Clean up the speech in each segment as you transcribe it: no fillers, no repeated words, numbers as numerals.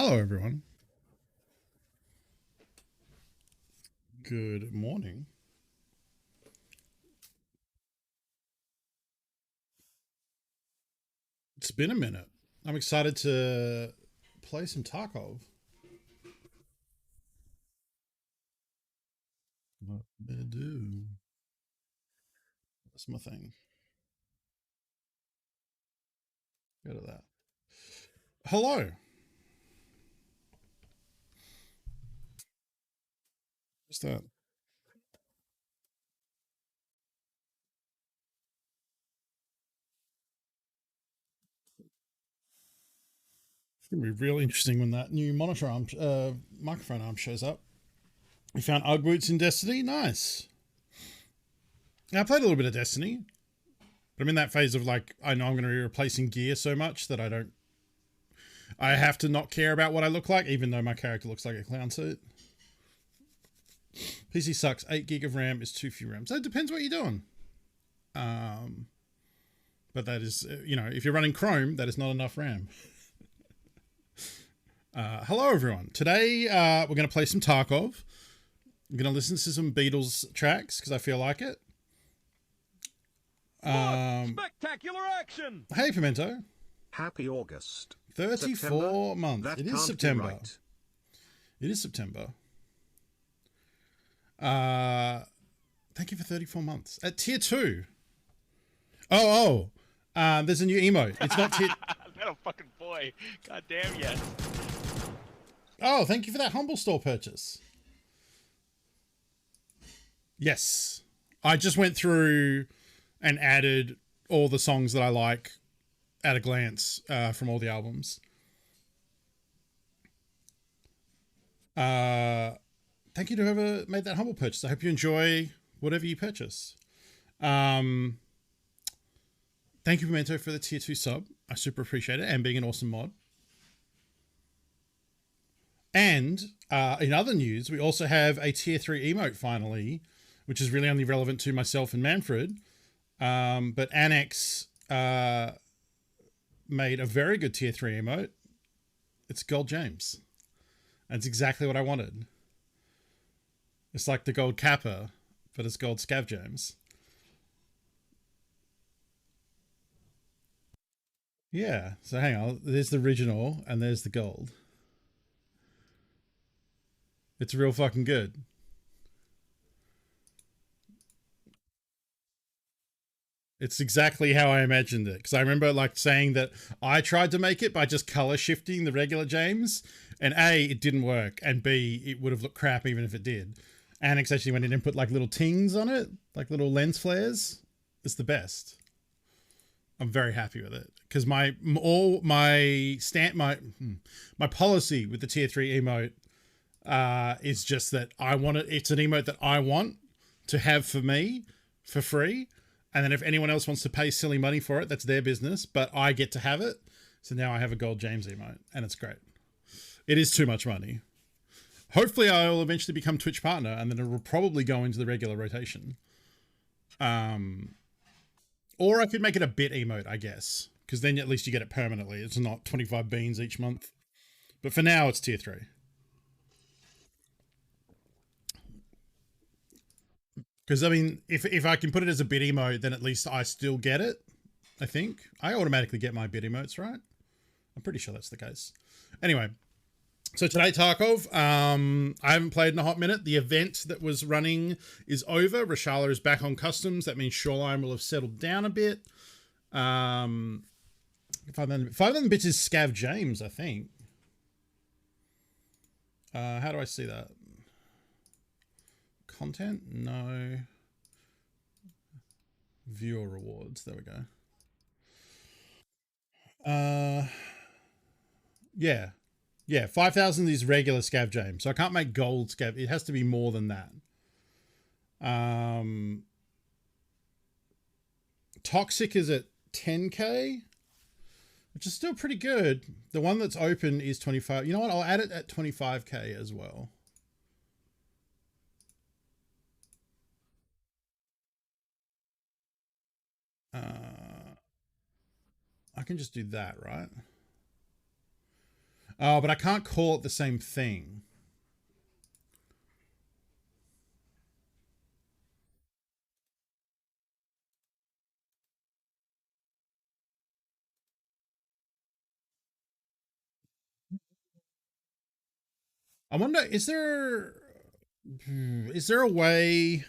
Hello, everyone. Good morning. It's been a minute. I'm excited to play some Tarkov. What did I do? That's my thing. Go to that. Hello. What's that? It's going to be real interesting when that new monitor arm, microphone arm shows up. We found Ugg boots in Destiny. Nice. Yeah, I played a little bit of Destiny, but I'm in that phase of like, I know I'm going to be replacing gear so much that I have to not care about what I look like, even though my character looks like a clown suit. PC sucks. 8 gig of RAM is too few RAM. So it depends what you're doing. But that is, if you're running Chrome, that is not enough RAM. Hello, everyone. Today, we're going to play some Tarkov. I'm going to listen to some Beatles tracks because I feel like it. Spectacular action! Hey, Pimento. Happy August. 34 September? months. That It is can't be September. right. It is September. Thank you for 34 months. At tier 2. There's a new emote. It's not tier... That a fucking boy. God damn yes. Oh, thank you for that Humble Store purchase. Yes. I just went through and added all the songs that I like at a glance from all the albums. Thank you to whoever made that Humble purchase. I hope you enjoy whatever you purchase. Thank you, Memento, for the tier 2 sub. I super appreciate it, and being an awesome mod. And in other news, we also have a tier 3 emote finally, which is really only relevant to myself and Manfred. But Annex made a very good tier 3 emote. It's Gold James. That's exactly what I wanted. It's like the Gold Kappa, but it's Gold Scav James. Yeah, so hang on. There's the original, and there's the gold. It's real fucking good. It's exactly how I imagined it. Because I remember like saying that I tried to make it by just color shifting the regular James, and A, it didn't work, and B, it would have looked crap even if it did. Annex actually went in and put like little tings on it, like little lens flares. It's the best. I'm very happy with it because my policy with the tier 3 emote is just that I want it. It's an emote that I want to have for me for free, and then if anyone else wants to pay silly money for it, that's their business. But I get to have it, so now I have a Gold James emote, and it's great. It is too much money. Hopefully, I will eventually become Twitch partner, and then it will probably go into the regular rotation. Or I could make it a bit emote, I guess, because then at least you get it permanently. It's not 25 beans each month. But for now, it's tier 3. Because, I mean, if I can put it as a bit emote, then at least I still get it, I think. I automatically get my bit emotes, right? I'm pretty sure that's the case. Anyway, so today, Tarkov, I haven't played in a hot minute. The event that was running is over. Rashala is back on customs. That means Shoreline will have settled down a bit. 5,000 bits is Scav James, I think. How do I see that? Content? No. Viewer rewards. There we go. Yeah. Yeah, 5,000 is regular Scav James. So I can't make gold Scav. It has to be more than that. Toxic is at 10k, which is still pretty good. The one that's open is 25. You know what? I'll add it at 25k as well. I can just do that, right? Oh, but I can't call it the same thing. I wonder, is there a way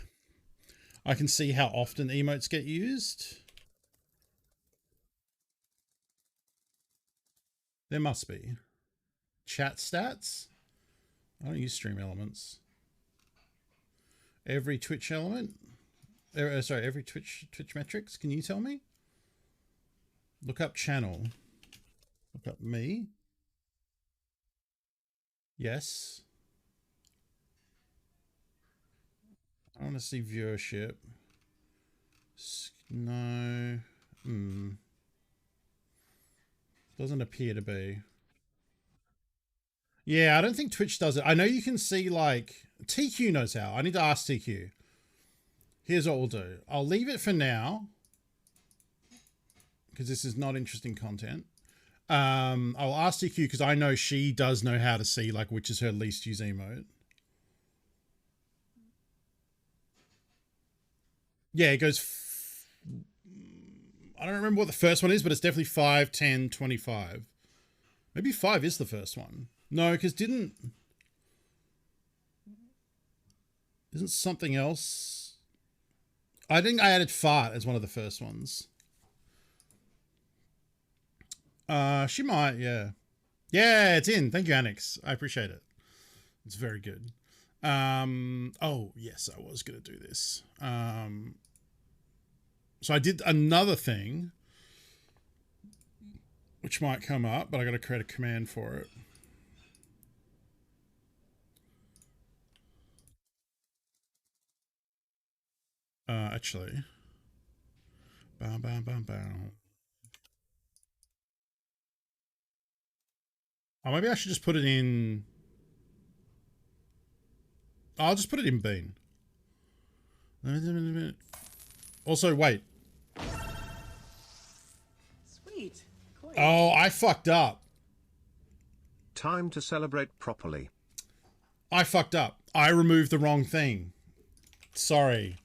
I can see how often emotes get used? There must be. Chat stats? I don't use stream elements. Every Twitch element? Sorry, every Twitch metrics. Can you tell me? Look up channel. Look up me. Yes. I want to see viewership. No. Doesn't appear to be. Yeah, I don't think Twitch does it. I know you can see, like, TQ knows how. I need to ask TQ. Here's what we'll do. I'll leave it for now, because this is not interesting content. I'll ask TQ because I know she does know how to see, like, which is her least used emote. Yeah, it goes... I don't remember what the first one is, but it's definitely 5, 10, 25. Maybe 5 is the first one. No, because isn't something else... I think I added fart as one of the first ones. She might, yeah. Yeah, it's in. Thank you, Annex. I appreciate it. It's very good. Oh, yes, I was going to do this. So I did another thing, which might come up, but I got to create a command for it. Actually. Bow, bow, bow, bow. Oh, maybe I should just put it in... I'll just put it in bean. Also, wait. Sweet. Cool. Oh, I fucked up. Time to celebrate properly. I fucked up. I removed the wrong thing. Sorry.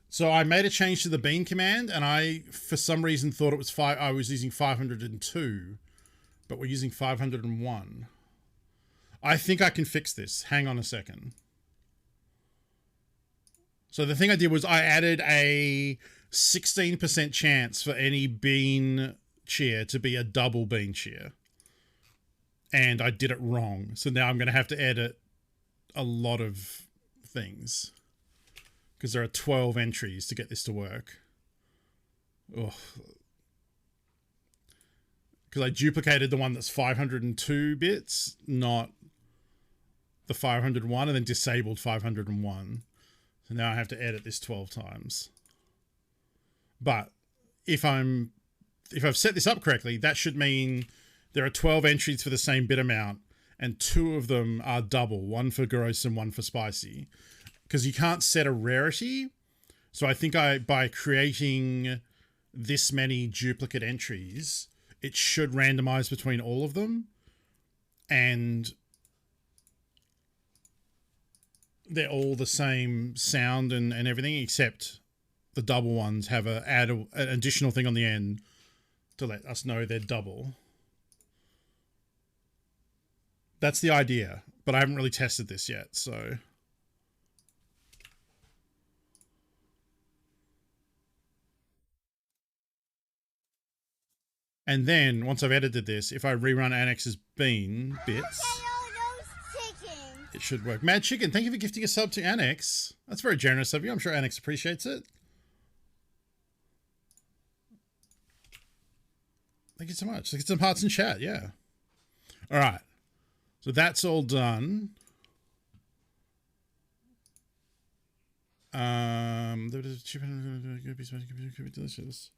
So I made a change to the bean command, and I, for some reason, thought it was I was using 502, but we're using 501. I think I can fix this. Hang on a second. So the thing I did was I added a 16% chance for any bean cheer to be a double bean cheer. And I did it wrong. So now I'm going to have to edit a lot of things. Because there are 12 entries to get this to work. Ugh. Because I duplicated the one that's 502 bits, not the 501, and then disabled 501. So now I have to edit this 12 times. But if I've set this up correctly, that should mean there are 12 entries for the same bit amount, and 2 of them are double, one for gross and one for spicy. Because you can't set a rarity. So I think by creating this many duplicate entries, it should randomize between all of them. And they're all the same sound and everything, except the double ones have add an additional thing on the end to let us know they're double. That's the idea, but I haven't really tested this yet, so... And then, once I've edited this, if I rerun Annex's bean bits, it should work. Mad Chicken, thank you for gifting a sub to Annex. That's very generous of you. I'm sure Annex appreciates it. Thank you so much. Let's get some hearts in chat, yeah. All right. So that's all done. Could be delicious.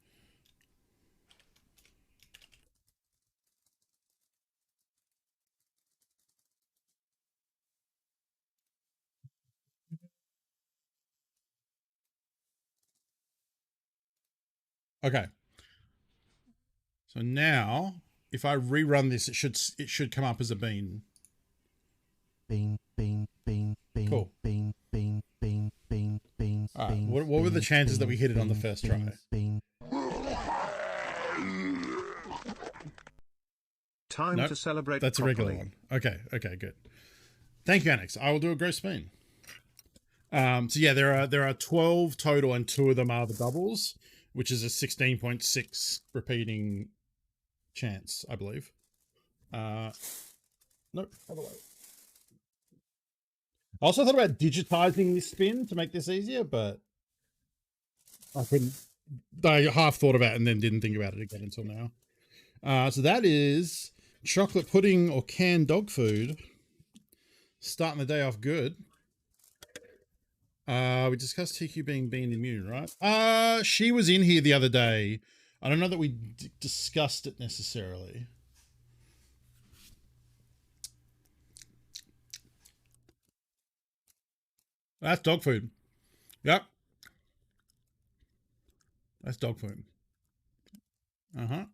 Okay. So now if I rerun this, it should come up as a bean. Bean. Cool. All right. What were the chances that we hit it on the first try? Time Nope, to celebrate that's properly. a regular one. Okay, good. Thank you, Annex. I will do a gross bean. So yeah, there are 12 total, and 2 of them are the doubles, which is a 16.6 repeating chance, I believe. Nope, other way. I also thought about digitizing this spin to make this easier, but I couldn't. I half thought about it and then didn't think about it again until now. So that is chocolate pudding or canned dog food. Starting the day off good. We discussed TQ being immune, right? She was in here the other day. I don't know that we discussed it necessarily. That's dog food. Yep. That's dog food. Uh-huh.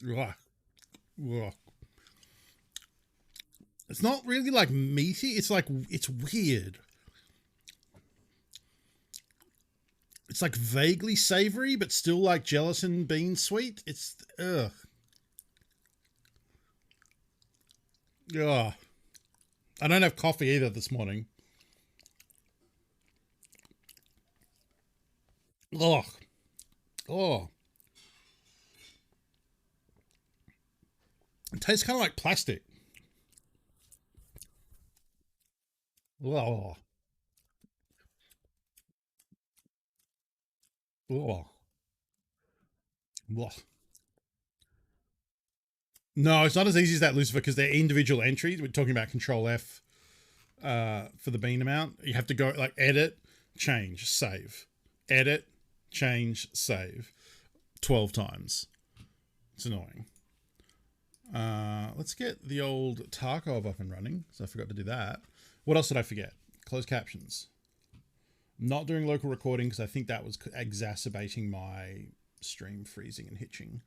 Ugh. Ugh. It's not really like meaty. It's like, it's weird. It's like vaguely savory, but still like gelatin bean sweet. It's, ugh. Ugh. I don't have coffee either this morning. Ugh. Oh. It tastes kind of like plastic. Oh. Oh. Ugh. No, it's not as easy as that, Lucifer, because they're individual entries. We're talking about Control F for the bean amount. You have to go like edit, change, save. Edit, change, save. 12 times. It's annoying. Let's get the old Tarkov up and running. So I forgot to do that. What else did I forget? Closed captions. Not doing local recording because I think that was exacerbating my stream freezing and hitching.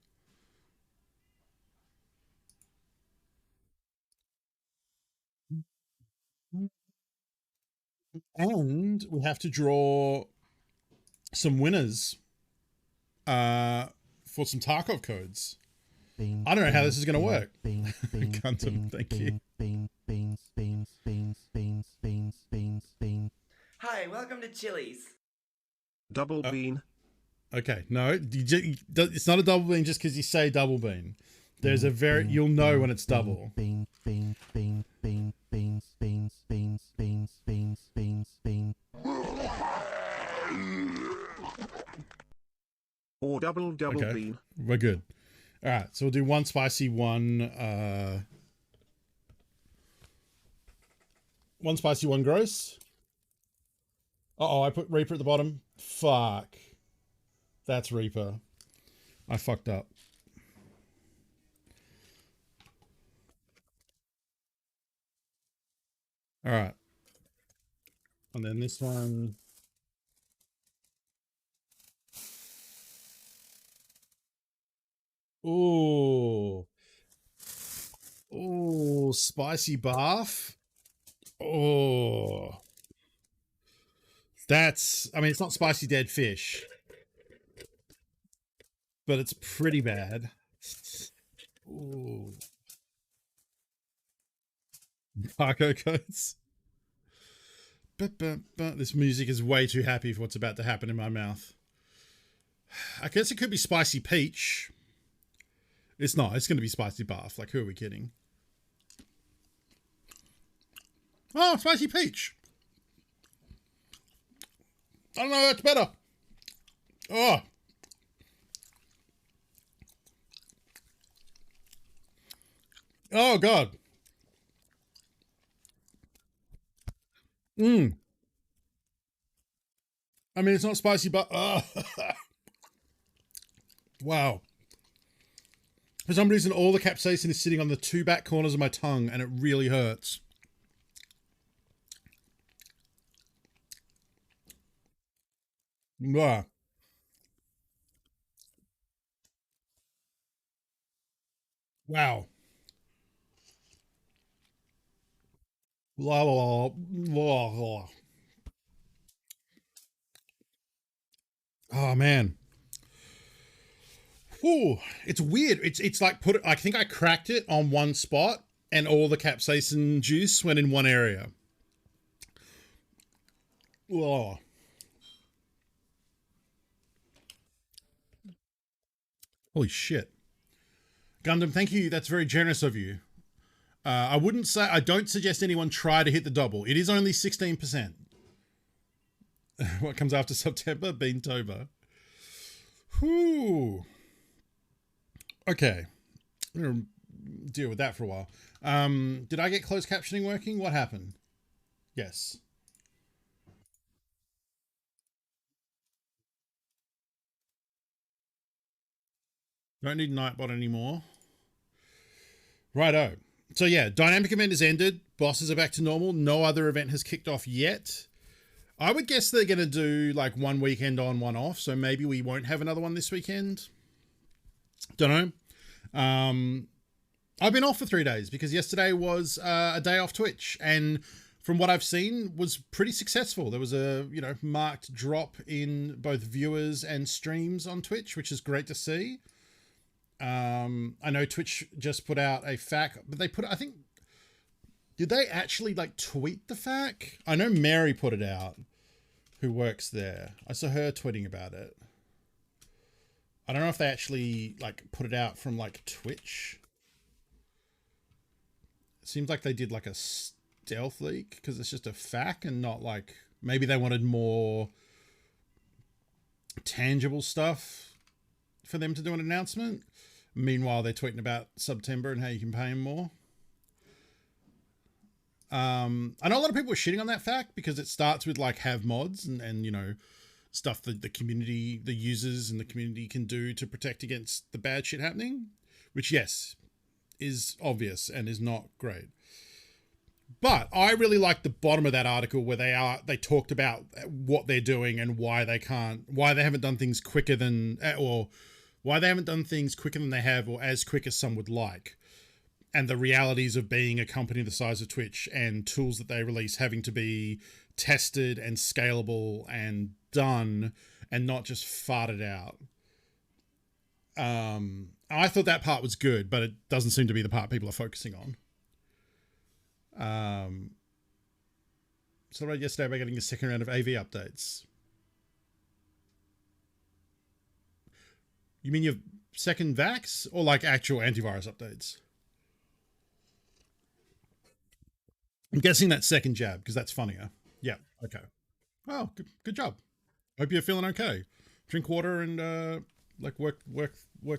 And we have to draw some winners for some Tarkov codes. I don't know how this is going to work. Thank you. Hi, welcome to Chili's. Double bean. Okay, no, it's not a double bean just because you say double bean. There's a you'll know when it's double. Or double Okay, bean. we're good. All right, so we'll do one spicy, one spicy, one gross. Uh-oh, I put Reaper at the bottom. Fuck. That's Reaper. I fucked up. All right. And then this one. Ooh. Ooh, spicy bath. Oh. That's, I mean, it's not spicy dead fish, but it's pretty bad. Ooh. Taco coats. This music is way too happy for what's about to happen in my mouth. I guess it could be spicy peach. It's not. It's going to be spicy bath. Like, who are we kidding? Oh, spicy peach. I don't know. That's better. Oh. Oh, God. I mean, it's not spicy, but... Oh. Wow. For some reason, all the capsaicin is sitting on the 2 back corners of my tongue, and it really hurts. Wow. Wow. La, la, la, la. Oh man. Whew. It's weird. It's like I think I cracked it on one spot and all the capsaicin juice went in one area. Oh. Holy shit. Gundam, thank you. That's very generous of you. I don't suggest anyone try to hit the double. It is only 16%. What comes after September? Beantober. Whew. Okay. I'm going to deal with that for a while. Did I get closed captioning working? What happened? Yes. Don't need Nightbot anymore. Righto. So yeah, dynamic event has ended. Bosses are back to normal. No other event has kicked off yet. I would guess they're going to do like one weekend on, one off. So maybe we won't have another one this weekend. Don't know. I've been off for 3 days because yesterday was a day off Twitch, and from what I've seen was pretty successful. There was a, marked drop in both viewers and streams on Twitch, which is great to see. I know Twitch just put out a FAQ, but did they actually like tweet the FAQ? I know Mary put it out, who works there. I saw her tweeting about it. I don't know if they actually like put it out from like Twitch. It seems like they did like a stealth leak because it's just a FAQ and not like, maybe they wanted more tangible stuff for them to do an announcement. Meanwhile, they're tweeting about September and how you can pay them more. I know a lot of people are shitting on that fact because it starts with like have mods and stuff that the community, the users and the community can do to protect against the bad shit happening, which yes, is obvious and is not great. But I really like the bottom of that article where they talked about what they're doing and why they haven't done things quicker than, or why they haven't done things quicker than they have or as quick as some would like. And the realities of being a company the size of Twitch and tools that they release having to be tested and scalable and done and not just farted out. I thought that part was good, but it doesn't seem to be the part people are focusing on. So yesterday we're getting a second round of AV updates. You mean your second vax or like actual antivirus updates? I'm guessing that's second jab because that's funnier. Yeah. Okay. Oh, good job. Hope you're feeling okay. Drink water and like work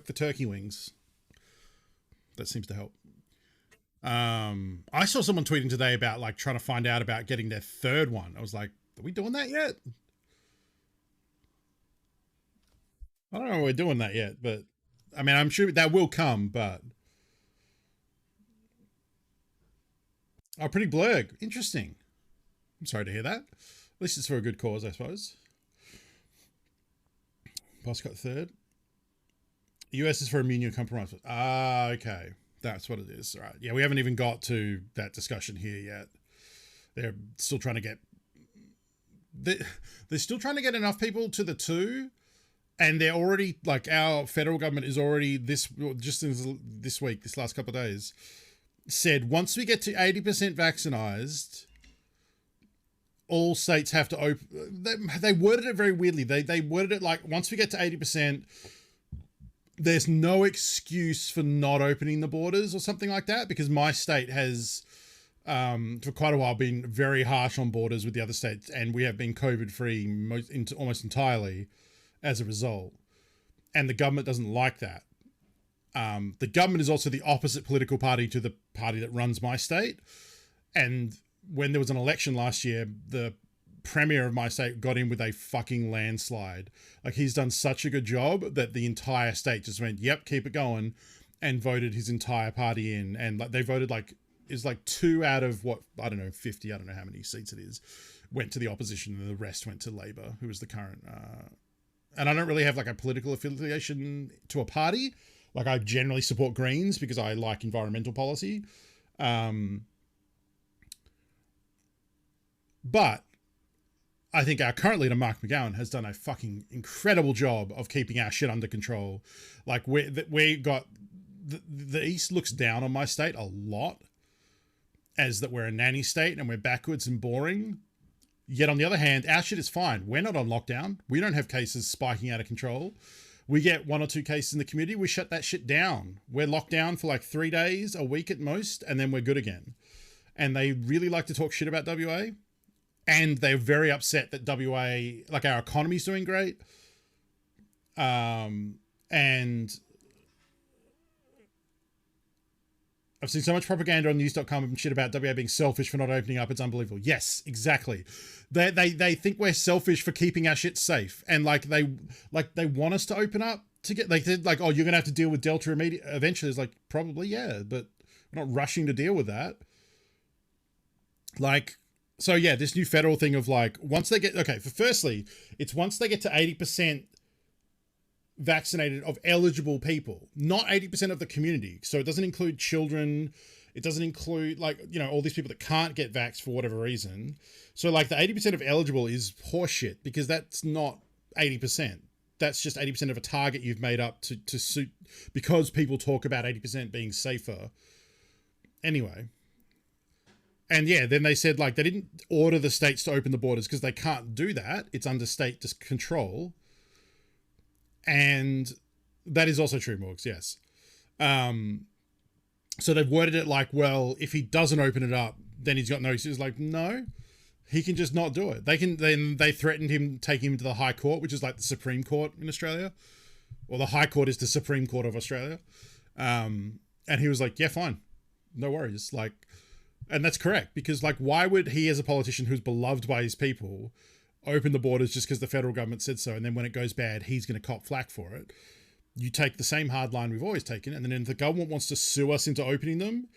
the turkey wings. That seems to help. I saw someone tweeting today about like trying to find out about getting their third one. I was like, are we doing that yet? I don't know if we're doing that yet, but I mean, I'm sure that will come, but pretty blurg. Interesting. I'm sorry to hear that. At least it's for a good cause, I suppose. Boss got third. US is for immunocompromised. Ah, okay. That's what it is. Right. Yeah, we haven't even got to that discussion here yet. They're still trying to get... They're still trying to get enough people to the 2, and they're already... Like, our federal government is already this week, this last couple of days, said once we get to 80% vaccinated, all states have to open... They worded it very weirdly. They worded it like, once we get to 80%... there's no excuse for not opening the borders or something like that, because my state has for quite a while been very harsh on borders with the other states, and we have been COVID free almost entirely as a result, and the government doesn't like that. The government is also the opposite political party to the party that runs my state, and when there was an election last year, the premier of my state got in with a fucking landslide. Like, he's done such a good job that the entire state just went, yep, keep it going, and voted his entire party in. And like, they voted like, it's like 2 out of what, I don't know, 50, I don't know how many seats it is, went to the opposition, and the rest went to Labour, who was the current, and I don't really have like a political affiliation to a party, Like I generally support Greens because I like environmental policy. But I think our current leader, Mark McGowan, has done a fucking incredible job of keeping our shit under control. Like we got the East looks down on my state a lot as that we're a nanny state and we're backwards and boring. Yet on the other hand, our shit is fine. We're not on lockdown. We don't have cases spiking out of control. We get 1 or 2 cases in the community. We shut that shit down. We're locked down for like 3 days, a week at most, and then we're good again. And they really like to talk shit about WA. And they're very upset that WA, like our economy's doing great. And I've seen so much propaganda on news.com and shit about WA being selfish for not opening up. It's unbelievable. Yes, exactly. They think we're selfish for keeping our shit safe. And they want us to open up to get like, oh, you're going to have to deal with Delta eventually. It's like, probably, yeah, but we're not rushing to deal with that. Like, so yeah, this new federal thing of like, once they get, okay, firstly, it's once they get to 80% vaccinated of eligible people, not 80% of the community. So it doesn't include children. It doesn't include like, you know, all these people that can't get vaxxed for whatever reason. So like the 80% of eligible is horseshit because that's not 80%. That's just 80% of a target you've made up to suit, because people talk about 80% being safer. Anyway. And yeah, then they said like they didn't order the states to open the borders because they can't do that. It's under state control. And that is also true, Morgs, yes. So they've worded it like, well, if he doesn't open it up, then he's got no excuse. Like, no, he can just not do it. They threatened him, taking him to the High Court, which is like the Supreme Court in Australia. Or the High Court is the Supreme Court of Australia. And he was like, yeah, fine. No worries. Like, and that's correct, because like, why would he, as a politician who's beloved by his people, open the borders just because the federal government said so, and then when it goes bad, he's going to cop flack for it? You take the same hard line we've always taken, and then if the government wants to sue us into opening them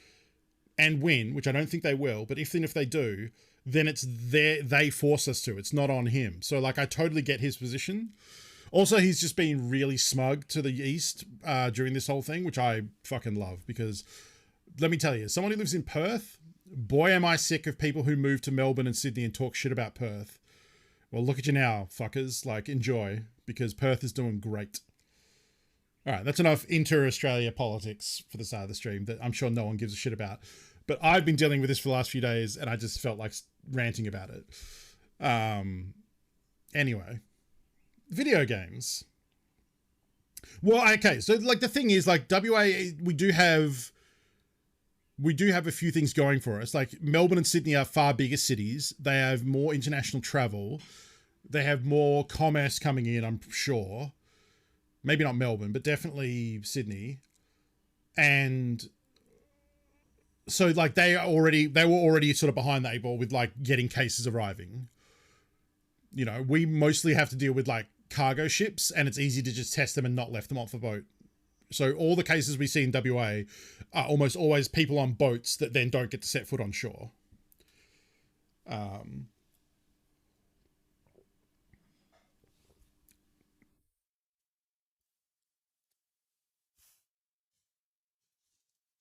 and win, which I don't think they will, but if they do, then it's they force us to. It's not on him. So like, I totally get his position. Also, he's just been really smug to the East during this whole thing, which I fucking love, because let me tell you, someone who lives in Perth, boy, am I sick of people who move to Melbourne and Sydney and talk shit about Perth. Well, look at you now, fuckers. Like, enjoy, because Perth is doing great. All right, that's enough inter-Australia politics for the start of the stream that I'm sure no one gives a shit about. But I've been dealing with this for the last few days, and I just felt like ranting about it. Anyway, video games. Well, okay, so like the thing is, like WA, we do have a few things going for us. Like Melbourne and Sydney are far bigger cities. They have more international travel. They have more commerce coming in, I'm sure. Maybe not Melbourne, but definitely Sydney. And so like they were already sort of behind the 8 ball with like getting cases arriving. You know, we mostly have to deal with like cargo ships, and it's easy to just test them and not left them off the boat. So all the cases we see in WA are almost always people on boats that then don't get to set foot on shore.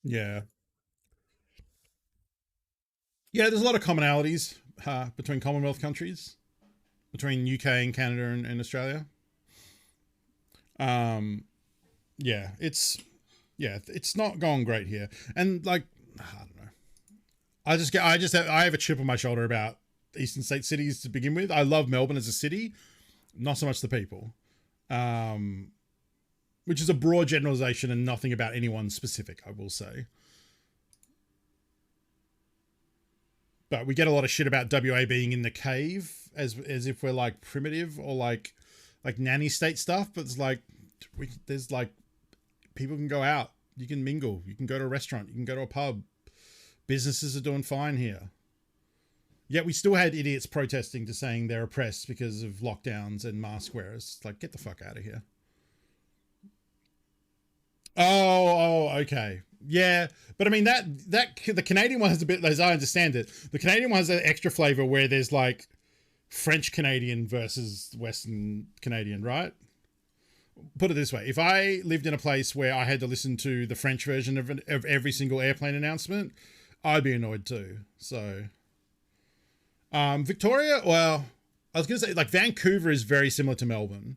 Yeah. Yeah, there's a lot of commonalities between Commonwealth countries, between UK and Canada and Australia. Yeah, it's not going great here. And like, I don't know. I have a chip on my shoulder about eastern state cities to begin with. I love Melbourne as a city, not so much the people. Which is a broad generalization and nothing about anyone specific, I will say. But we get a lot of shit about WA being in the cave as if we're like primitive or like nanny state stuff. But it's like, there's like, people can go out, you can mingle, you can go to a restaurant, you can go to a pub. Businesses are doing fine here. Yet we still had idiots protesting to saying they're oppressed because of lockdowns and mask wearers. It's like, get the fuck out of here. Oh, okay. Yeah, but I mean that the Canadian one has a bit, as I understand it, the Canadian one has an extra flavor where there's like French Canadian versus Western Canadian, right? put it this way: if I lived in a place where I had to listen to the French version of every single airplane announcement, I'd be annoyed too. So, Victoria, well, I was going to say like Vancouver is very similar to Melbourne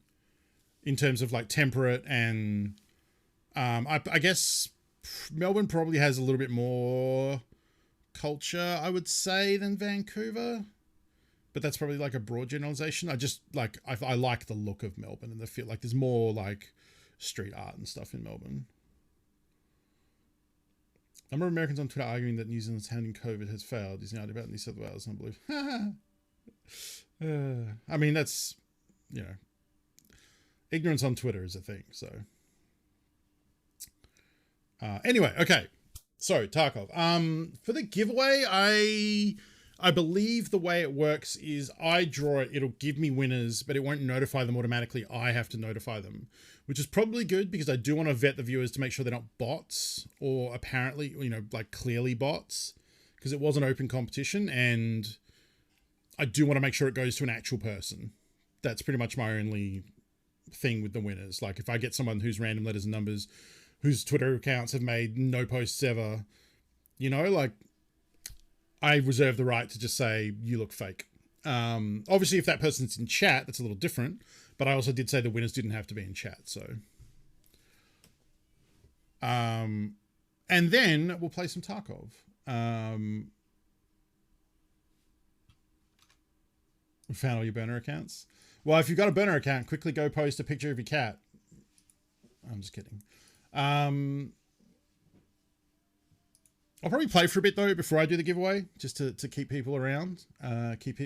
in terms of like temperate and I guess Melbourne probably has a little bit more culture, I would say, than Vancouver. But that's probably like a broad generalization. I just like I like the look of Melbourne and the feel like there's more like street art and stuff in Melbourne. A number of Americans on Twitter arguing that New Zealand's handling COVID has failed is now about New South Wales, I believe. I mean, that's, you know, ignorance on Twitter is a thing. So anyway, okay. So Tarkov. For the giveaway, I believe the way it works is I draw it, it'll give me winners, but it won't notify them automatically. I have to notify them, which is probably good because I do want to vet the viewers to make sure they're not bots or apparently, you know, like clearly bots, because it was an open competition and I do want to make sure it goes to an actual person. That's pretty much my only thing with the winners. Like if I get someone who's random letters and numbers, whose Twitter accounts have made no posts ever, you know, like I reserve the right to just say, you look fake. Obviously, if that person's in chat, that's a little different. But I also did say the winners didn't have to be in chat. So, and then we'll play some Tarkov. We found all your burner accounts. Well, if you've got a burner account, quickly go post a picture of your cat. I'm just kidding. I'll probably play for a bit though before I do the giveaway, just to keep people around. Keep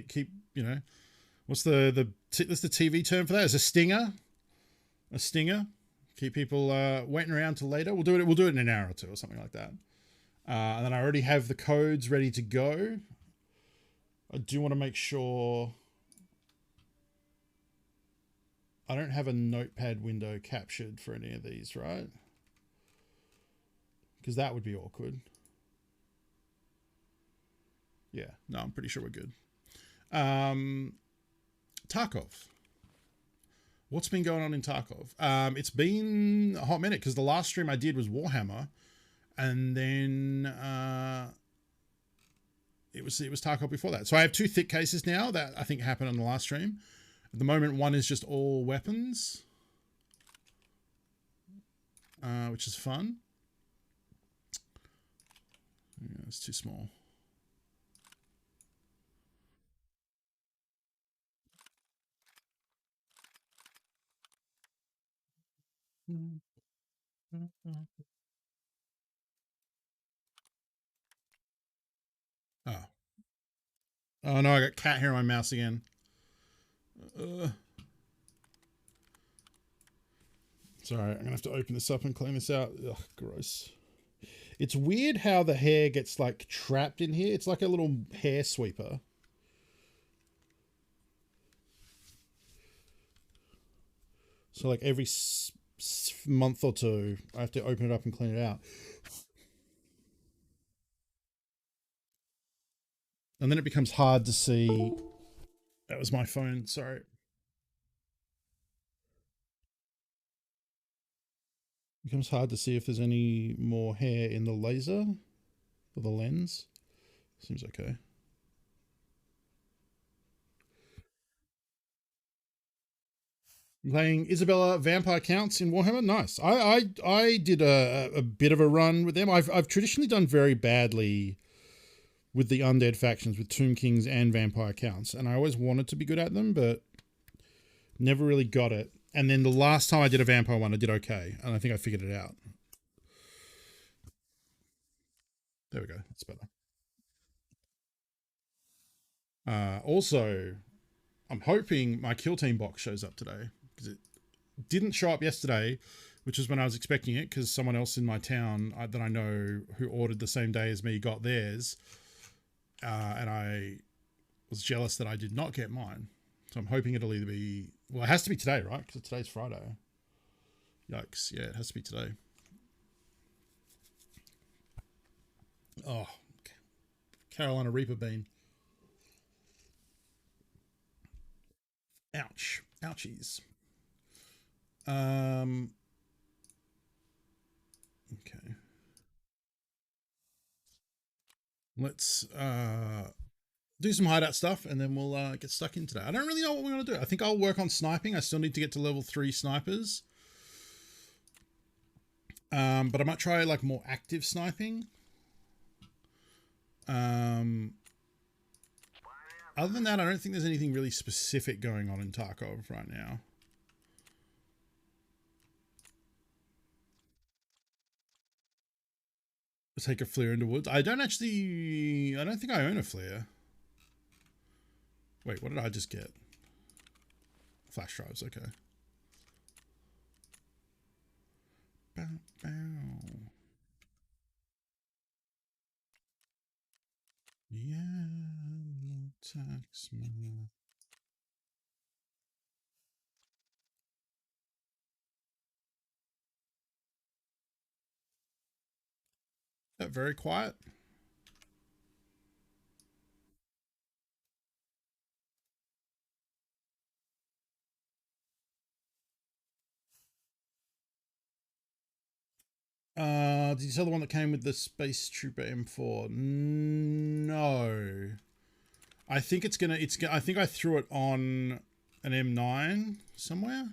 you know, what's the TV term for that? Is a stinger, a stinger. Keep people waiting around till later. We'll do it. We'll do it in an hour or two or something like that. And then I already have the codes ready to go. I do want to make sure I don't have a notepad window captured for any of these, right? Because that would be awkward. Yeah, no, I'm pretty sure we're good. Tarkov. What's been going on in Tarkov? It's been a hot minute because the last stream I did was Warhammer, and then it was Tarkov before that. So I have 2 thick cases now that I think happened on the last stream. At the moment, one is just all weapons, which is fun. Yeah, it's too small. Oh. Oh no, I got cat hair on my mouse again. Sorry, I'm gonna have to open this up and clean this out. Ugh, gross. It's weird how the hair gets like trapped in here. It's like a little hair sweeper. So like every month or two, I have to open it up and clean it out. And then it becomes hard to see. That was my phone, sorry. It becomes hard to see if there's any more hair in the laser or the lens. Seems okay. Playing Isabella Vampire Counts in Warhammer. Nice. I did a bit of a run with them. I've traditionally done very badly with the undead factions, with Tomb Kings and Vampire Counts, and I always wanted to be good at them, but never really got it. And then the last time I did a vampire one, I did okay, and I think I figured it out. There we go. That's better. Also, I'm hoping my Kill Team box shows up today, because it didn't show up yesterday, which is when I was expecting it, because someone else in my town that I know who ordered the same day as me got theirs, and I was jealous that I did not get mine. So I'm hoping it'll either be... Well, it has to be today, right? Because today's Friday. Yikes. Yeah, it has to be today. Oh, Carolina Reaper bean. Ouch. Ouchies. Okay. Let's do some hideout stuff and then we'll get stuck in today. I don't really know what we're going to do. I think I'll work on sniping. I still need to get to level 3 snipers. But I might try like more active sniping. Other than that, I don't think there's anything really specific going on in Tarkov right now. Let's take a flare into woods. I don't think I own a flare. Wait, what did I just get? Flash drives, okay. Bow, bow. Yeah, taxman. That very quiet. Did you sell the one that came with the Space Trooper M4? No. I think I think I threw it on an M9 somewhere.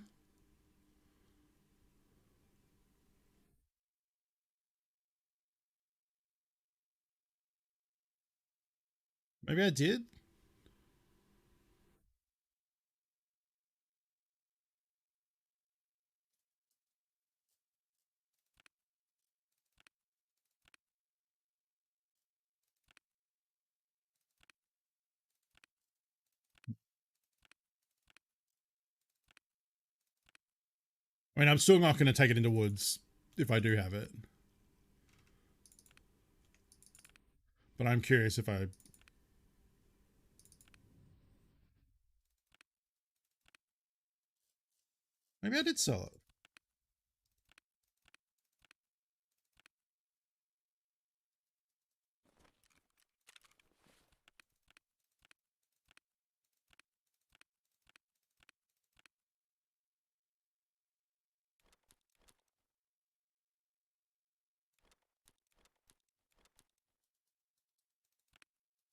Maybe I did. I mean, I'm still not going to take it into woods if I do have it. But I'm curious if I... Maybe I did sell it.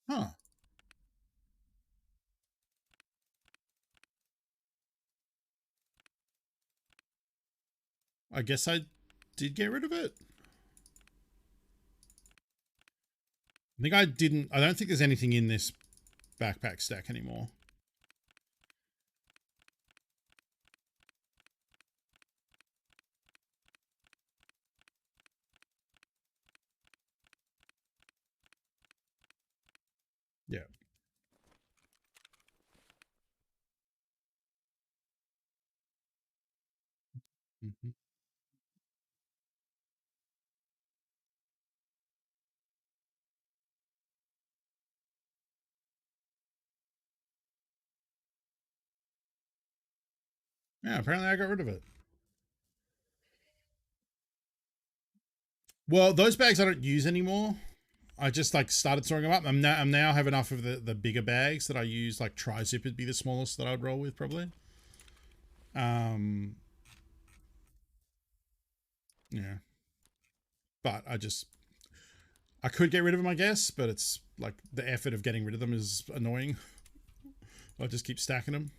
Huh. I guess I did get rid of it. I think I didn't... I don't think there's anything in this backpack stack anymore. Yeah. Mm-hmm. Yeah, apparently I got rid of it. Well, those bags I don't use anymore. I just like started storing them up. I'm now have enough of the bigger bags that I use. Like tri-zip would be the smallest that I'd roll with probably. Yeah. But I could get rid of them, I guess, but it's like the effort of getting rid of them is annoying. I just keep stacking them.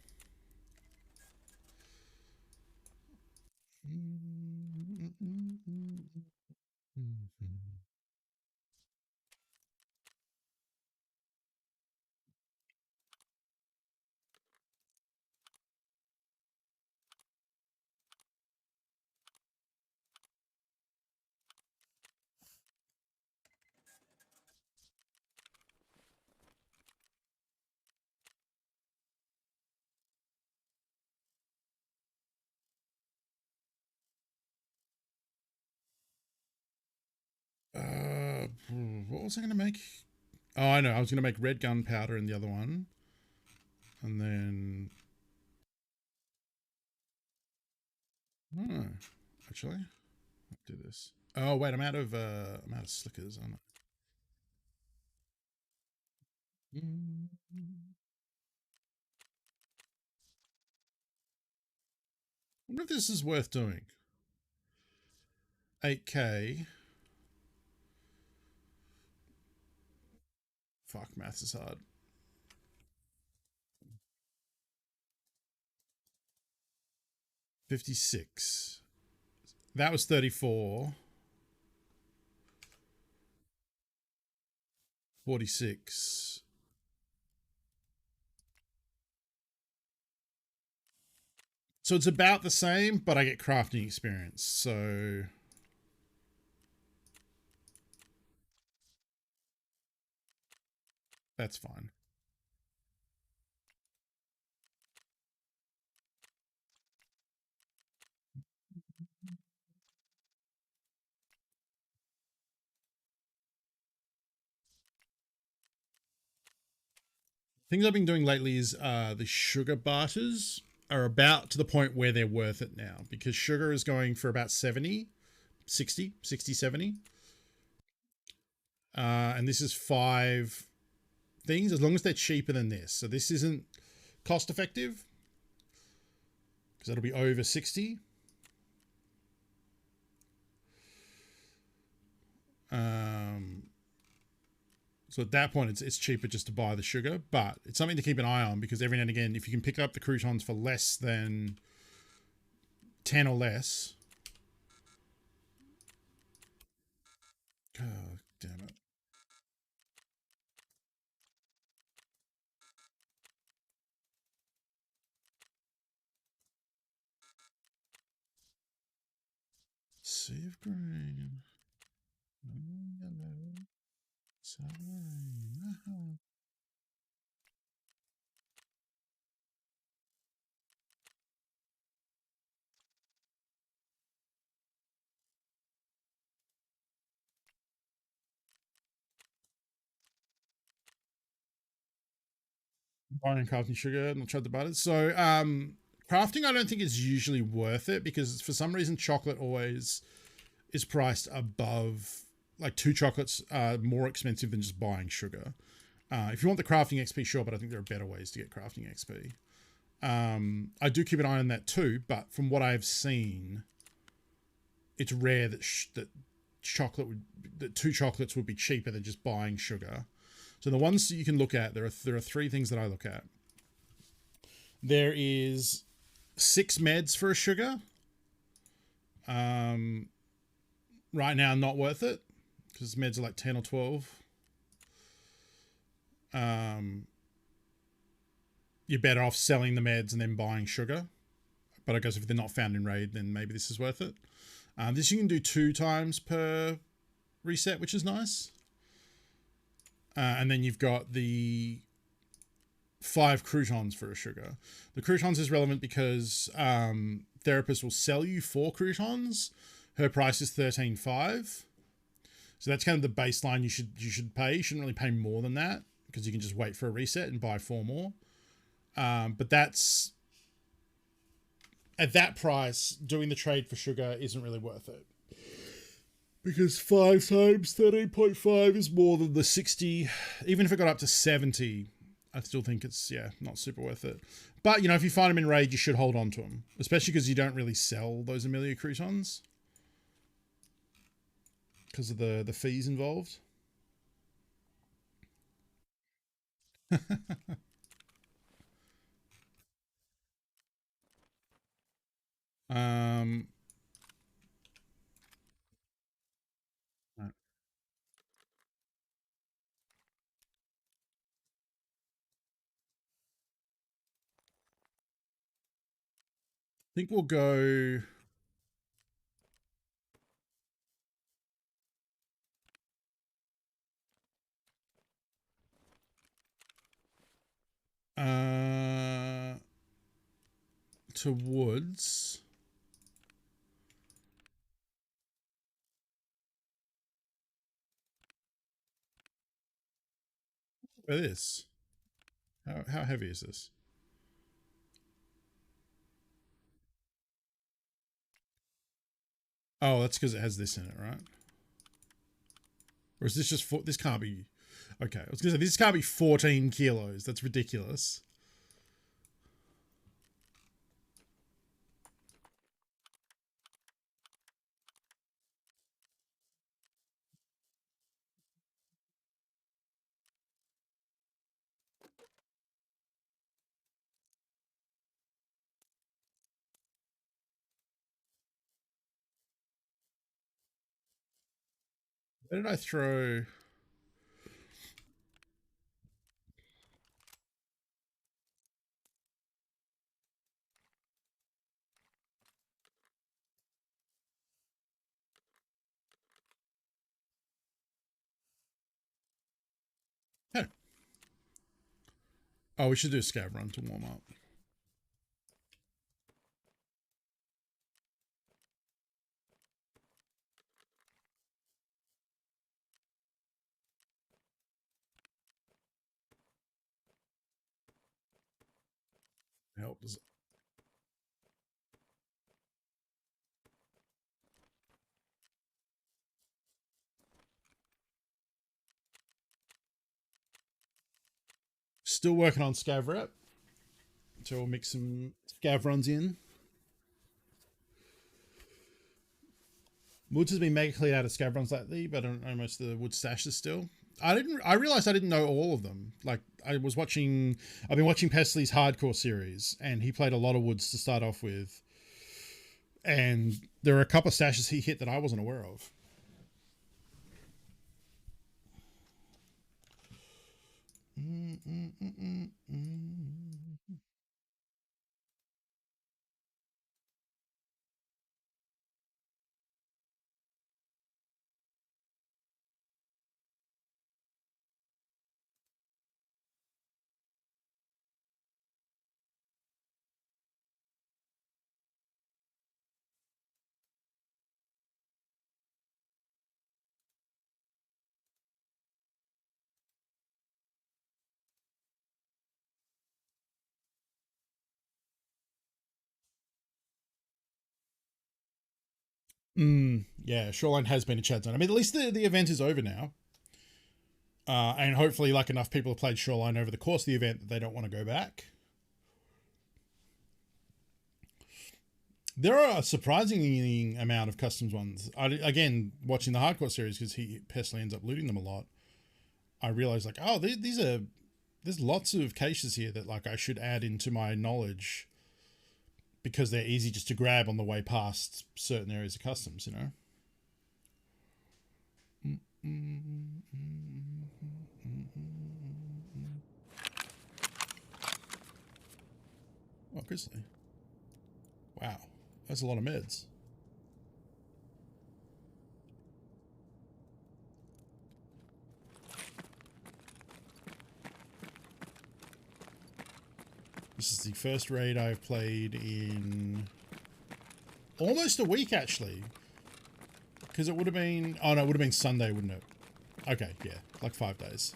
What was I going to make? Oh, I know. I was going to make red gunpowder in the other one. And then... Oh, actually. Let's do this. Oh, wait. I'm out of slickers, aren't I? wonder if this is worth doing. 8K. Fuck, maths is hard. $56. That was 34. 46. So it's about the same, but I get crafting experience. So that's fine. Things I've been doing lately is the sugar barters are about to the point where they're worth it now, because sugar is going for about 70, 60, 60, 70. And this is 5 things, as long as they're cheaper than this. So this isn't cost effective, because that'll be over 60. So at that point, it's cheaper just to buy the sugar, but it's something to keep an eye on, because every now and again, if you can pick up the croutons for less than 10 or less. Oh, damn it. Sea of green. Yellow. Submarine. Buying crafting sugar, not tried the butter. So crafting I don't think is usually worth it, because for some reason chocolate always is priced above, like 2 chocolates are more expensive than just buying sugar. If you want the crafting XP, sure, but I think there are better ways to get crafting XP. I do keep an eye on that too, but from what I've seen, it's rare that that 2 chocolates would be cheaper than just buying sugar. So the ones that you can look at, there are 3 things that I look at. There is 6 meds for a sugar. Right now, not worth it, because meds are like 10 or 12. You're better off selling the meds and then buying sugar. But I guess if they're not found in raid, then maybe this is worth it. This you can do 2 times per reset, which is nice. And then you've got the 5 croutons for a sugar. The croutons is relevant because Therapist will sell you 4 croutons. Her price is $13.5. So that's kind of the baseline you should pay. You shouldn't really pay more than that, because you can just wait for a reset and buy 4 more. But that's, at that price, doing the trade for sugar isn't really worth it, because 5 times 13.5 is more than the 60. Even if it got up to 70, I still think it's, not super worth it. But, if you find them in raid, you should hold on to them, especially because you don't really sell those Amelia croutons because of the fees involved. Right. I think we'll go. To woods. Look at this. How heavy is this? Oh, that's because it has this in it, right? Or is this just this can't be. Okay, I was gonna say this can't be 14 kilos. That's ridiculous. Where did I throw? Oh. Oh, we should do a scav run to warm up. Help does it? Still working on scav rep. So we'll mix some scav runs in. Woods has been mega cleared out of scav runs lately, but I don't know most of the wood stashes still. I realized I didn't know all of them. Like I've been watching Pesley's hardcore series, and he played a lot of woods to start off with. And there are a couple of stashes he hit that I wasn't aware of. Yeah, Shoreline has been a chat zone. I mean, at least the event is over now. And hopefully, like, enough people have played Shoreline over the course of the event that they don't want to go back. There are a surprising amount of customs ones. Again, watching the hardcore series, because Pesley ends up looting them a lot, I realized, like, oh, there's lots of caches here that, like, I should add into my knowledge because they're easy just to grab on the way past certain areas of customs, you know? Oh, Grizzly. Wow. That's a lot of meds. This is the first raid I've played in almost a week, actually. Because it would have been... Oh, no, it would have been Sunday, wouldn't it? Okay, yeah. Like 5 days.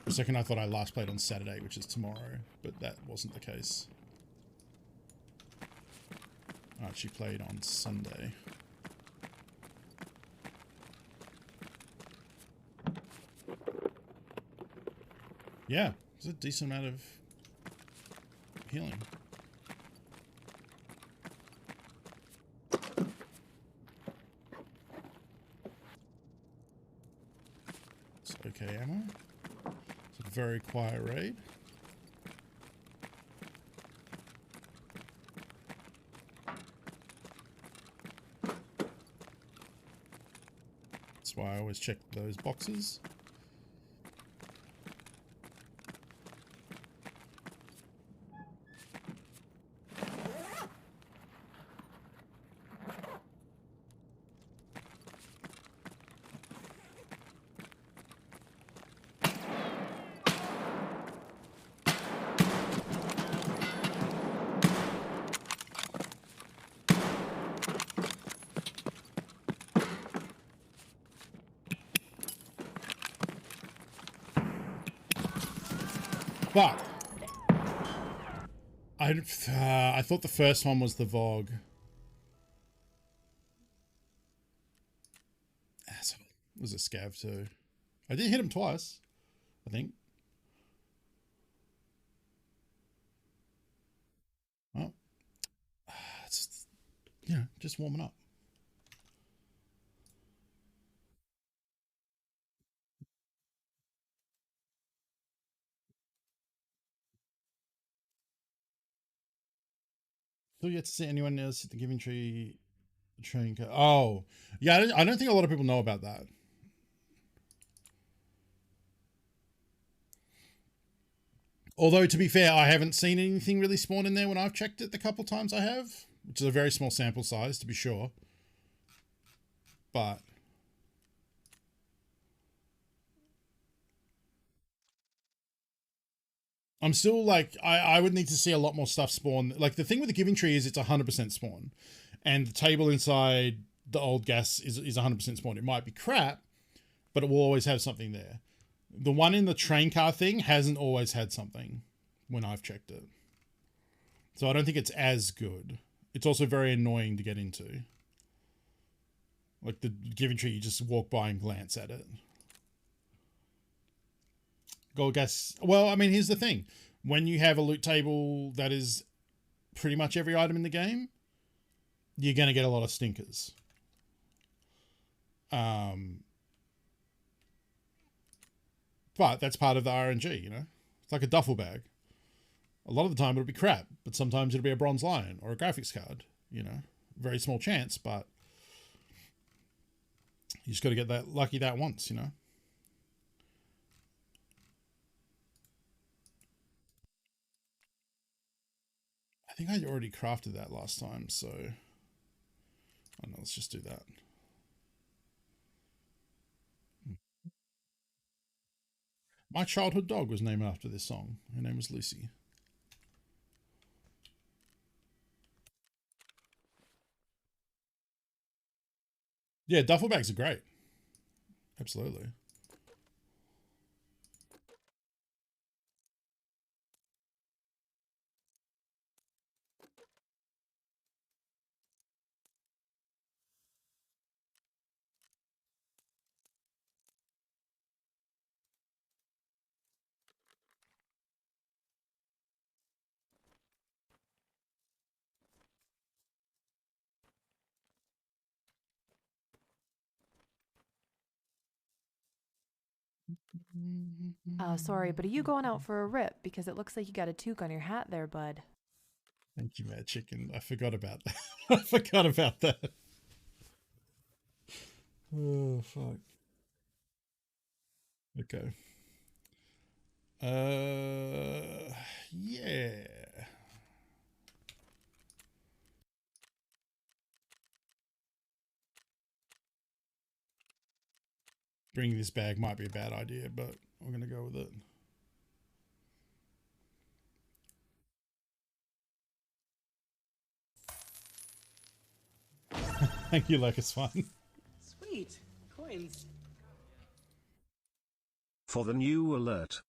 For a second, I thought I last played on Saturday, which is tomorrow. But that wasn't the case. I actually played on Sunday. Yeah, there's a decent amount of healing. It's okay ammo. It's a very quiet raid. That's why I always check those boxes. But I thought the first one was the Vogue. Asshole. It was a scav too. I did hit him twice, I think. Well, it's, you know, just warming up. Still yet to see anyone else at the Giving Tree Train car. Oh, yeah. I don't think a lot of people know about that. Although, to be fair, I haven't seen anything really spawn in there when I've checked it the couple times I have, which is a very small sample size, to be sure. But I'm still like, I would need to see a lot more stuff spawn. Like, the thing with the Giving Tree is it's 100% spawn. And the table inside the old gas is 100% spawn. It might be crap, but it will always have something there. The one in the train car thing hasn't always had something when I've checked it. So I don't think it's as good. It's also very annoying to get into. Like the Giving Tree, you just walk by and glance at it. Gold gas. Well, I mean, here's the thing. When you have a loot table that is pretty much every item in the game, you're going to get a lot of stinkers. But that's part of the RNG, you know? It's like a duffel bag. A lot of the time it'll be crap, but sometimes it'll be a bronze lion or a graphics card, you know? Very small chance, but you just got to get that lucky that once, you know? I think I already crafted that last time, so I don't know, let's just do that. My childhood dog was named after this song. Her name was Lucy. Yeah, duffel bags are great. Absolutely. Sorry, but are you going out for a rip? Because it looks like you got a toque on your hat there, bud. Thank you, Mad Chicken. I forgot about that. I forgot about that. Oh, fuck. Okay. Yeah. Bringing this bag might be a bad idea, but I'm going to go with it. Thank you, Lucas Fun. Sweet. Coins. For the new alert.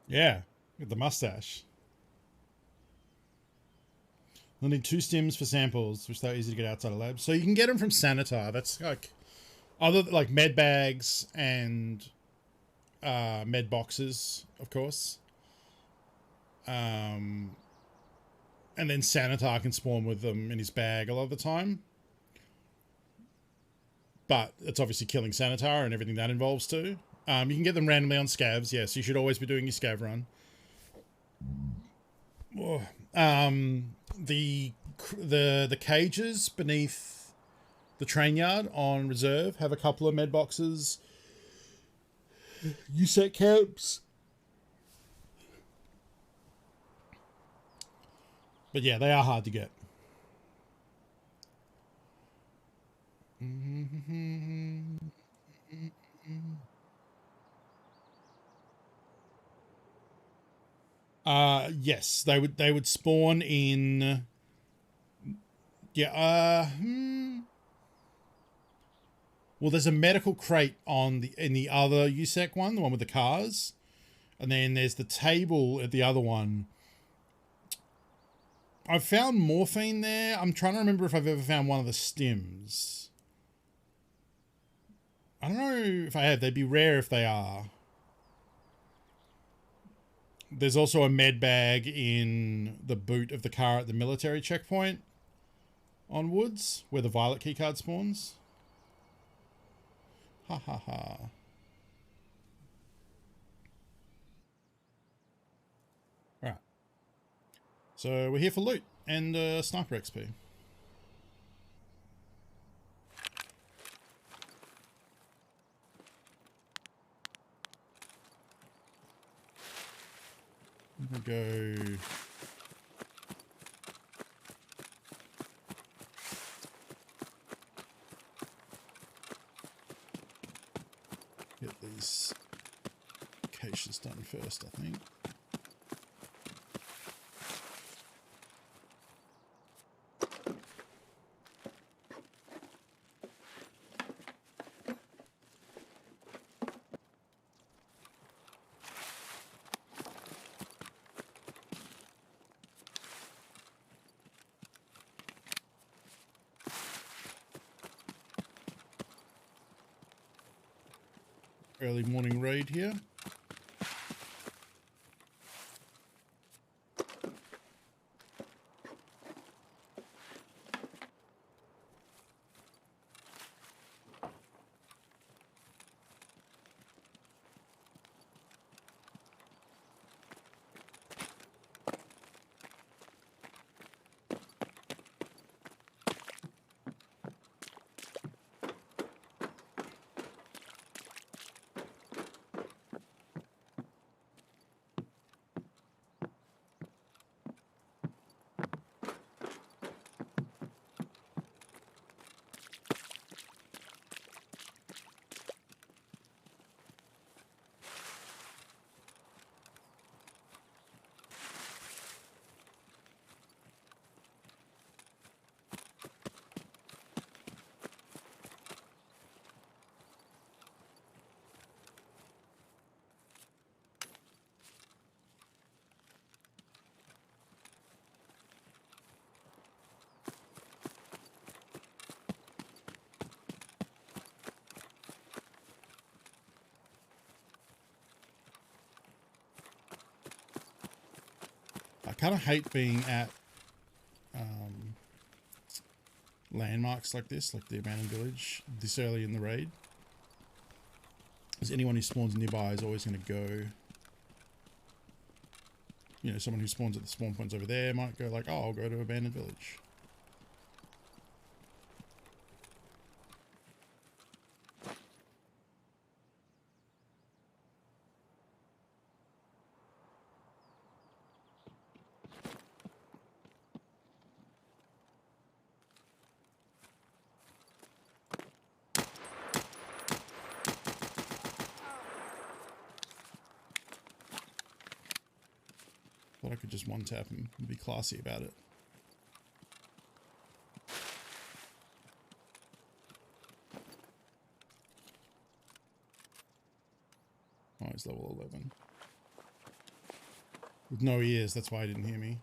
Yeah, with the mustache. We'll need 2 stims for samples, which they're easy to get outside of labs. So you can get them from Sanitar. That's like other like med bags and med boxes, of course. And then Sanitar can spawn with them in his bag a lot of the time. But it's obviously killing Sanitar and everything that involves too. You can get them randomly on scavs. Yes, you should always be doing your scav run. The cages beneath the train yard on reserve have a couple of med boxes. You set camps. But yeah, they are hard to get. Yes, they would spawn in. Yeah. Well, there's a medical crate in the other USEC one, the one with the cars, and then there's the table at the other one. I've found morphine there. I'm trying to remember if I've ever found one of the stims. I don't know if I have. They'd be rare if they are. There's also a med bag in the boot of the car at the military checkpoint on Woods, where the violet keycard spawns. Ha ha ha. Alright. So we're here for loot and sniper XP. We'll go... Get these caches done first, I think. Early morning raid here. I kind of hate being at landmarks like this, like the abandoned village, this early in the raid. Because anyone who spawns nearby is always going to go... You know, someone who spawns at the spawn points over there might go like, oh, I'll go to abandoned village. Thought I could just one-tap him and be classy about it. Oh, he's level 11. With no ears, that's why he didn't hear me.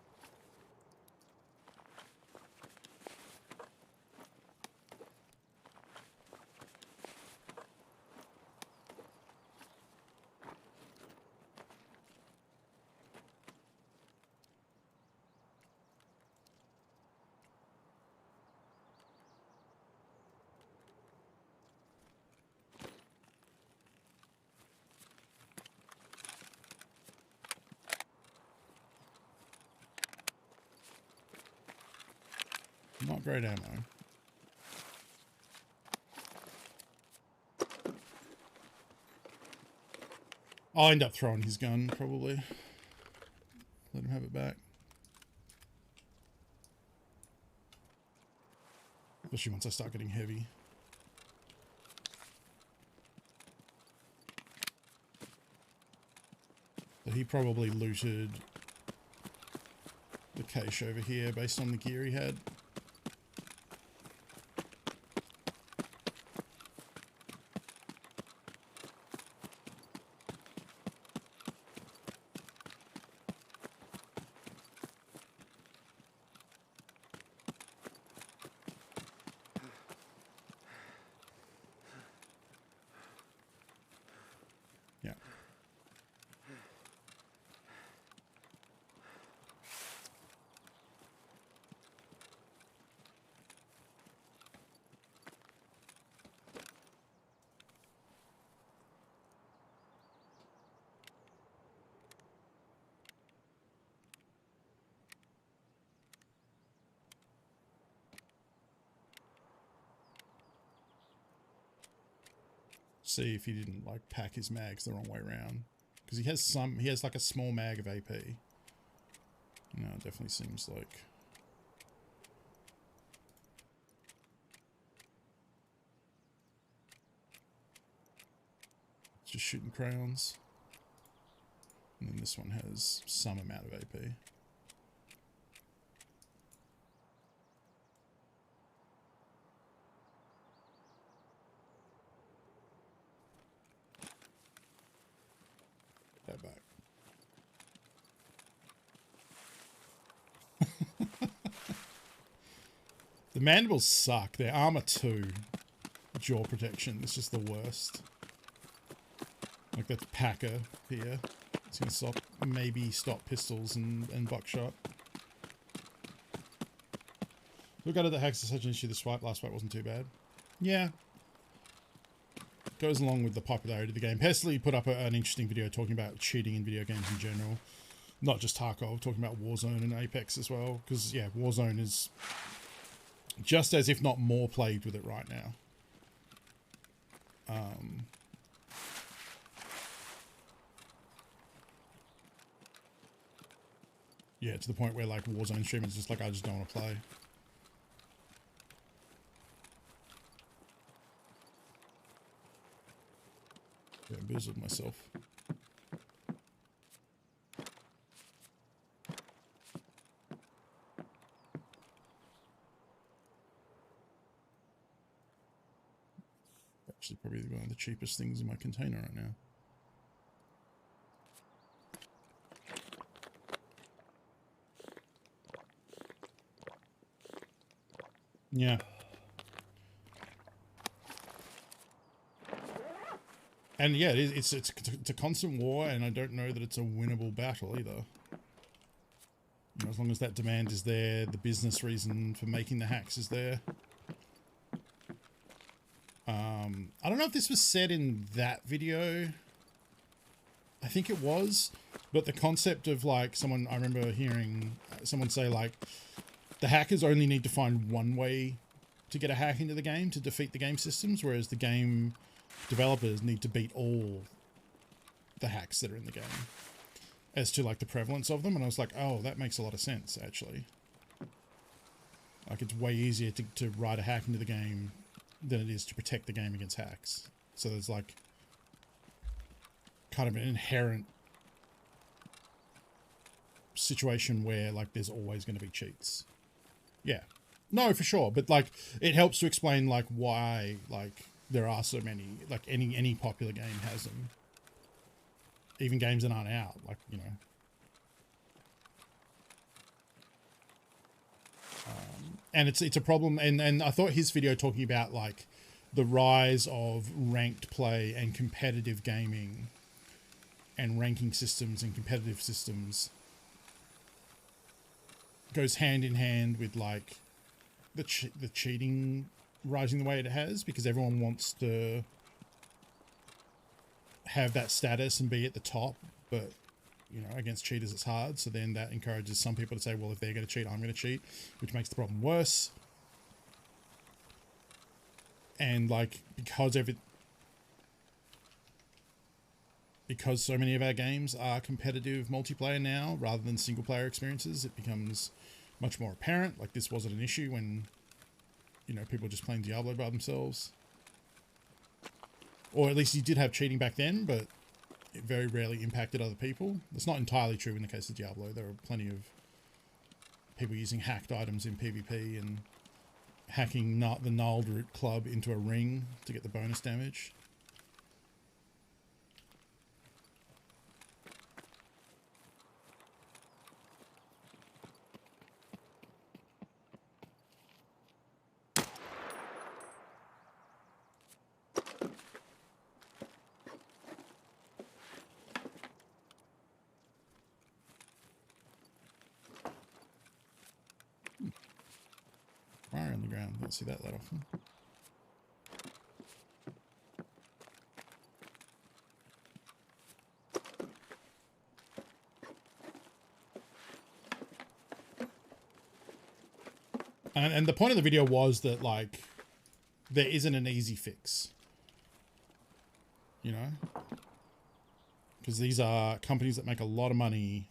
Not great ammo. I'll end up throwing his gun, probably. Let him have it back. Especially once I start getting heavy. So he probably looted the cache over here based on the gear he had. see if he didn't like pack his mags the wrong way around. Because he has like a small mag of AP. No, it definitely seems like... It's just shooting crayons. And then this one has some amount of AP. That back. The mandibles suck. Their armor 2 jaw protection is just the worst. Like that's Packer here. It's gonna stop pistols and buckshot. Look at it, the hacks are such an issue. This last fight wasn't too bad. Yeah. Goes along with the popularity of the game. Personally, put up an interesting video talking about cheating in video games in general. Not just Tarkov, talking about Warzone and Apex as well. Because, yeah, Warzone is just as, if not more, plagued with it right now. Yeah, to the point where, like, Warzone streamers just like, I just don't want to play. Yeah, embezzled myself. Actually, probably one of the cheapest things in my container right now. Yeah. And yeah, it's a constant war, and I don't know that it's a winnable battle either. You know, as long as that demand is there, the business reason for making the hacks is there. I don't know if this was said in that video. I think it was, but the concept of like I remember hearing someone say like, the hackers only need to find one way to get a hack into the game to defeat the game systems, whereas the game developers need to beat all the hacks that are in the game as to like the prevalence of them. And I was like, oh, that makes a lot of sense actually. Like it's way easier to write a hack into the game than it is to protect the game against hacks. So there's like kind of an inherent situation where like there's always going to be cheats. Yeah, no, for sure. But like it helps to explain like why like there are so many, like any popular game has them. Even games that aren't out, like, you know. And it's a problem. And I thought his video talking about like the rise of ranked play and competitive gaming and ranking systems and competitive systems goes hand in hand with like the cheating rising the way it has, because everyone wants to have that status and be at the top, but you know, against cheaters it's hard. So then that encourages some people to say, well, if they're going to cheat, I'm going to cheat, which makes the problem worse. And like because so many of our games are competitive multiplayer now rather than single player experiences, it becomes much more apparent. Like this wasn't an issue when, you know, people were just playing Diablo by themselves. Or at least you did have cheating back then, but it very rarely impacted other people. That's not entirely true in the case of Diablo. There are plenty of people using hacked items in PvP and hacking the gnarled root club into a ring to get the bonus damage. Fire on the ground. Don't see that often. And the point of the video was that like there isn't an easy fix. you know? Because these are companies that make a lot of money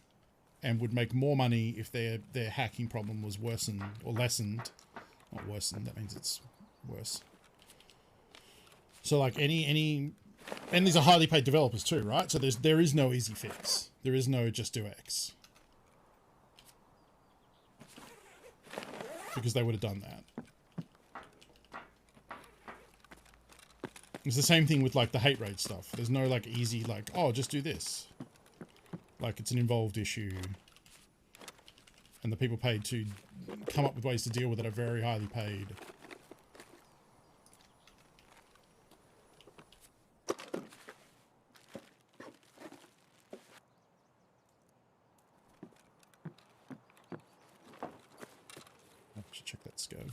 and would make more money if their hacking problem was worsened or lessened. Not worsened, that means it's worse. So like and these are highly paid developers too, right? So there is no easy fix. There is no just do X. Because they would have done that. It's the same thing with like the hate rate stuff. There's no like easy like, oh, just do this. Like it's an involved issue. And the people paid to come up with ways to deal with it are very highly paid. I should check that scope.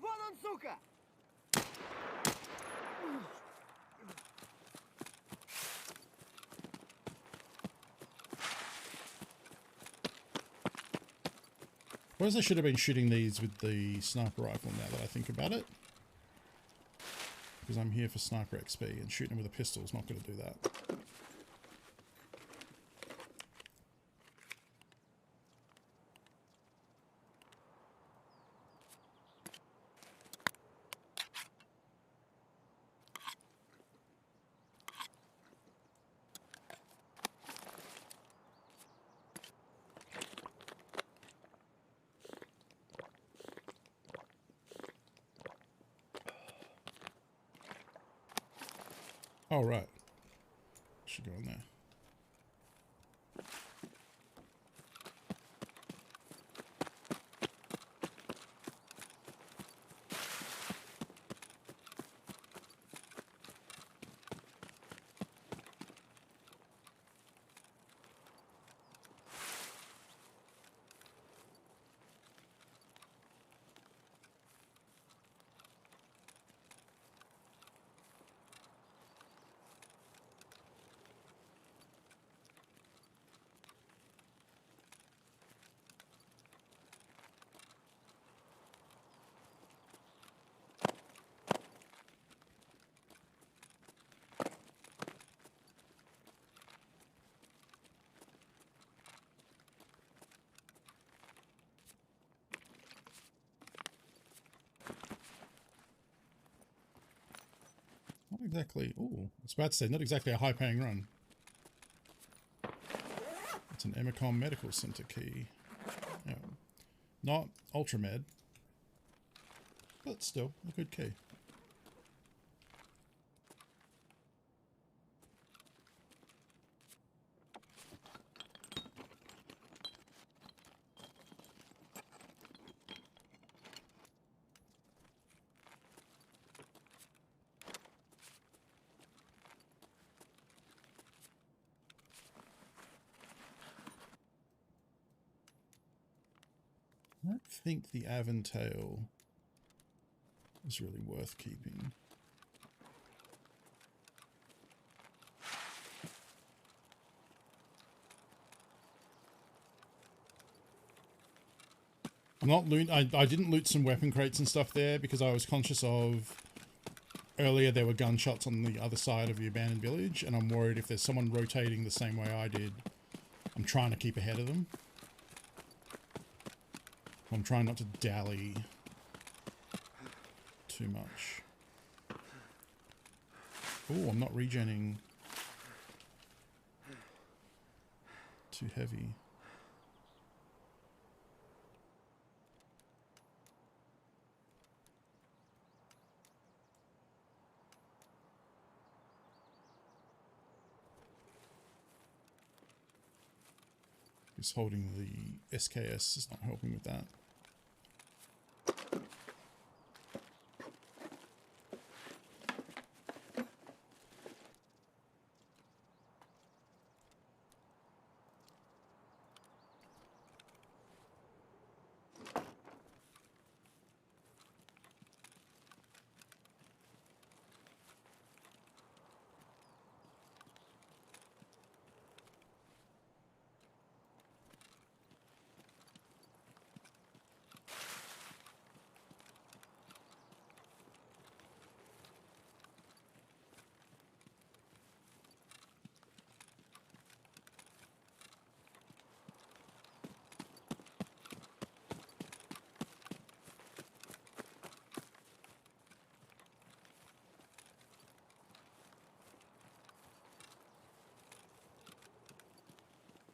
Вон он, сука! Suppose I should have been shooting these with the sniper rifle now that I think about it. Because I'm here for sniper XP and shooting them with a pistol is not going to do that. Oh, right. Should go in there. Not exactly. Oh, I was about to say, not exactly a high-paying run. It's an Emicom Medical Center key. Yeah. Not Ultramed, but still a good key. I don't think the Aventail is really worth keeping. I'm not loot. I didn't loot some weapon crates and stuff there because I was conscious of earlier there were gunshots on the other side of the abandoned village, and I'm worried if there's someone rotating the same way I did. I'm trying to keep ahead of them. I'm trying not to dally too much. Oh, I'm not regenning too heavy. Just holding the SKS is not helping with that.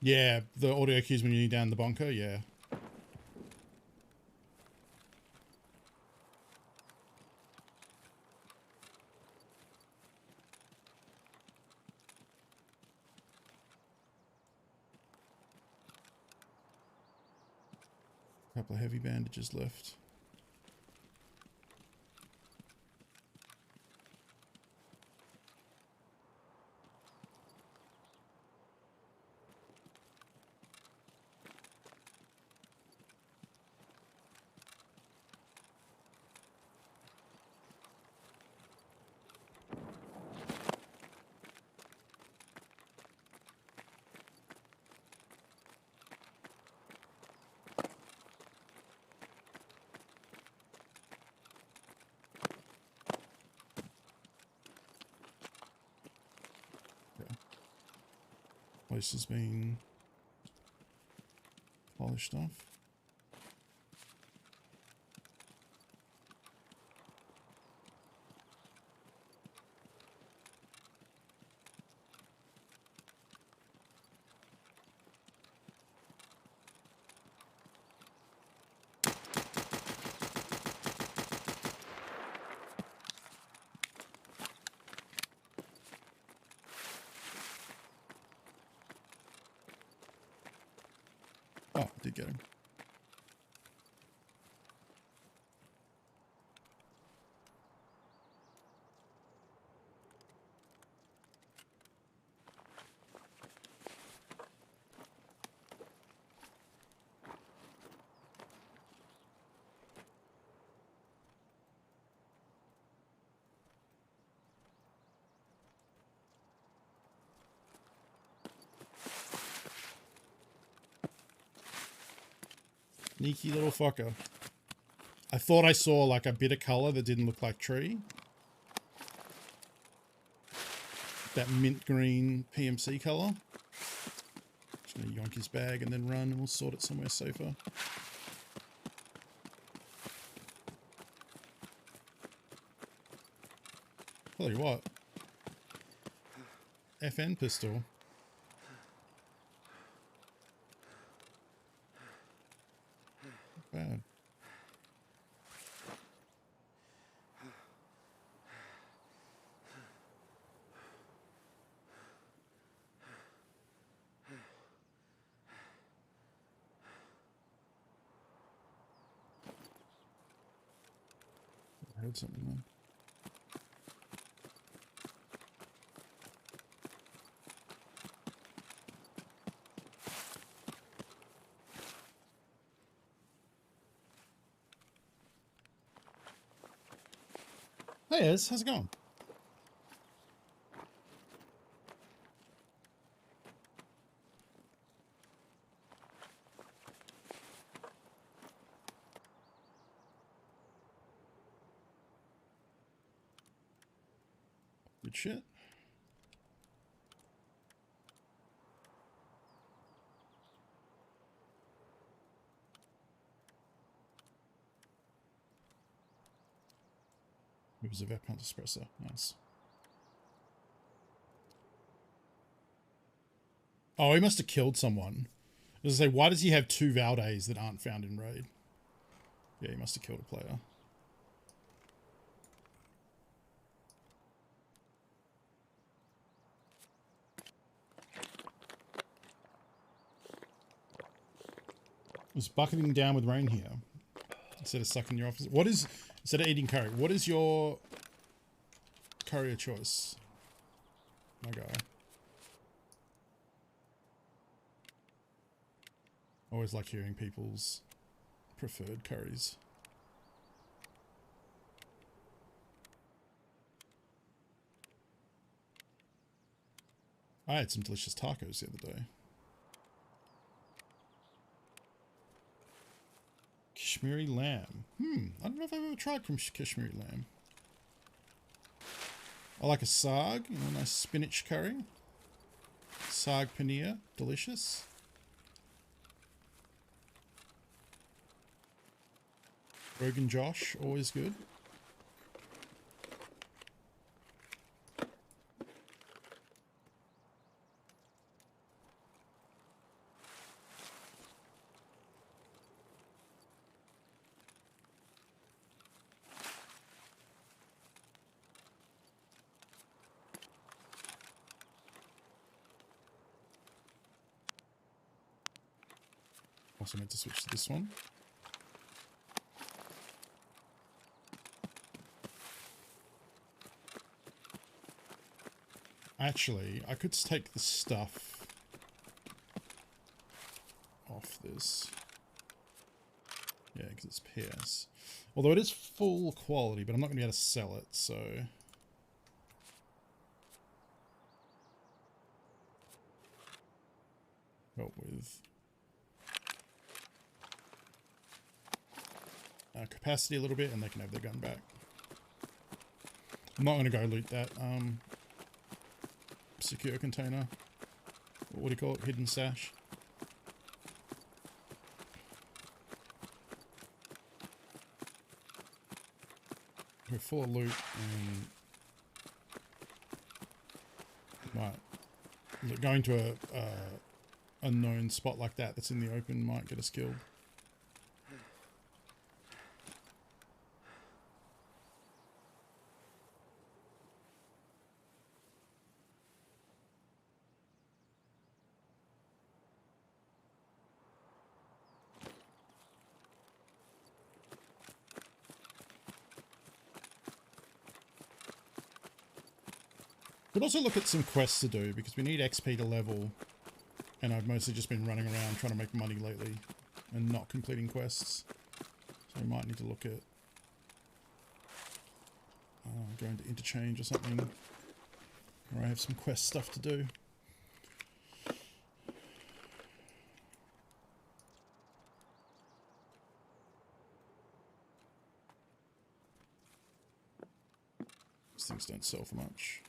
Yeah, the audio cues when you're down the bunker, yeah. Couple of heavy bandages left. Place has been polished off. Oh, I did get him. Sneaky little fucker. I thought I saw like a bit of color that didn't look like tree. That mint green PMC color. Just gonna yonk his bag and then run, and we'll sort it somewhere safer. Tell you what. FN pistol. Not bad. I heard something then. Hey Ez, how's it going? Good shit. It was a Vep Hunt Espresso. Nice. Oh, he must have killed someone. I was gonna say, why does he have 2 Valdays that aren't found in raid? Yeah, he must have killed a player. It's bucketing down with rain here. Instead of sucking your office. What is, instead of eating curry, what is your curry of choice? My guy. Always like hearing people's preferred curries. I had some delicious tacos the other day. Kashmiri lamb. I don't know if I've ever tried Kashmiri lamb. I like a sarg, you know, nice spinach curry. Sarg paneer, delicious. Rogan Josh, always good. Also meant to switch to this one. Actually, I could take the stuff off this. Yeah, because it's PS. Although it is full quality, but I'm not going to be able to sell it, so... Help with... capacity a little bit, and they can have their gun back. I'm not going to go loot that secure container. What do you call it? Hidden stash. We're full of loot, and right, going to a known spot like that that's in the open might get us killed. Could also look at some quests to do, because we need XP to level, and I've mostly just been running around trying to make money lately and not completing quests. So we might need to look at going to interchange or something, where I have some quest stuff to do. These things don't sell for much.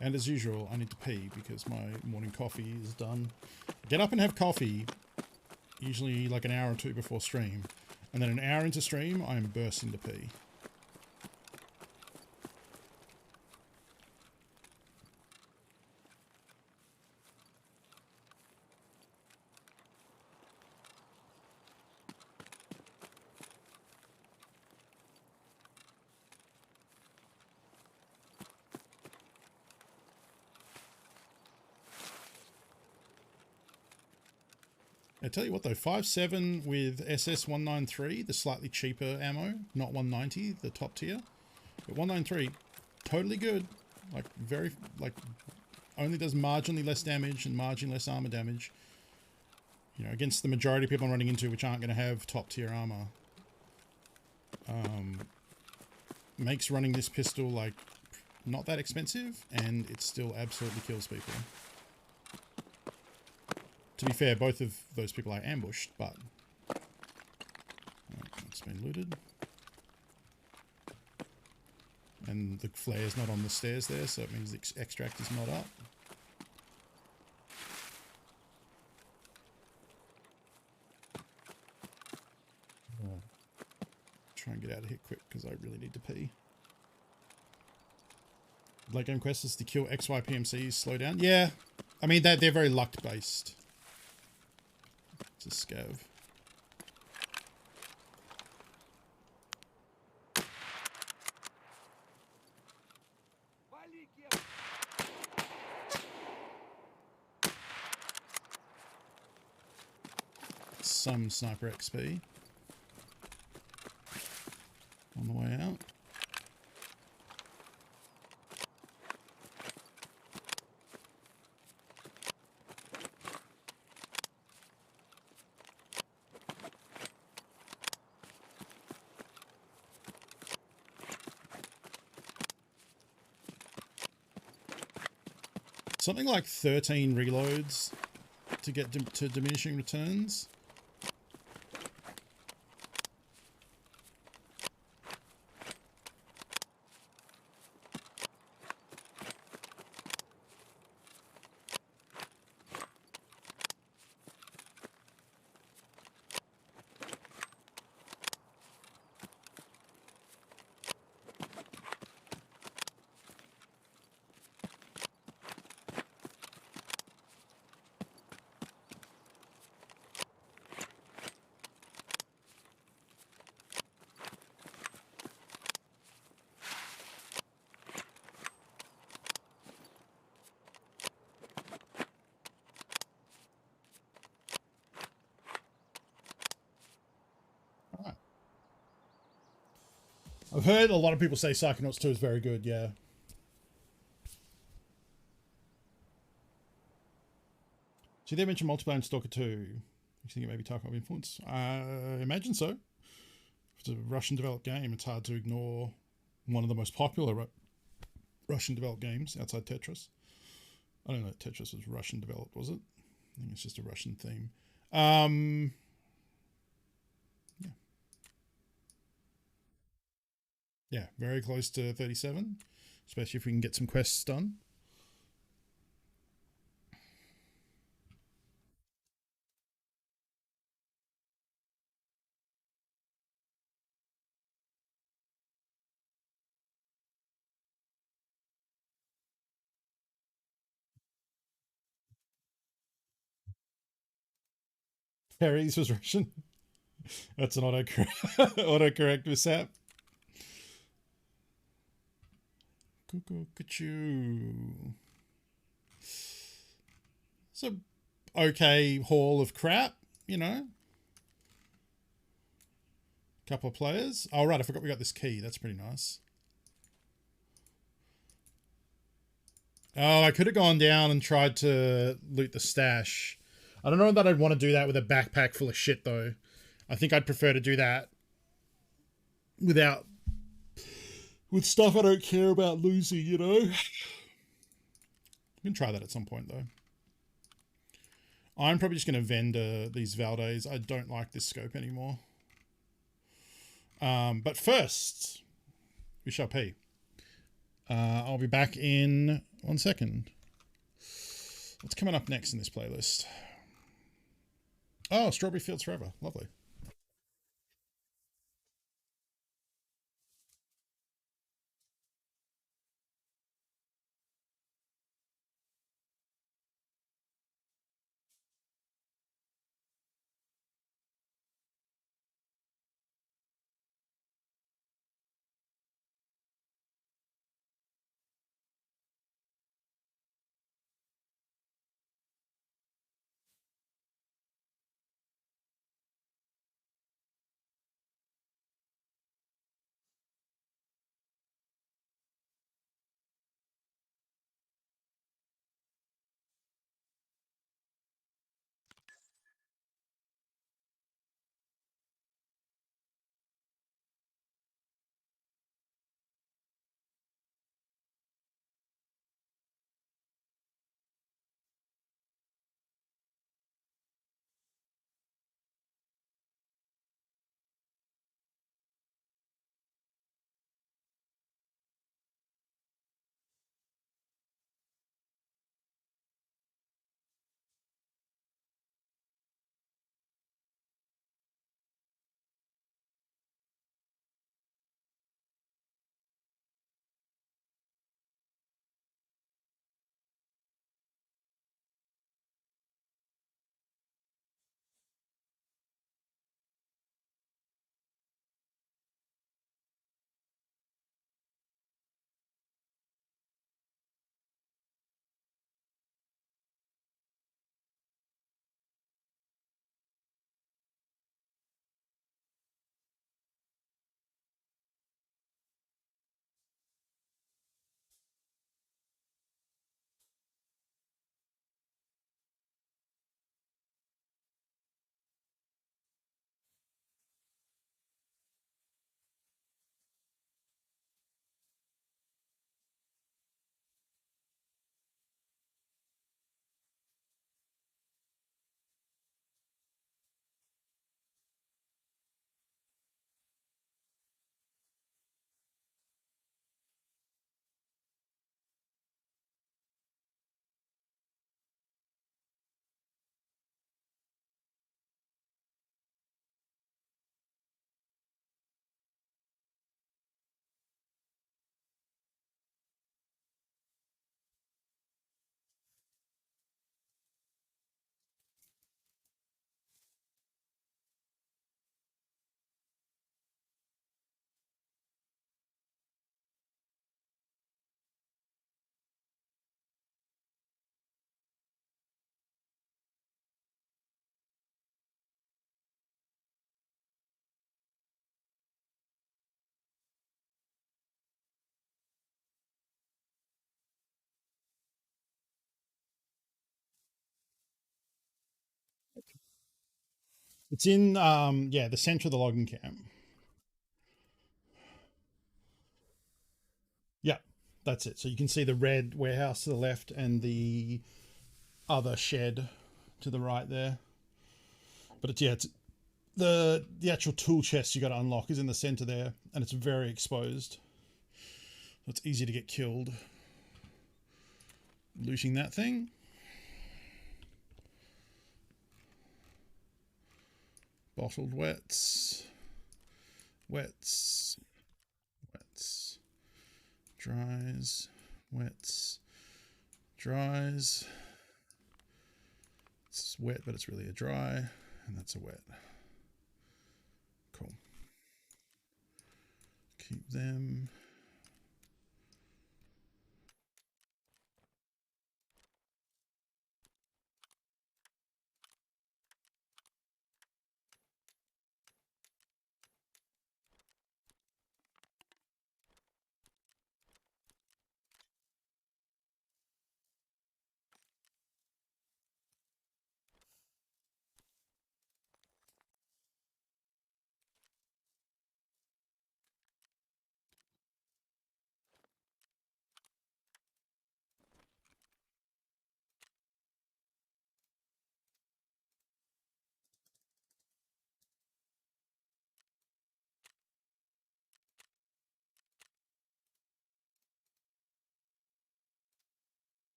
And as usual, I need to pee because my morning coffee is done. I get up and have coffee, usually like an hour or two before stream. And then an hour into stream, I am bursting to pee. I tell you what though, 5.7 with SS193, the slightly cheaper ammo, not 190, the top tier. But 193, totally good. Like, very, like, only does marginally less damage and marginally less armor damage. You know, against the majority of people I'm running into, which aren't going to have top tier armor. Makes running this pistol, like, not that expensive, and it still absolutely kills people. To be fair, both of those people are ambushed, but it's been looted. And the flare's not on the stairs there, so it means the extract is not up. Try and get out of here quick because I really need to pee. Late game quest is to kill XY PMCs, slow down. Yeah, I mean, they're very luck based. It's a scav. Some sniper XP on the way out. Something like 13 reloads to get to diminishing returns. I've heard a lot of people say Psychonauts 2 is very good, yeah. See, they mentioned multiplayer in Stalker 2. You think it may be Tarkov influence? I imagine so. If it's a Russian-developed game, it's hard to ignore one of the most popular Russian-developed games outside Tetris. I don't know if Tetris was Russian-developed, was it? I think it's just a Russian theme. Yeah. Yeah, very close to 37, especially if we can get some quests done. Harry's was Russian. That's an autocorrect mishap. Cuckoo. It's a okay haul of crap, you know. Couple of players. Oh, right, I forgot we got this key. That's pretty nice. Oh, I could have gone down and tried to loot the stash. I don't know that I'd want to do that with a backpack full of shit, though. I think I'd prefer to do that with stuff I don't care about losing, you know? We can try that at some point, though. I'm probably just going to vendor these Valdes. I don't like this scope anymore. But first, we shall pay. I'll be back in 1 second. What's coming up next in this playlist? Oh, Strawberry Fields Forever. Lovely. It's in yeah, the center of the logging camp. Yeah, that's it. So you can see the red warehouse to the left and the other shed to the right there. But it's, yeah, it's the actual tool chest you got to unlock is in the center there, and it's very exposed. So it's easy to get killed looting that thing. Bottled wets, wets, wets, dries, wets, dries. It's wet, but it's really a dry, and that's a wet. Cool. Keep them.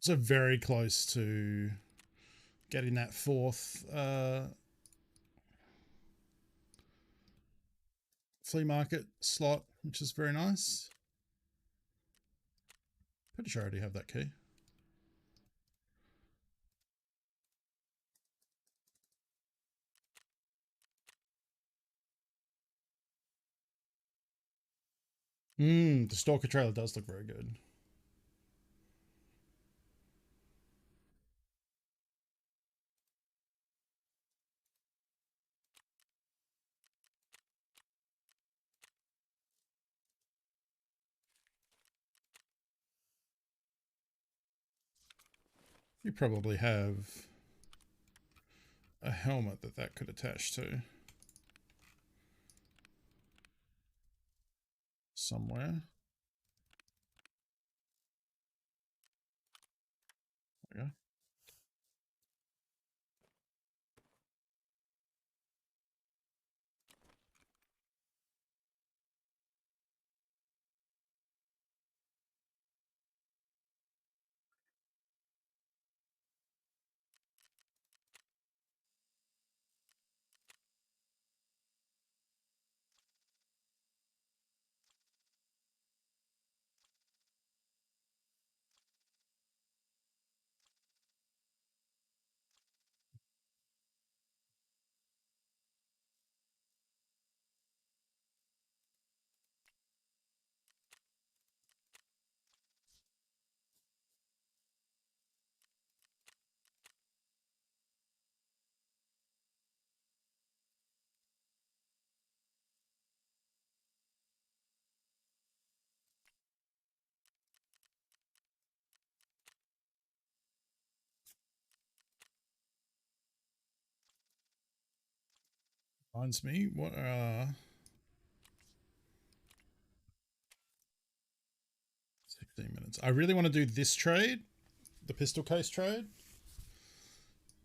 So very close to getting that fourth flea market slot, which is very nice. Pretty sure I already have that key. The Stalker trailer does look very good. You probably have a helmet that could attach to somewhere. There we go. Reminds me, what 16 minutes. I really want to do this trade, the pistol case trade,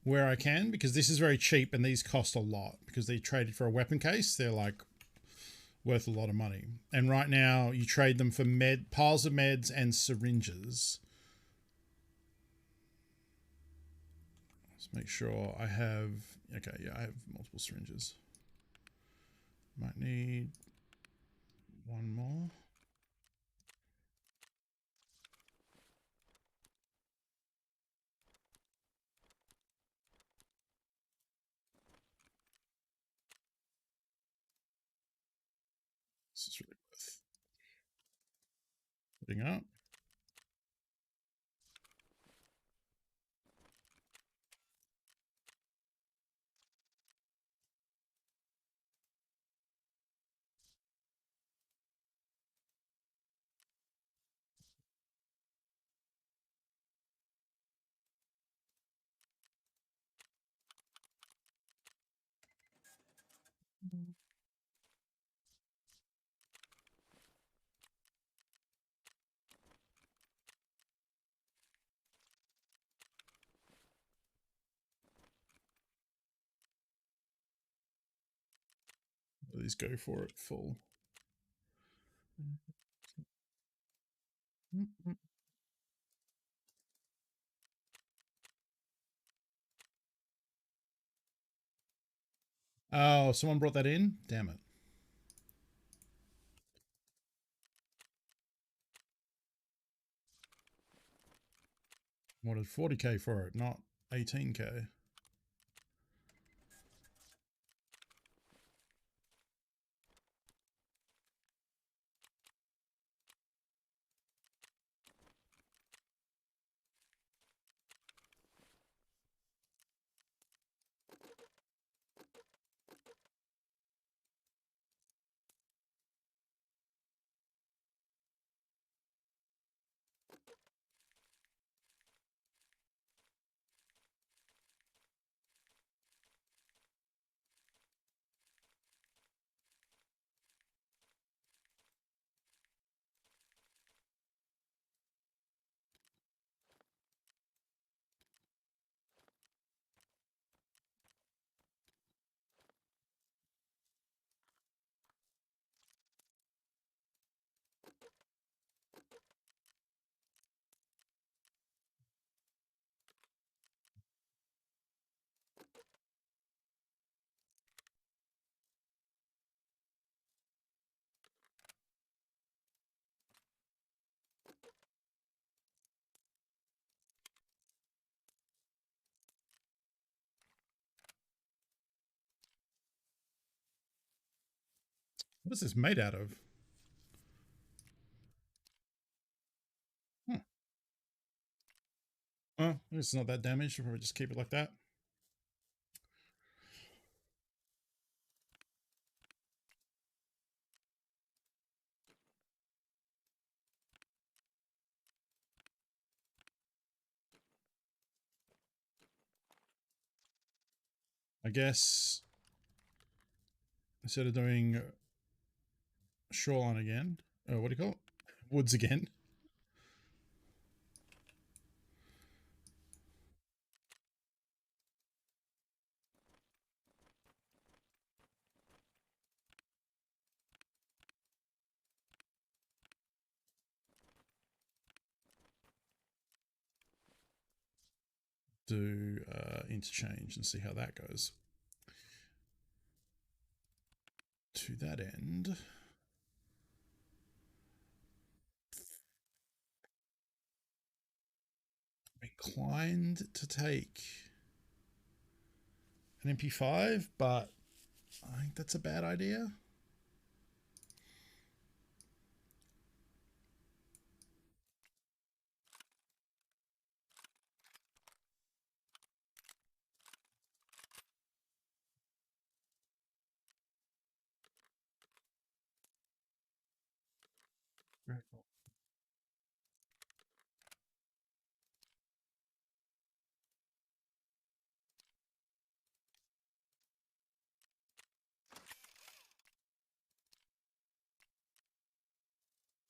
where I can, because this is very cheap and these cost a lot because they traded for a weapon case. They're like worth a lot of money. And right now you trade them for piles of meds and syringes. Let's make sure I have, okay, yeah, I have multiple syringes. Might need one more. This is really worth putting up. These go for it full. Oh, someone brought that in? Damn it. Wanted 40k for it, not 18k. What is this made out of? Oh, it's not that damaged. We'll probably just keep it like that. I guess instead of doing shoreline again, what do you call it? Woods again. Do interchange and see how that goes. To that end, I'm inclined to take an MP5, but I think that's a bad idea. Very cool.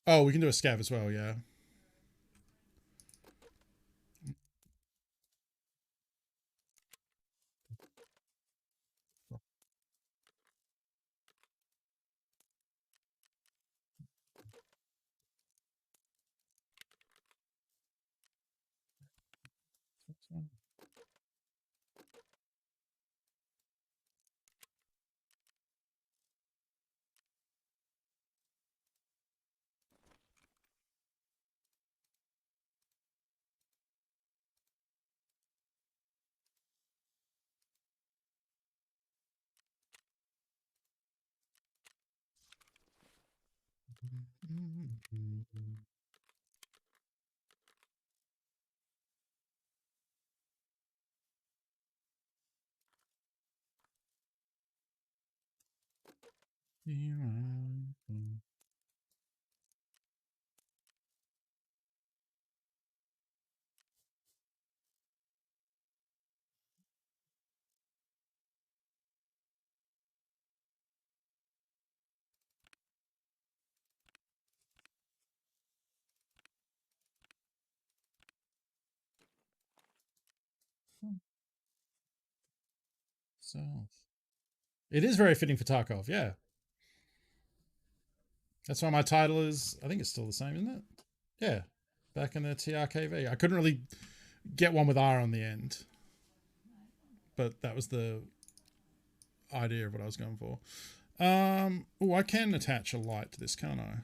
Oh, we can do a scav as well, yeah. So it is very fitting for Tarkov, yeah. That's why my title is, I think it's still the same, isn't it? Yeah, back in the TRKV. I couldn't really get one with R on the end, but that was the idea of what I was going for. Oh, I can attach a light to this, can't I?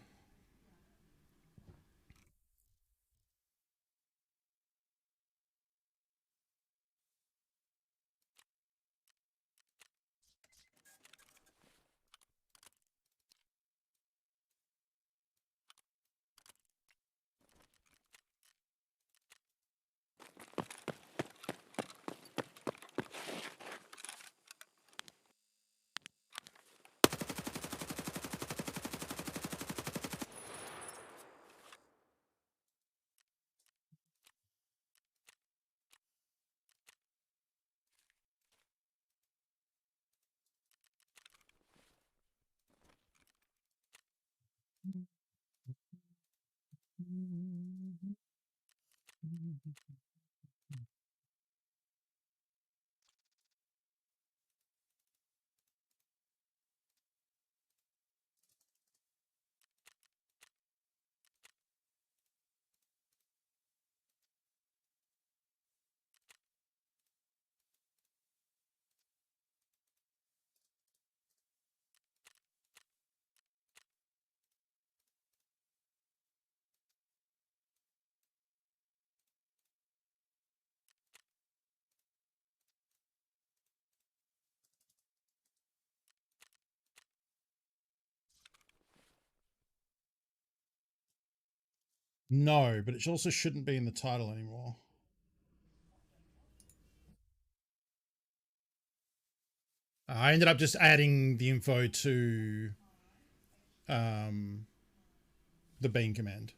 No, but it also shouldn't be in the title anymore. I ended up just adding the info to the bean command.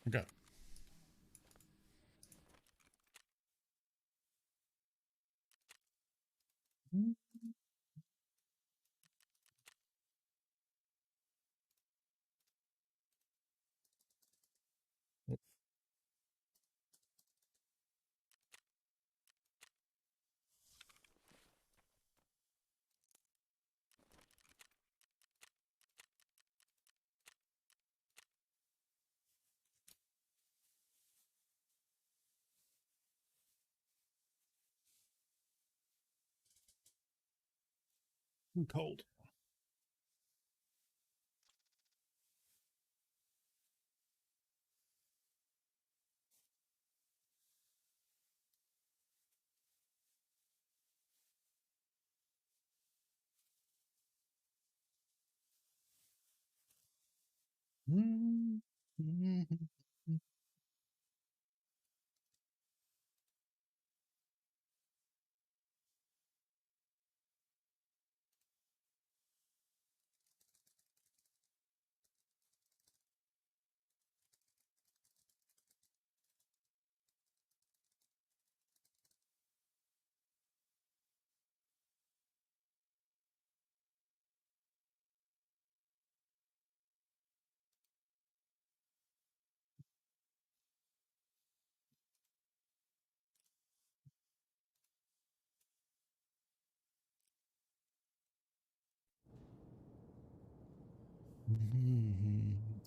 Okay. I'm cold.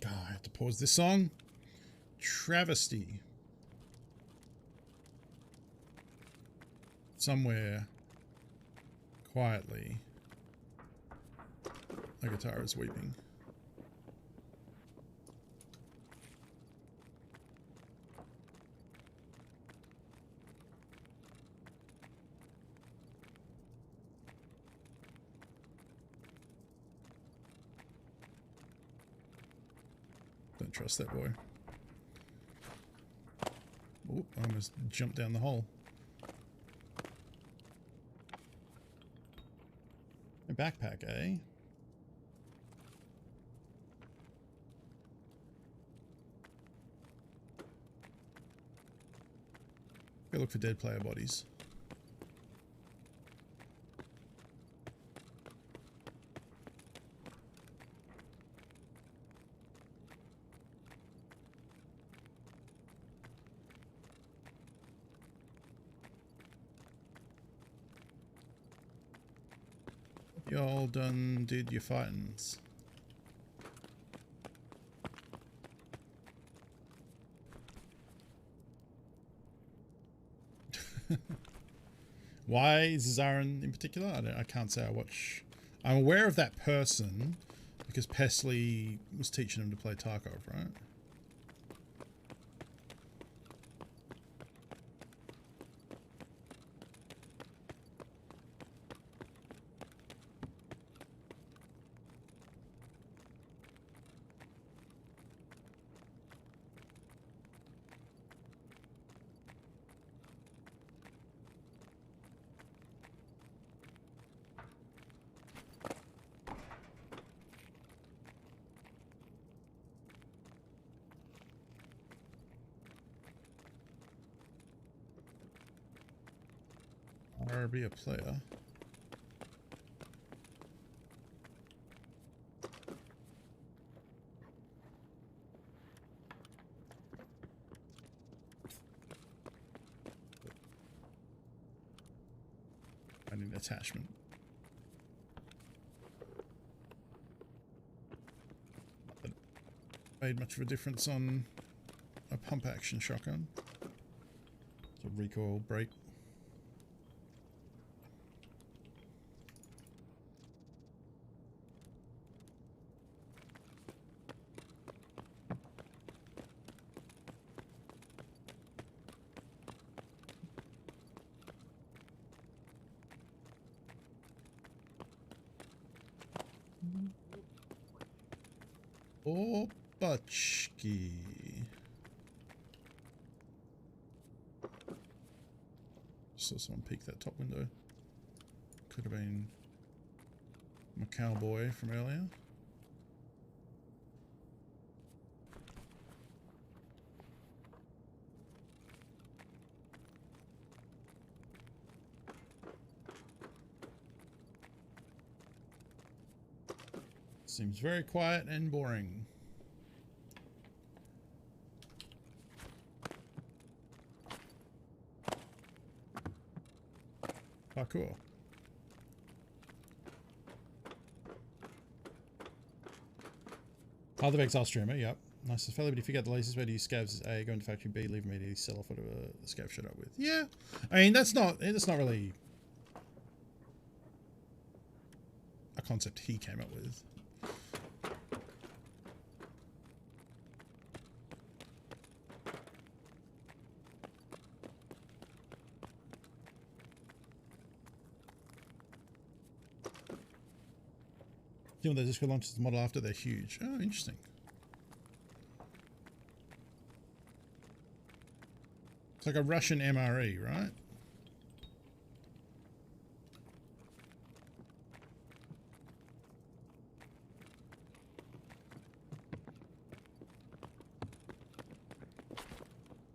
God, I have to pause this song. Travesty. Somewhere quietly, a guitar is weeping. Don't trust that boy. Oh, I almost jumped down the hole. A backpack, eh? Go look for dead player bodies. Y'all done did your fightings. Why Zarin in particular? I can't say I watch. I'm aware of that person because Pesley was teaching him to play Tarkov, right? Or be a player. I need an attachment. Not that it made much of a difference on a pump action shotgun. It's a recoil brake. Opachki. Saw someone peek that top window. Could have been my cowboy from earlier. Seems very quiet and boring. Parkour. Path of Exile streamer, yep. Nice fellow, but if you get the lasers, where do you scavs as A, go into factory B, leave immediately, sell off whatever the scav showed up with. Yeah. I mean that's not really a concept he came up with. You know, they just launched the model after they're huge. Oh, interesting. It's like a Russian MRE, right?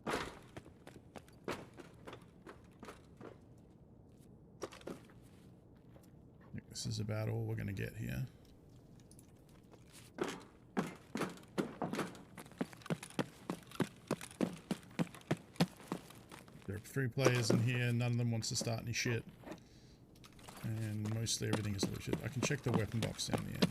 I think this is about all we're going to get here. There are 3 players in here, none of them wants to start any shit. And mostly everything is looted. I can check the weapon box down the end.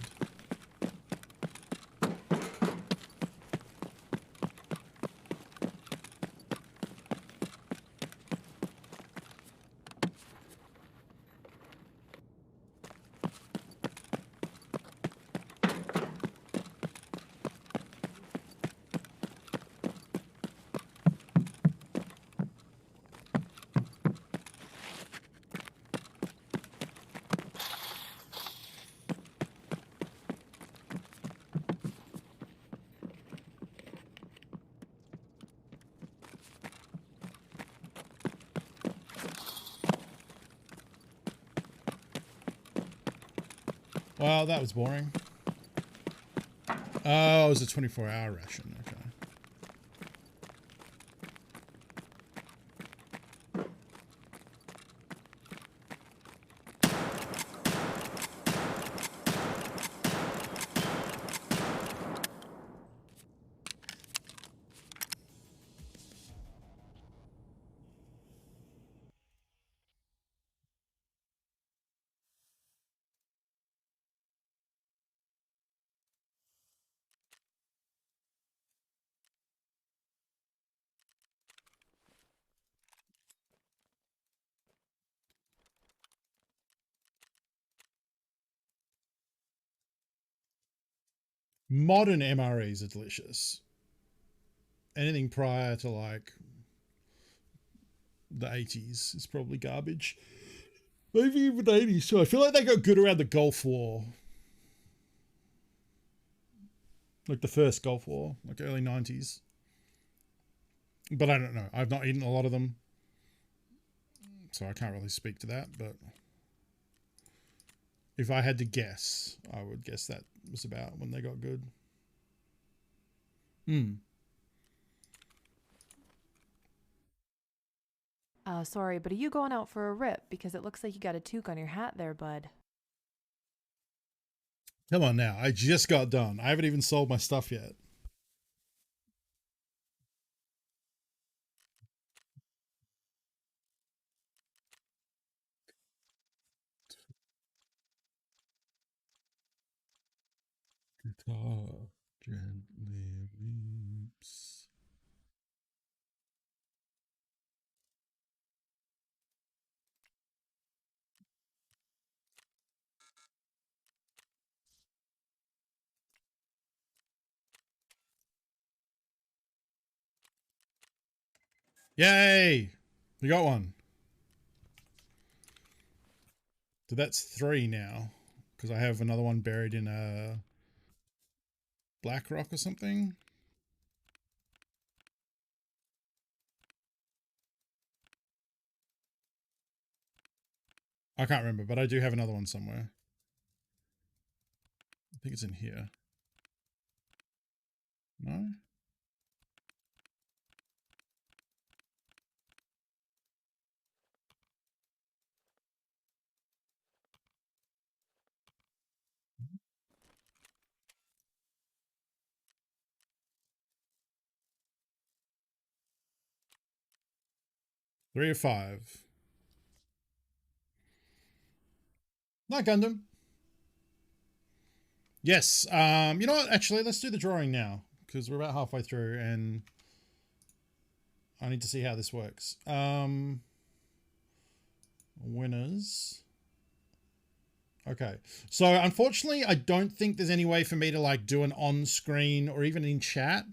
Well, that was boring. Oh, it was a 24-hour ration. Okay. Modern MREs are delicious. Anything prior to like the 80s is probably garbage. Maybe even the 80s. So I feel like they got good around the Gulf War. Like the first Gulf War, like early 90s. But I don't know. I've not eaten a lot of them. So I can't really speak to that. But if I had to guess, I would guess that was about when they got good. Sorry, but are you going out for a rip? Because it looks like you got a toque on your hat there, bud. Come on now. I just got done. I haven't even sold my stuff yet. Guitar gently weeps. Yay! We got one. So that's 3 now. Because I have another one buried in a black rock or something. I can't remember, but I do have another one somewhere. I think it's in here. No? Three or 5. Not Gundam. Yes. You know what? Actually, let's do the drawing now. Because we're about halfway through and I need to see how this works. Winners. Okay. So unfortunately, I don't think there's any way for me to like do an on-screen or even in chat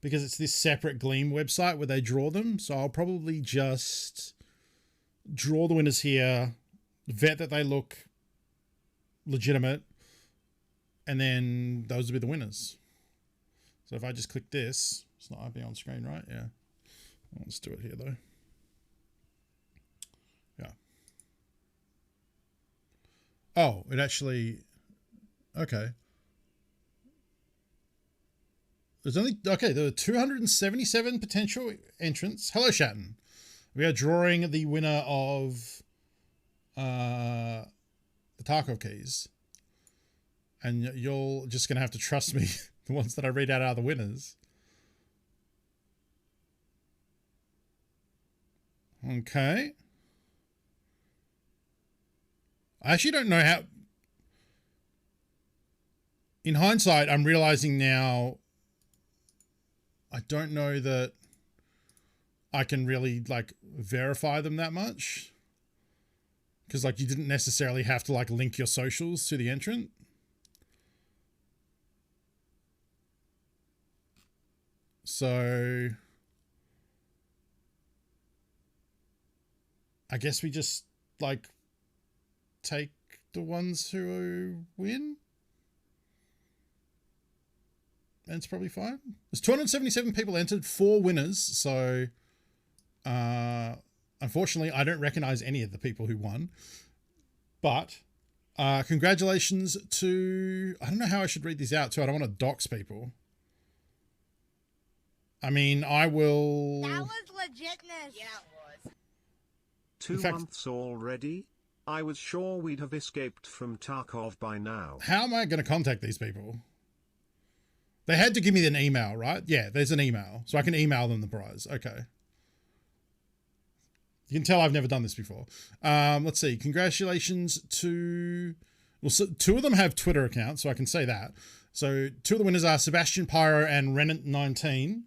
because it's this separate Gleam website where they draw them. So I'll probably just draw the winners here, vet that they look legitimate, and then those will be the winners. So if I just click this, it's not be on screen, right? Yeah. Let's do it here though. Yeah. Oh, it actually, okay. There's only, okay, there were 277 potential entrants. Hello, Shatton. We are drawing the winner of the Tarkov keys. And you're just going to have to trust me. The ones that I read out are the winners. Okay. I actually don't know how... In hindsight, I'm realizing now I don't know that I can really, like, verify them that much. Because, like, you didn't necessarily have to, like, link your socials to the entrant. So... I guess we just, like, take the ones who win? And it's probably fine. There's 277 people entered, 4 winners, so unfortunately I don't recognize any of the people who won. But congratulations to... I don't know how I should read these out too. I don't want to dox people. I mean, I will... That was legitness. Yeah, it was. 2 fact- months already? I was sure we'd have escaped from Tarkov by now. How am I going to contact these people? They had to give me an email, right? Yeah, there's an email. So I can email them the prize. Okay. You can tell I've never done this before. Let's see. Congratulations to... Well, so 2 of them have Twitter accounts, so I can say that. So 2 of the winners are Sebastian Pyro and Renant19.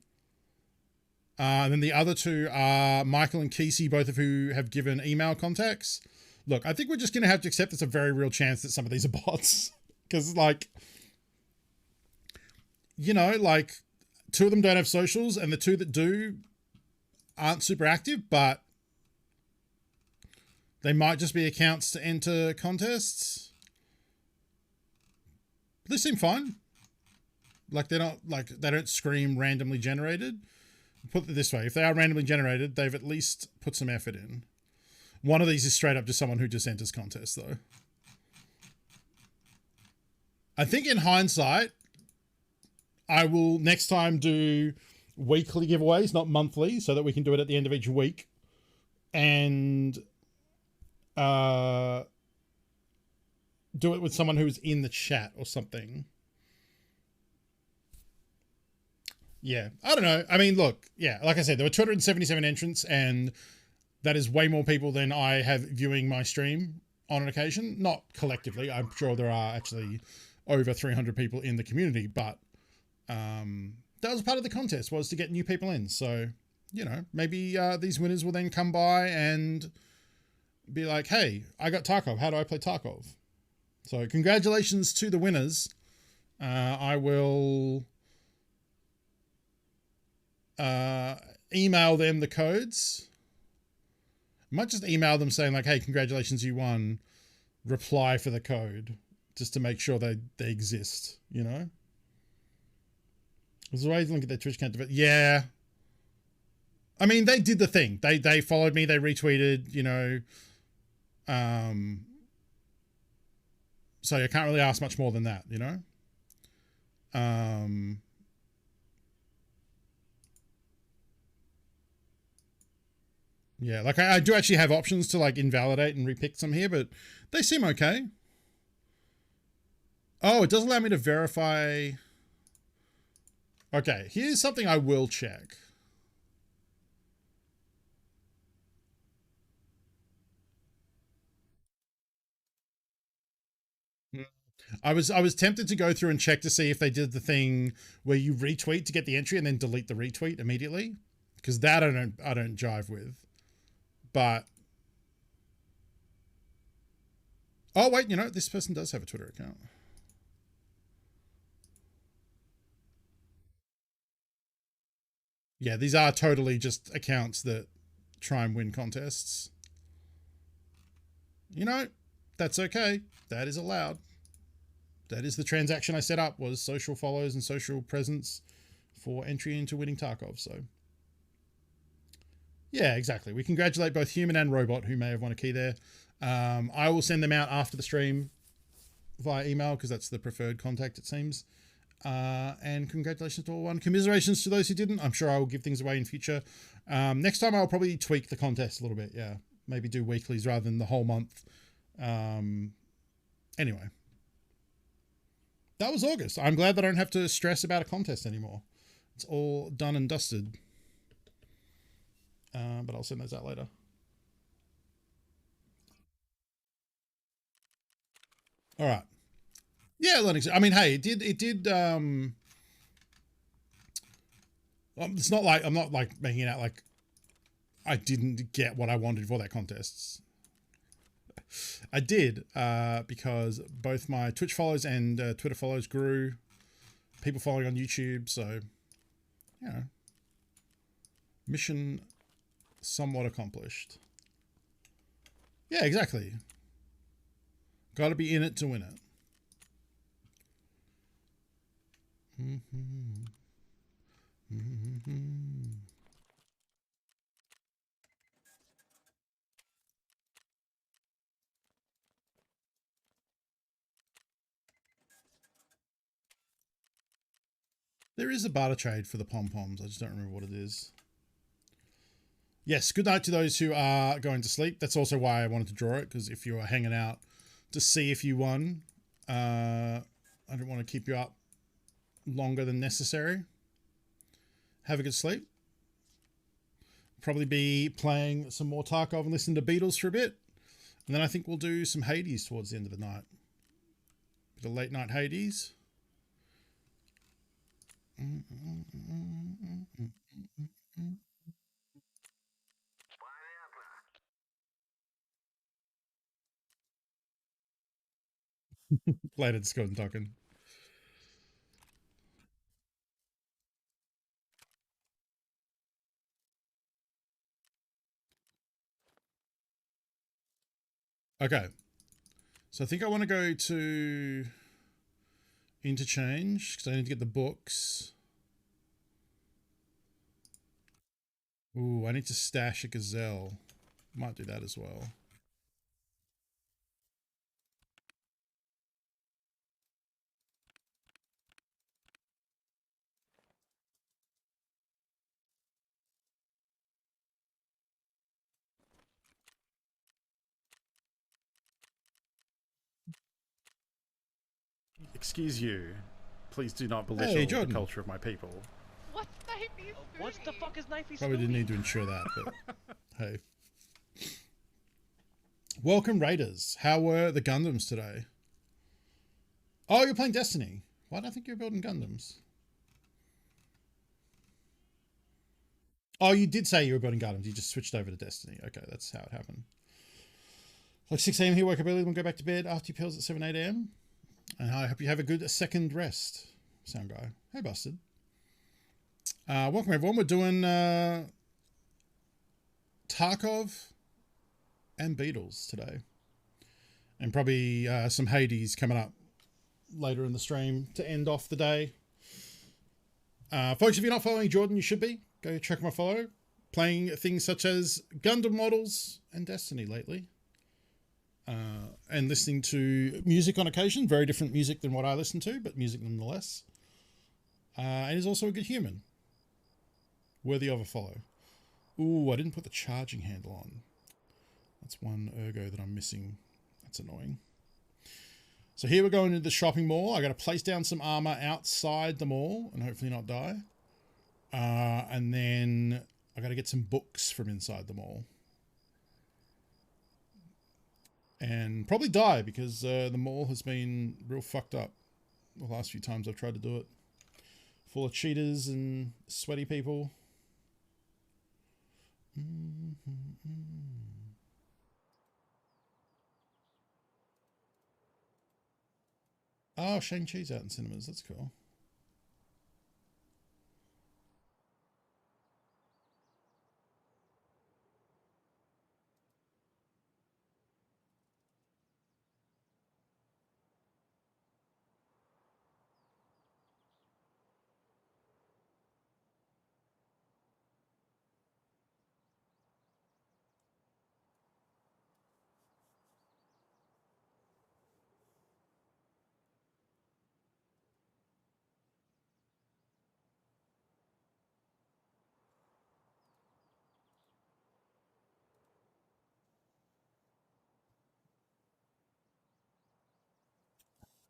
And then the other 2 are Michael and Kesey, both of who have given email contacts. Look, I think we're just going to have to accept it's a very real chance that some of these are bots. Because, like... you know, like 2 of them don't have socials, and the 2 that do aren't super active, but they might just be accounts to enter contests. They seem fine. Like they're not like they don't scream randomly generated. Put it this way, if they are randomly generated, they've at least put some effort in. One of these is straight up just someone who just enters contests though. I think in hindsight, I will next time do weekly giveaways, not monthly, so that we can do it at the end of each week. And do it with someone who's in the chat or something. Yeah, I don't know. I mean, look, yeah, like I said, there were 277 entrants, and that is way more people than I have viewing my stream on an occasion. Not collectively. I'm sure there are actually over 300 people in the community, but that was part of the contest, was to get new people in. So, you know, maybe these winners will then come by and be like, hey, I got Tarkov. How do I play Tarkov? So congratulations to the winners. I will email them the codes. I might just email them saying like, hey, congratulations, you won. Reply for the code just to make sure they exist, you know? There's a way to look at their Twitch account. Yeah. I mean, they did the thing. They followed me, they retweeted, you know. So I can't really ask much more than that, you know? Yeah, like I do actually have options to like invalidate and repick some here, but they seem okay. Oh, it does allow me to verify. Okay, here's something I will check. I was tempted to go through and check to see if they did the thing where you retweet to get the entry and then delete the retweet immediately, because that I don't jive with. But oh wait, you know, this person does have a Twitter account. Yeah, these are totally just accounts that try and win contests. You know, that's okay. That is allowed. That is the transaction I set up, was social follows and social presence for entry into winning Tarkov. So yeah, exactly. We congratulate both human and robot who may have won a key there. I will send them out after the stream via email because that's the preferred contact, it seems. And congratulations to all one. Commiserations to those who didn't. I'm sure I will give things away in future. Next time I'll probably tweak the contest a little bit. Yeah, maybe do weeklies rather than the whole month. Anyway, that was August. I'm glad that I don't have to stress about a contest anymore. It's all done and dusted. But I'll send those out later. All right. Yeah, Linux. I mean, hey, it did. It's not like I'm not like making it out like I didn't get what I wanted for that contest. I did, because both my Twitch follows and Twitter follows grew. People following on YouTube, so you know, mission somewhat accomplished. Yeah, exactly. Got to be in it to win it. There is a barter trade for the pom-poms. I just don't remember what it is. Yes, good night to those who are going to sleep. That's also why I wanted to draw it, because if you are hanging out to see if you won, I don't want to keep you up longer than necessary. Have a good sleep. Probably be playing some more Tarkov and listening to Beatles for a bit. And then I think we'll do some Hades towards the end of the night. The late night Hades. Later, Discord and talking. Okay. So I think I want to go to interchange because I need to get the books. Ooh, I need to stash a gazelle. Might do that as well. Excuse you. Please do not belittle the culture of my people. What's Knifey? What the fuck is Knifey? Probably didn't need to ensure that, but hey. Welcome, Raiders. How were the Gundams today? Oh, you're playing Destiny. Why do I think you're building Gundams? Oh, you did say you were building Gundams. You just switched over to Destiny. Okay, that's how it happened. Like 6 a.m. here, wake up early, then go back to bed after your pills at 7, 8 a.m. And I hope you have a good second rest, sound guy. Hey, Busted. Welcome, everyone. We're doing Tarkov and Beatles today. And probably some Hades coming up later in the stream to end off the day. Folks, if you're not following Jordan, you should be. Go check my follow. Playing things such as Gundam models and Destiny lately. And listening to music on occasion. Very different music than what I listen to, but music nonetheless. And is also a good human. Worthy of a follow. Ooh, I didn't put the charging handle on. That's one ergo that I'm missing. That's annoying. So here we're going into the shopping mall. I got to place down some armor outside the mall and hopefully not die. And then I got to get some books from inside the mall. And probably die because the mall has been real fucked up the last few times I've tried to do it. Full of cheaters and sweaty people. Oh, Shang-Chi's out in cinemas. That's cool.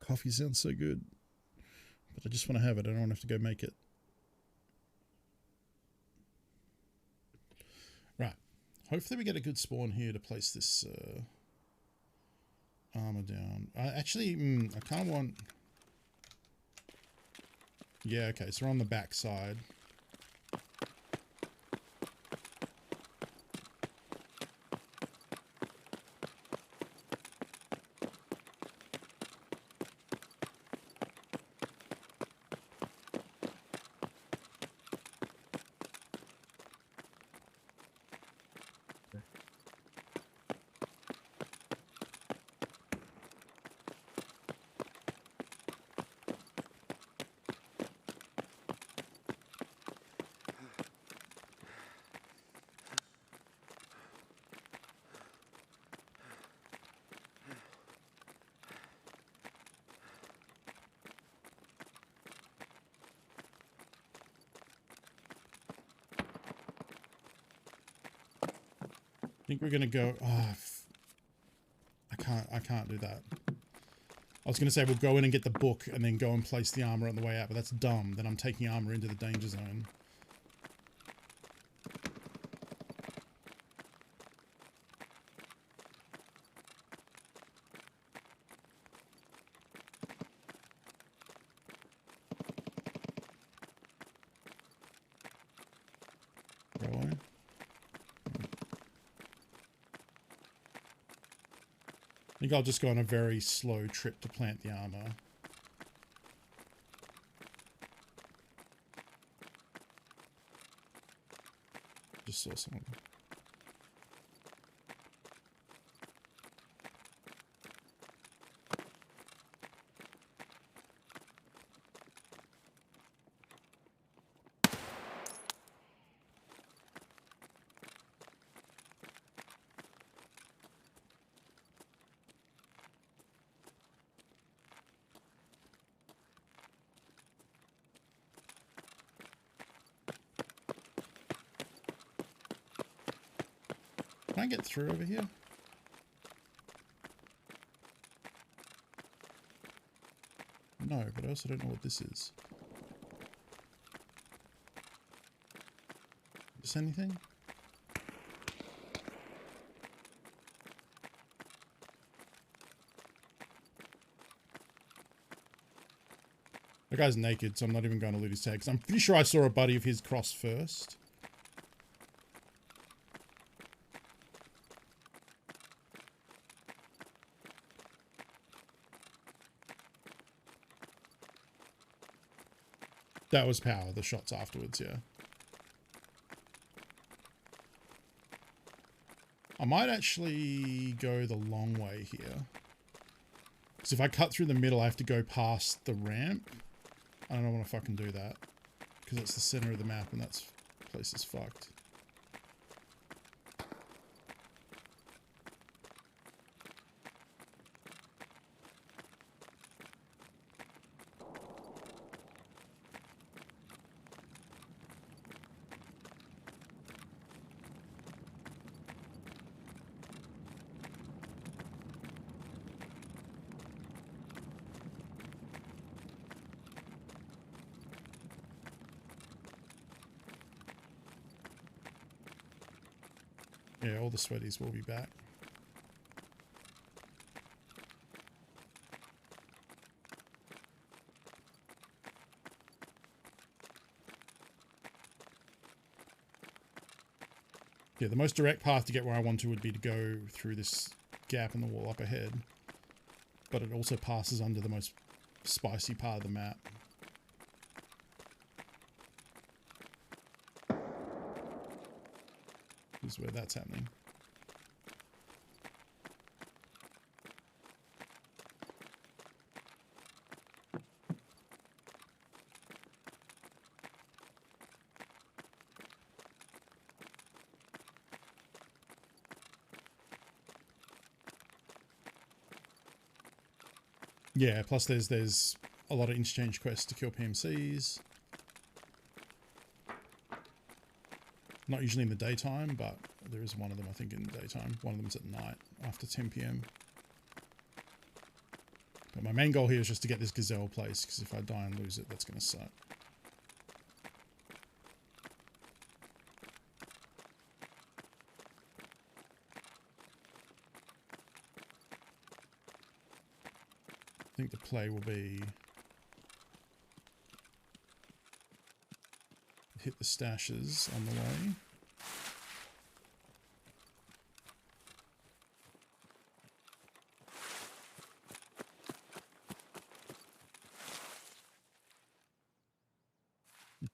Coffee sounds so good. But I just want to have it. I don't want to have to go make it. Right. Hopefully we get a good spawn here to place this armor down. I kind of want... Yeah, okay. So we're on the back side. I think we're gonna go. Oh, I can't do that. I was gonna say we'll go in and get the book and then go and place the armor on the way out, but that's dumb. Then I'm taking armor into the danger zone. Really? I think I'll just go on a very slow trip to plant the armor. Just saw someone. Can I get through over here? No, but I also don't know what this is. Is this anything? The guy's naked, so I'm not even going to loot his tags. I'm pretty sure I saw a buddy of his cross first. That was power, the shots afterwards, yeah. I might actually go the long way here. Because if I cut through the middle, I have to go past the ramp. I don't want to fucking do that. Because it's the center of the map and that place is fucked. Yeah, all the sweaties will be back. Yeah, the most direct path to get where I want to would be to go through this gap in the wall up ahead. But it also passes under the most spicy part of the map. Is where that's happening. Yeah, plus there's a lot of interchange quests to kill PMCs. Not usually in the daytime, but there is one of them, I think, in the daytime. One of them's at night, after 10 PM. But my main goal here is just to get this gazelle place, because if I die and lose it, that's going to suck. I think the play will be hit the stashes on the way.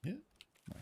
Yeah. No.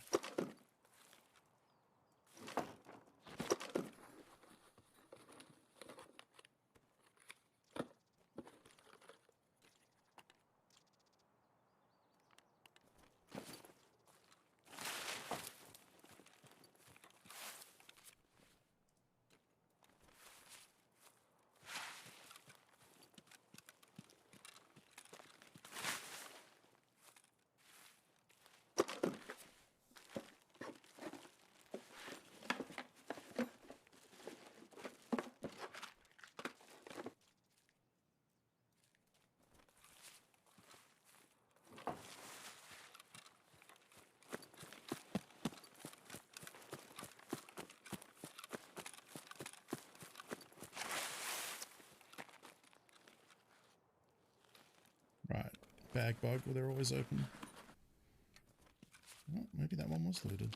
Right, bag bug, well, they're always open. Oh, maybe that one was looted.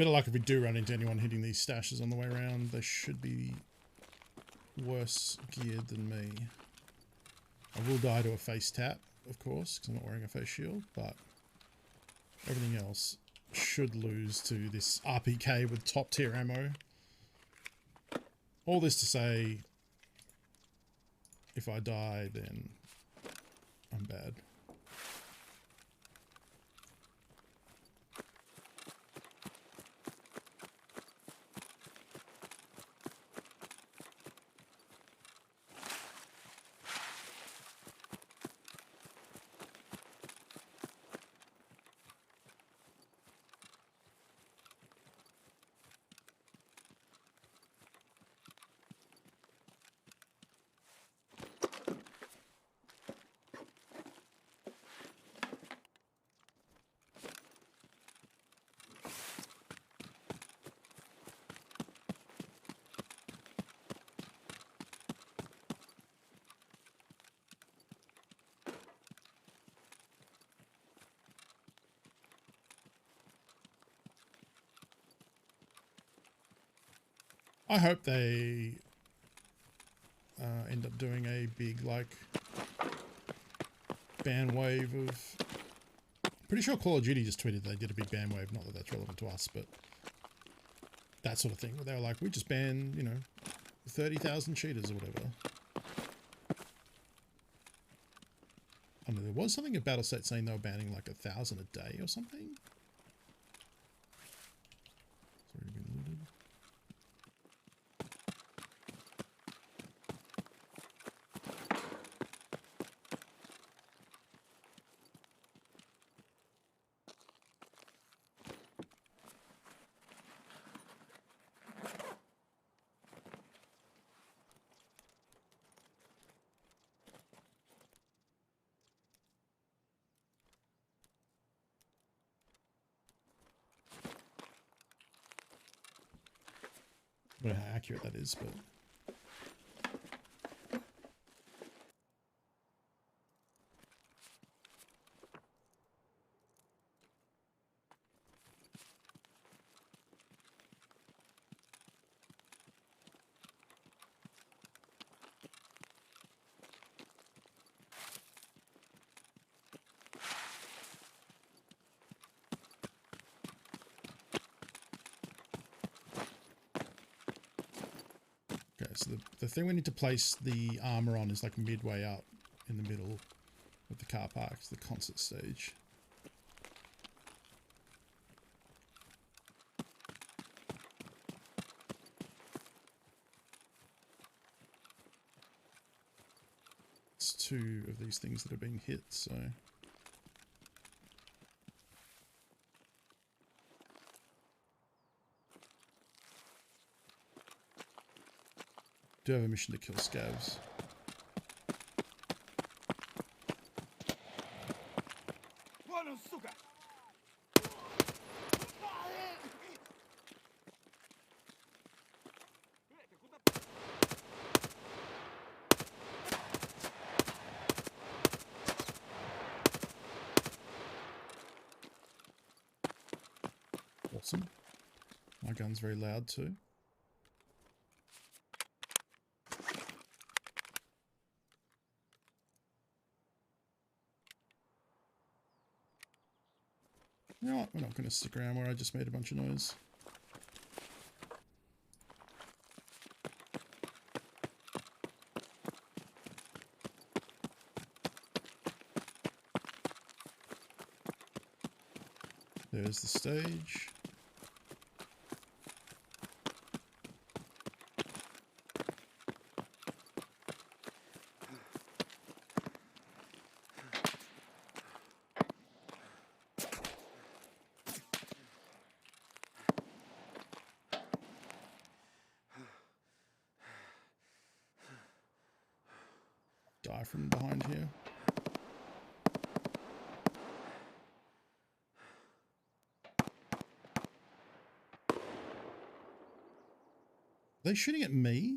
Bit of luck if we do run into anyone hitting these stashes on the way around. They should be worse geared than me. I will die to a face tap, of course, because I'm not wearing a face shield, but everything else should lose to this RPK with top tier ammo. All this to say, if I die, then I'm bad. I hope they end up doing a big, like, ban wave of... Pretty sure Call of Duty just tweeted they did a big ban wave. Not that that's relevant to us, but that sort of thing. Where they were like, we just banned, you know, 30,000 cheaters or whatever. I mean, there was something at Battlestate saying they were banning like 1,000 a day or something. It's already been looted. I don't know how accurate that is, but... Okay, so the thing we need to place the armor on is like midway up in the middle of the car park, the concert stage. It's two of these things that are being hit, so... Do have a mission to kill scavs. Awesome. My gun's very loud too. You know what? We're not going to stick around where I just made a bunch of noise. There's the stage. Die from behind here. Are they shooting at me?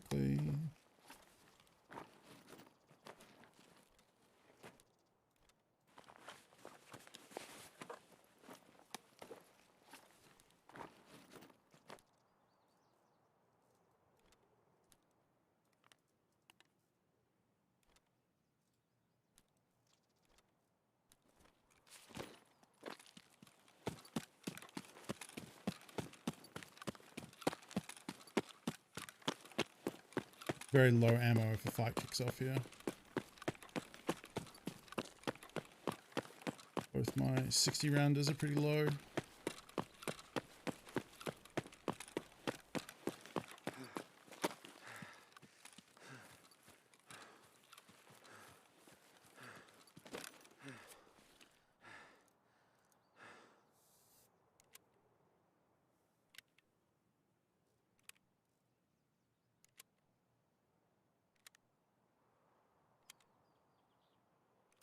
quickly. Very low ammo if a fight kicks off here. Both my 60 rounders are pretty low.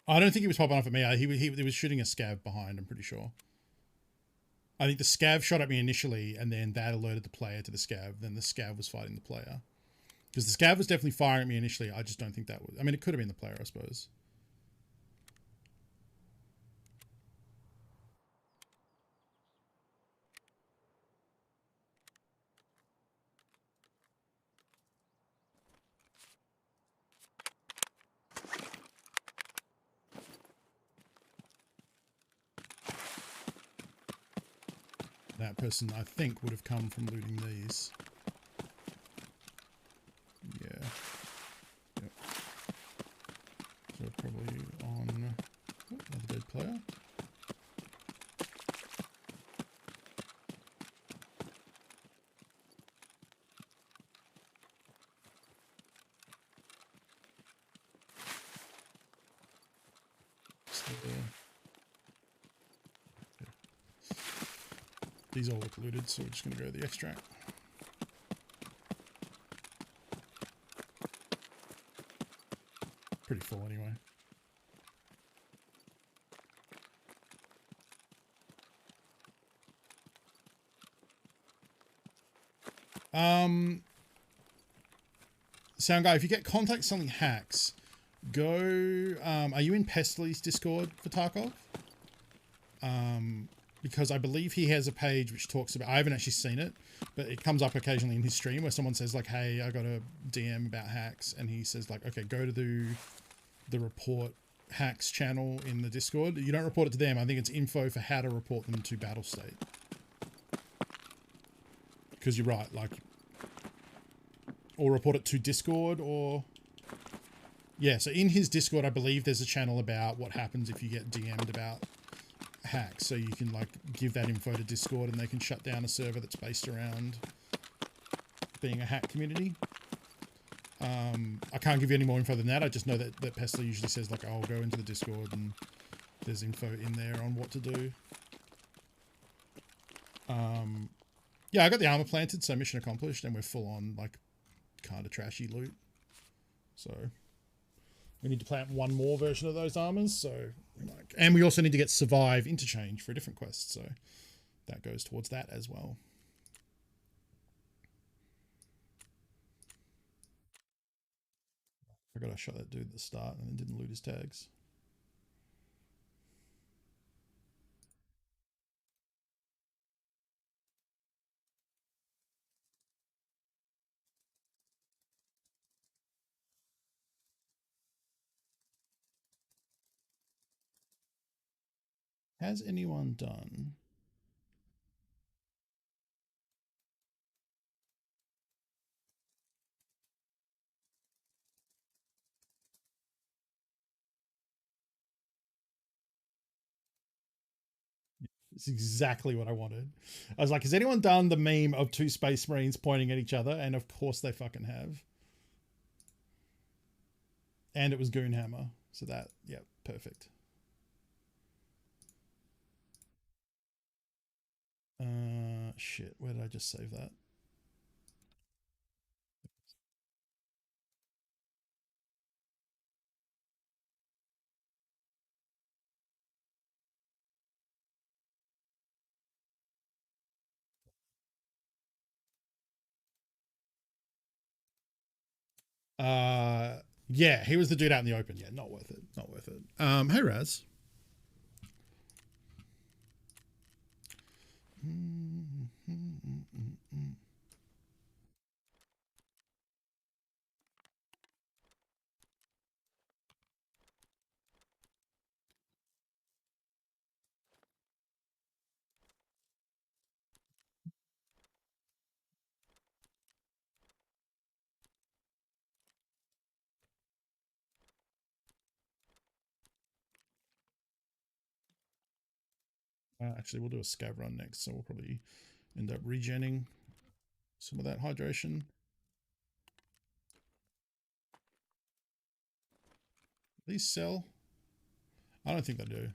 I don't think he was popping off at me. He was shooting a scav behind, I'm pretty sure. I think the scav shot at me initially, and then that alerted the player to the scav. Then the scav was fighting the player. Because the scav was definitely firing at me initially. I just don't think that was... I mean, it could have been the player, I suppose. That person, I think, would have come from looting these. Yeah. Yep. So probably on... Oh, another dead player. Still there. Okay. These all look looted, so we're just going to go to the extract. Pretty full anyway. Sound guy, if you get contact selling hacks, go, are you in Pestly's Discord for Tarkov? Because I believe he has a page which talks about, I haven't actually seen it, but it comes up occasionally in his stream where someone says like, hey, I got a DM about hacks, and he says like, okay, go to the report hacks channel in the Discord. You don't report it to them. I think it's info for how to report them to Battle State. Because you're right, like, or report it to Discord, or yeah, so in his Discord I believe there's a channel about what happens if you get DM'd about hacks, so you can like give that info to Discord and they can shut down a server that's based around being a hack community. I can't give you any more info than that. I just know that Pestler usually says like, I'll go into the Discord and there's info in there on what to do. Yeah, I got the armor planted, so mission accomplished, and we're full on like kind of trashy loot. So we need to plant one more version of those armors. So like, and we also need to get survive interchange for a different quest. So that goes towards that as well. I forgot I shot that dude at the start and then didn't loot his tags. Has anyone done? It's exactly what I wanted. I was like, has anyone done the meme of two Space Marines pointing at each other? And of course they fucking have. And it was Goonhammer. So that, yeah, perfect. Shit, where did I just save that? Yeah, he was the dude out in the open. Yeah, not worth it. Not worth it. Hey Raz. Actually, we'll do a scav run next, so we'll probably end up regenning some of that hydration. These sell? I don't think they do.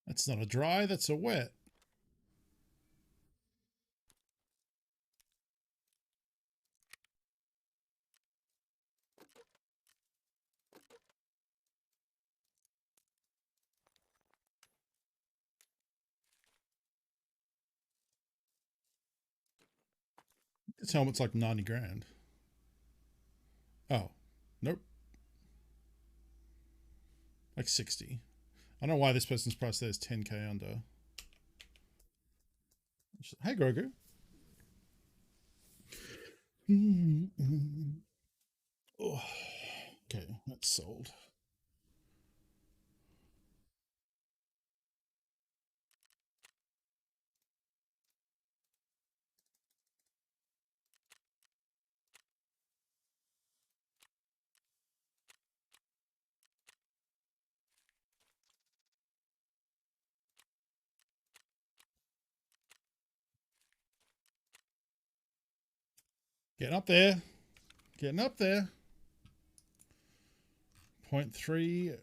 That's not a dry, that's a wet. This helmet's like 90 grand. Oh, nope. Like 60. I don't know why this person's price there is 10k under. Hey, Grogu. Oh, okay, that's sold. Getting up there. Getting up there. 0.3.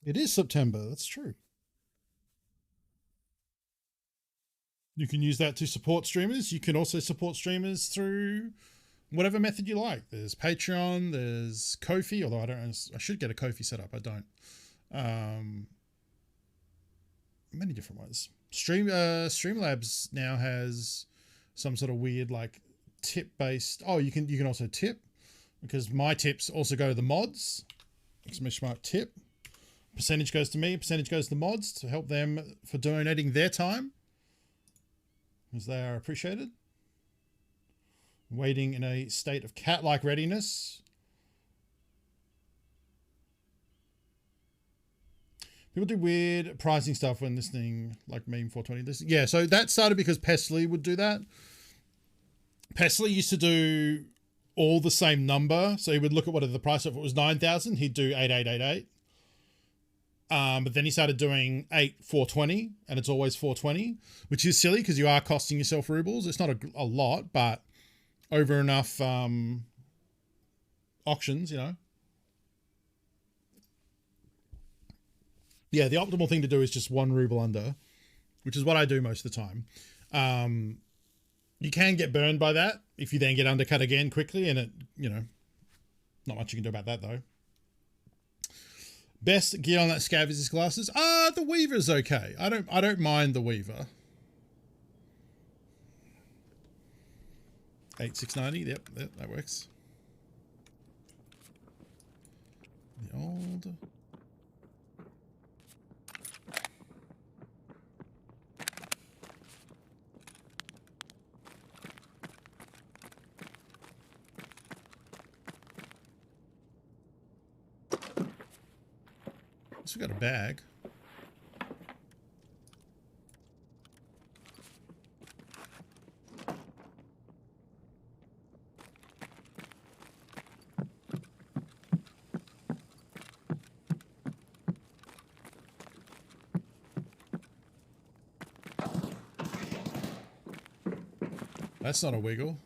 It is September, that's true. You can use that to support streamers. You can also support streamers through whatever method you like. There's Patreon, there's Ko-fi, although I should get a Ko-fi set up. I don't. Many different ones. Streamlabs now has some sort of weird like tip based. Oh, you can also tip, because my tips also go to the mods. Exclamation mark tip. Percentage goes to me, percentage goes to the mods to help them for donating their time, because they are appreciated. Waiting in a state of cat-like readiness. People do weird pricing stuff when listening, like Meme 420. Yeah, so that started because Pestily would do that. Pestily used to do all the same number. So he would look at what the price of it was 9,000. He'd do 8888. But then he started doing 420, and it's always 420, which is silly because you are costing yourself rubles. It's not a lot, but over enough auctions, you know. Yeah, the optimal thing to do is just 1 ruble under, which is what I do most of the time. You can get burned by that if you then get undercut again quickly, and it, you know, not much you can do about that though. Best gear on that scav is his glasses. The Weaver's okay. I don't mind the Weaver. 8690. Yep, that works. The old. So we got a bag. That's not a wiggle.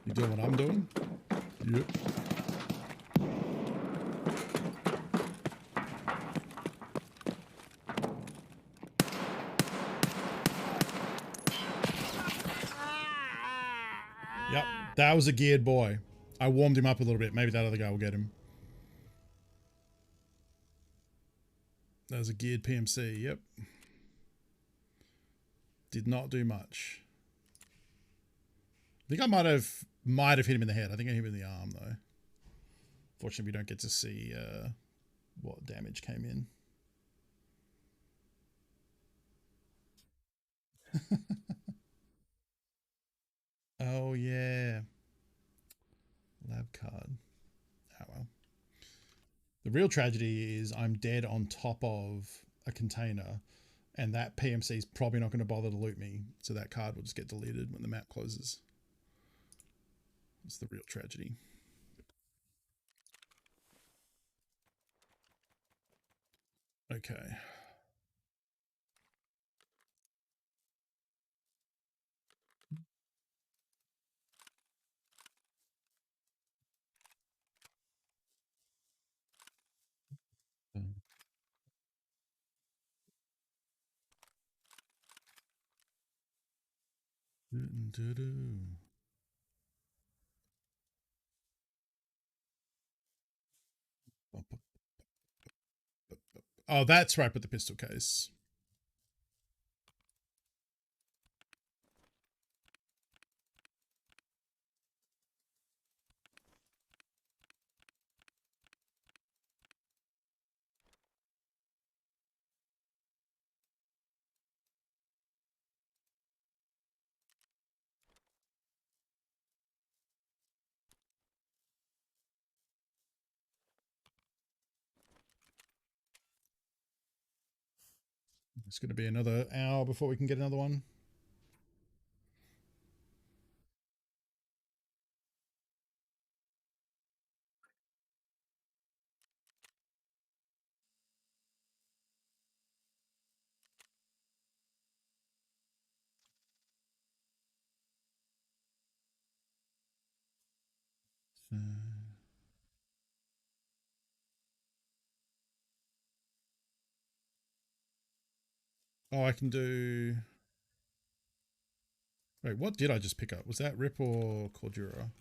You doing what I'm doing? Yep. Yep, that was a geared boy. I warmed him up a little bit. Maybe that other guy will get him. That was a geared PMC, yep. Did not do much. I think I might have hit him in the head. I think I hit him in the arm though. Fortunately, we don't get to see what damage came in. Oh yeah. Lab card. Oh well. The real tragedy is I'm dead on top of a container, and that PMC is probably not going to bother to loot me, so that card will just get deleted when the map closes. It's the real tragedy. Okay. Oh, that's right, with the pistol case. It's going to be another hour before we can get another one. Oh, I can do... Wait, what did I just pick up? Was that Rip or Cordura?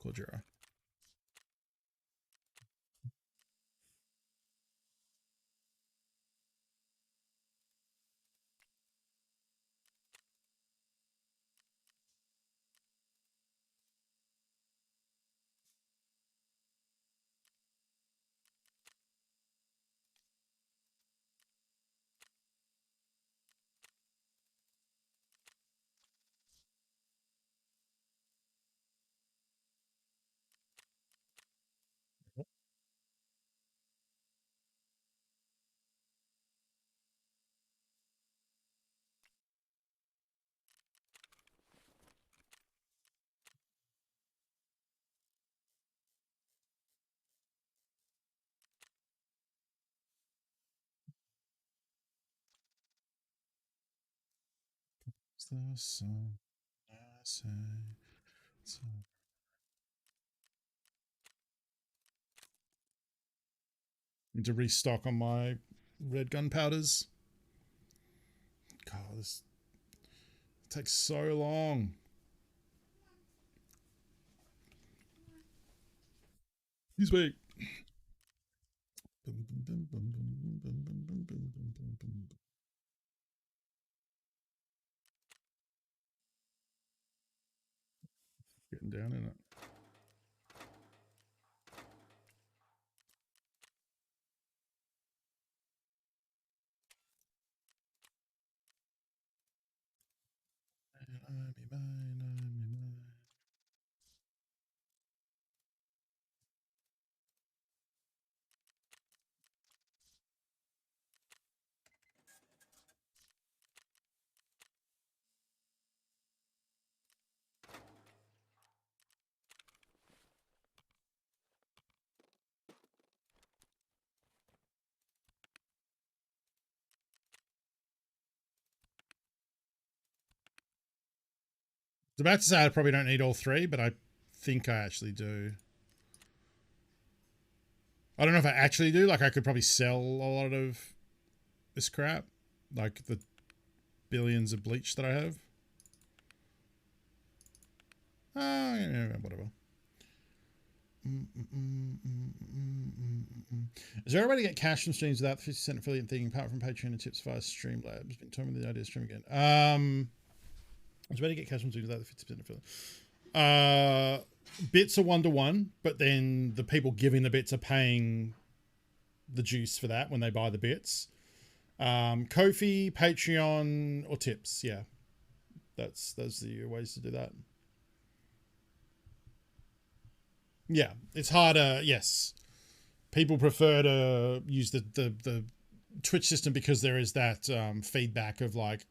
Cordura. the sun I say. So. Need to restock on my red gunpowders. God, this takes so long. He's weak. Getting down in it. I was about to say I probably don't need all three, but I think I actually do. I don't know if I actually do. Like, I could probably sell a lot of this crap. Like, the billions of bleach that I have. Yeah, whatever. Is there a way to get cash from streams without the 50% affiliate thing, apart from Patreon and tips via Streamlabs? Been told me the idea to stream again. There's a way to get cash from streams without the 50% affiliate. Bits are 1-to-1, but then the people giving the bits are paying the juice for that when they buy the bits. Ko-fi, Patreon, or tips. Yeah, those are the ways to do that. Yeah, it's harder. Yes, people prefer to use the Twitch system because there is that feedback of, like,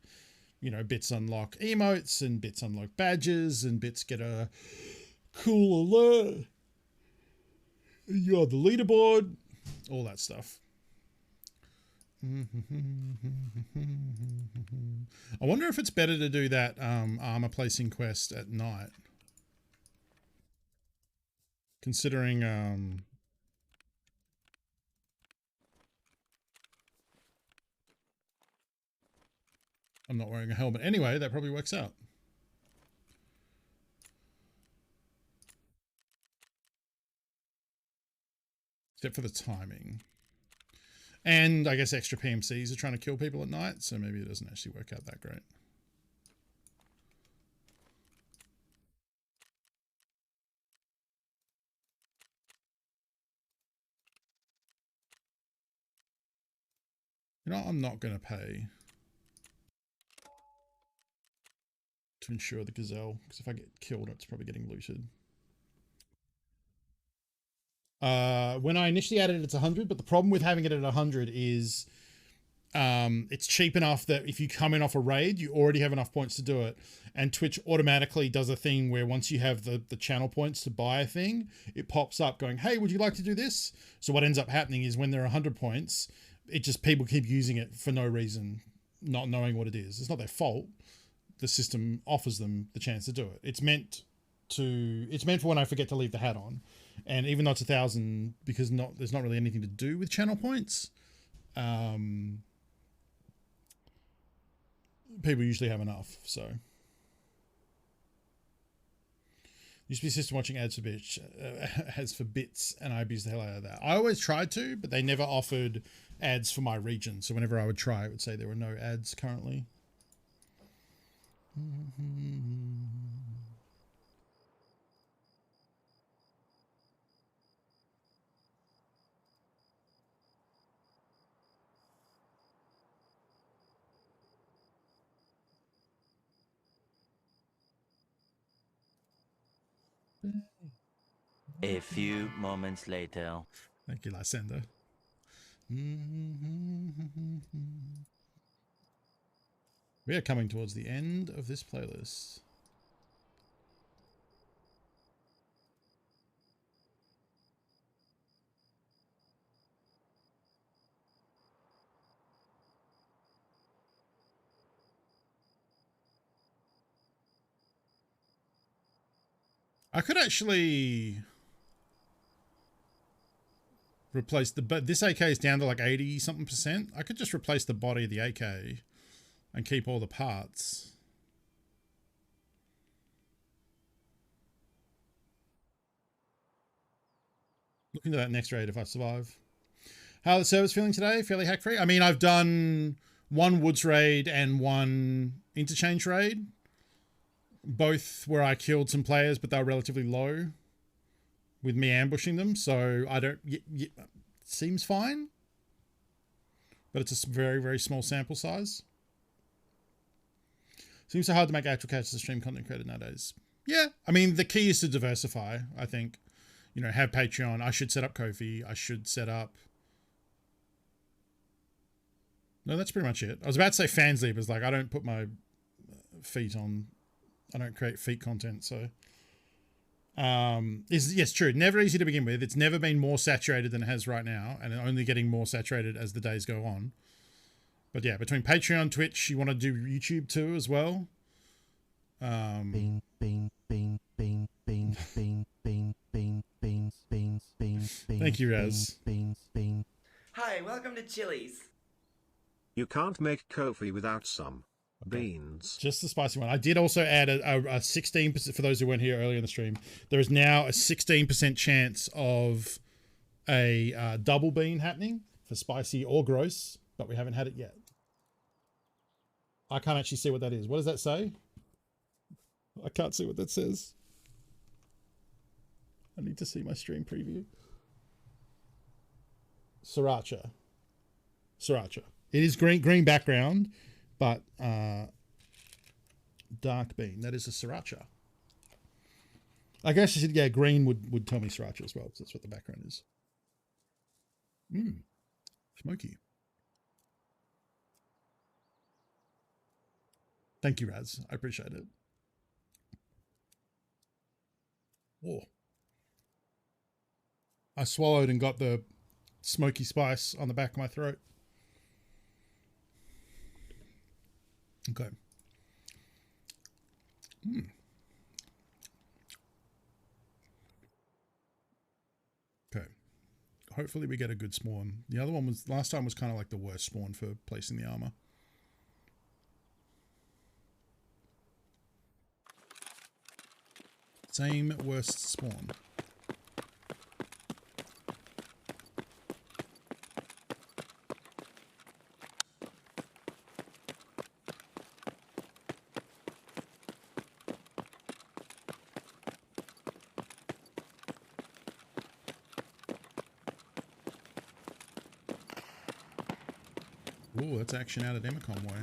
you know, bits unlock emotes and bits unlock badges and bits get a cool alert. You're the leaderboard, all that stuff. I wonder if it's better to do that armor placing quest at night. Considering I'm not wearing a helmet anyway, that probably works out. Except for the timing. And I guess extra PMCs are trying to kill people at night, so maybe it doesn't actually work out that great. You know, I'm not going to pay to insure the gazelle, because if I get killed, it's probably getting looted. When I initially added it, it's 100, but the problem with having it at 100 is it's cheap enough that if you come in off a raid, you already have enough points to do it. And Twitch automatically does a thing where once you have the channel points to buy a thing, it pops up going, hey, would you like to do this? So what ends up happening is when there are 100 points, it just, people keep using it for no reason, not knowing what it is. It's not their fault. The system offers them the chance to do it. It's meant for when I forget to leave the hat on. And even though it's 1,000, because there's not really anything to do with channel points, people usually have enough. So used to be a system watching ads for bits, and I abused the hell out of that. I always tried to, but they never offered ads for my region. So whenever I would try, it would say there were no ads currently. A few moments later. Thank you, Lysander. We are coming towards the end of this playlist. I could actually replace but this AK is down to like 80 something percent. I could just replace the body of the AK and keep all the parts. Look into that next raid if I survive. How are the servers feeling today? Fairly hack free? I mean, I've done one Woods raid and one interchange raid. Both where I killed some players, but they were relatively low with me ambushing them. So I don't... seems fine. But it's a very, very small sample size. Seems so hard to make actual catches of stream content created nowadays. Yeah, I mean, the key is to diversify, I think. You know, have Patreon. I should set up Ko-fi. I should set up... No, that's pretty much it. I was about to say Fansly, but it's like, I don't put my feet on... I don't create feet content, so... yes, true. Never easy to begin with. It's never been more saturated than it has right now, and only getting more saturated as the days go on. But yeah, between Patreon, Twitch, you want to do YouTube too as well. Bean, bean, bean, bean, bean, bean, bean, bean, bean, bean, bean, bean. Thank you, Raz. Bean, bean. Hi, welcome to Chili's. You can't make Ko-fi without some beans. Just the spicy one. I did also add a 16%, for those who weren't here earlier in the stream, there is now a 16% chance of a double bean happening for spicy or gross, but we haven't had it yet. I can't actually see what that is. What does that say? I can't see what that says. I need to see my stream preview. Sriracha. Sriracha. It is green background, but dark bean. That is a sriracha. I guess I said, yeah, green would tell me sriracha as well, because that's what the background is. Smoky. Thank you, Raz. I appreciate it. Oh. I swallowed and got the smoky spice on the back of my throat. Okay. Okay. Hopefully we get a good spawn. The other one was, last time was kind of like the worst spawn for placing the armor. Same worst spawn. Ooh, that's action out of Demicon way.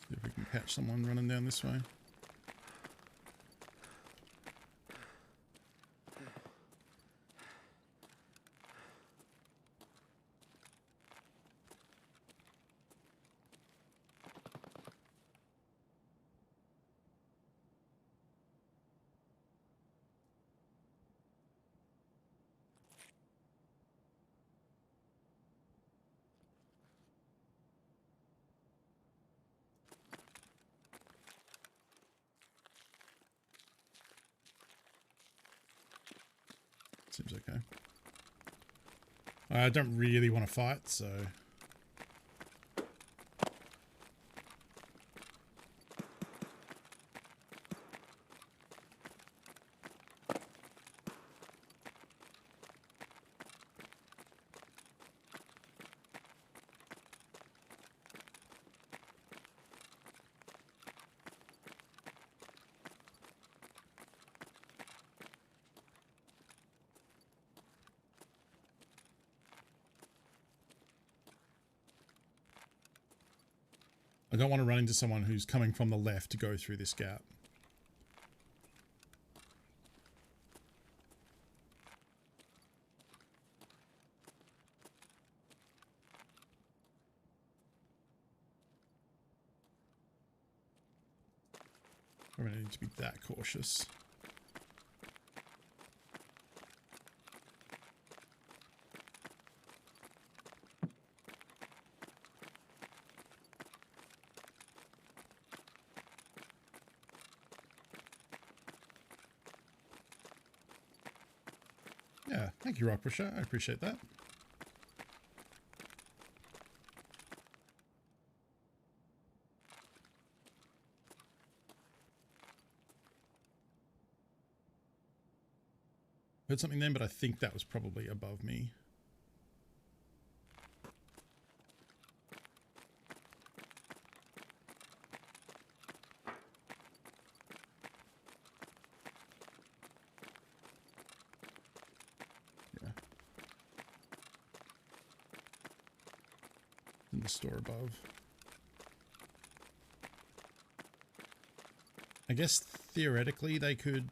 See if we can catch someone running down this way. Seems okay. I don't really want to fight, so... I don't want to run into someone who's coming from the left to go through this gap. I'm going to need to be that cautious. Yeah, thank you, Rock Pusher. I appreciate that. Heard something then, but I think that was probably above me. Yeah. In the store above. I guess theoretically they could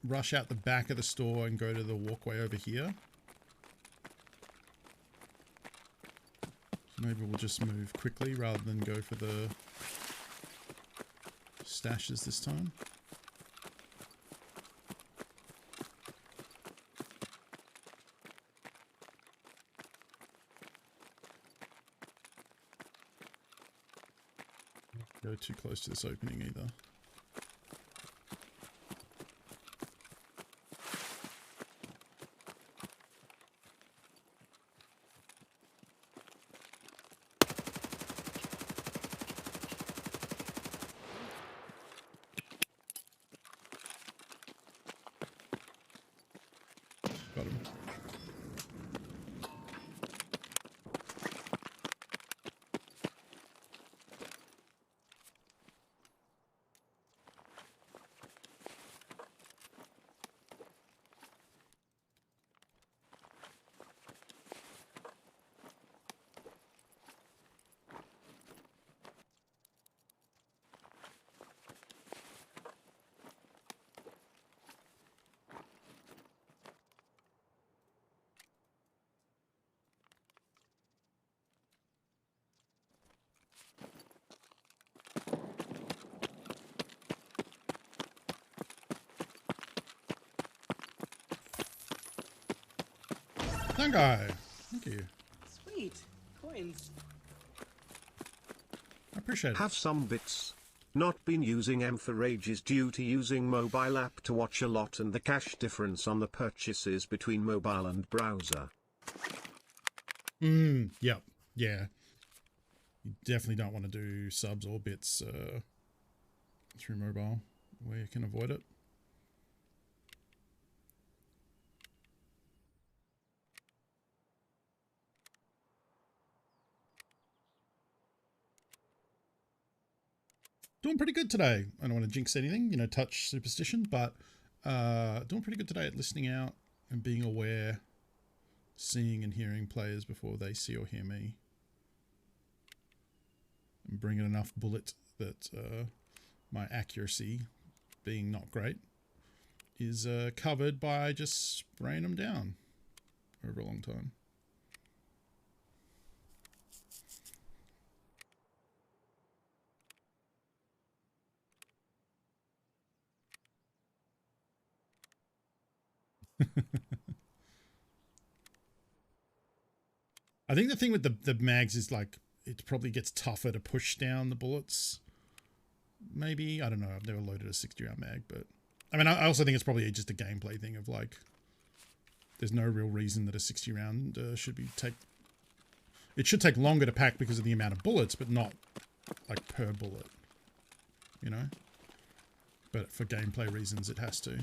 rush out the back of the store and go to the walkway over here. So maybe we'll just move quickly rather than go for the stashes this time. Go too close to this opening either. Got him. That guy. Thank you. Sweet. Coins. I appreciate it. Have some bits. Not been using M for ages due to using mobile app to watch a lot and the cash difference on the purchases between mobile and browser. Yep. Yeah. You definitely don't want to do subs or bits through mobile where you can avoid it. Doing pretty good today. I don't want to jinx anything, you know, touch superstition, but doing pretty good today at listening out and being aware, seeing and hearing players before they see or hear me. And bringing enough bullet that my accuracy, being not great, is covered by just spraying them down over a long time. I think the thing with the mags is like it probably gets tougher to push down the bullets. Maybe, I don't know, I've never loaded a 60 round mag, but I mean I also think it's probably just a gameplay thing of like there's no real reason that a 60 round should take longer to pack because of the amount of bullets, but not like per bullet, you know, but for gameplay reasons it has to.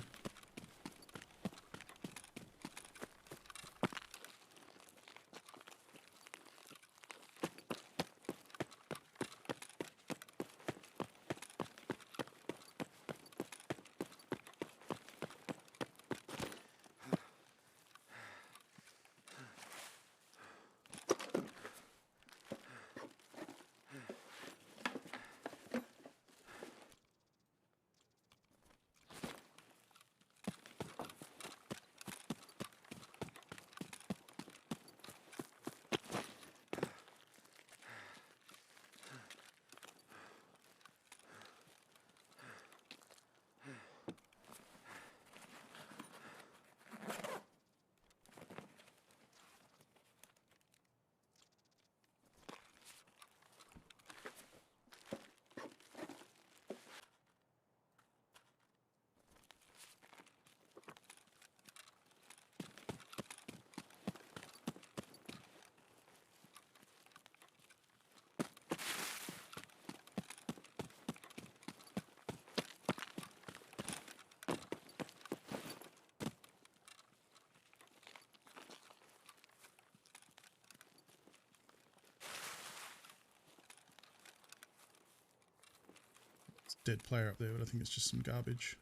dead player up there, but I think it's just some garbage.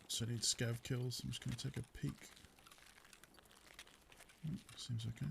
So I need scav kills. I'm just going to take a peek. Seems okay.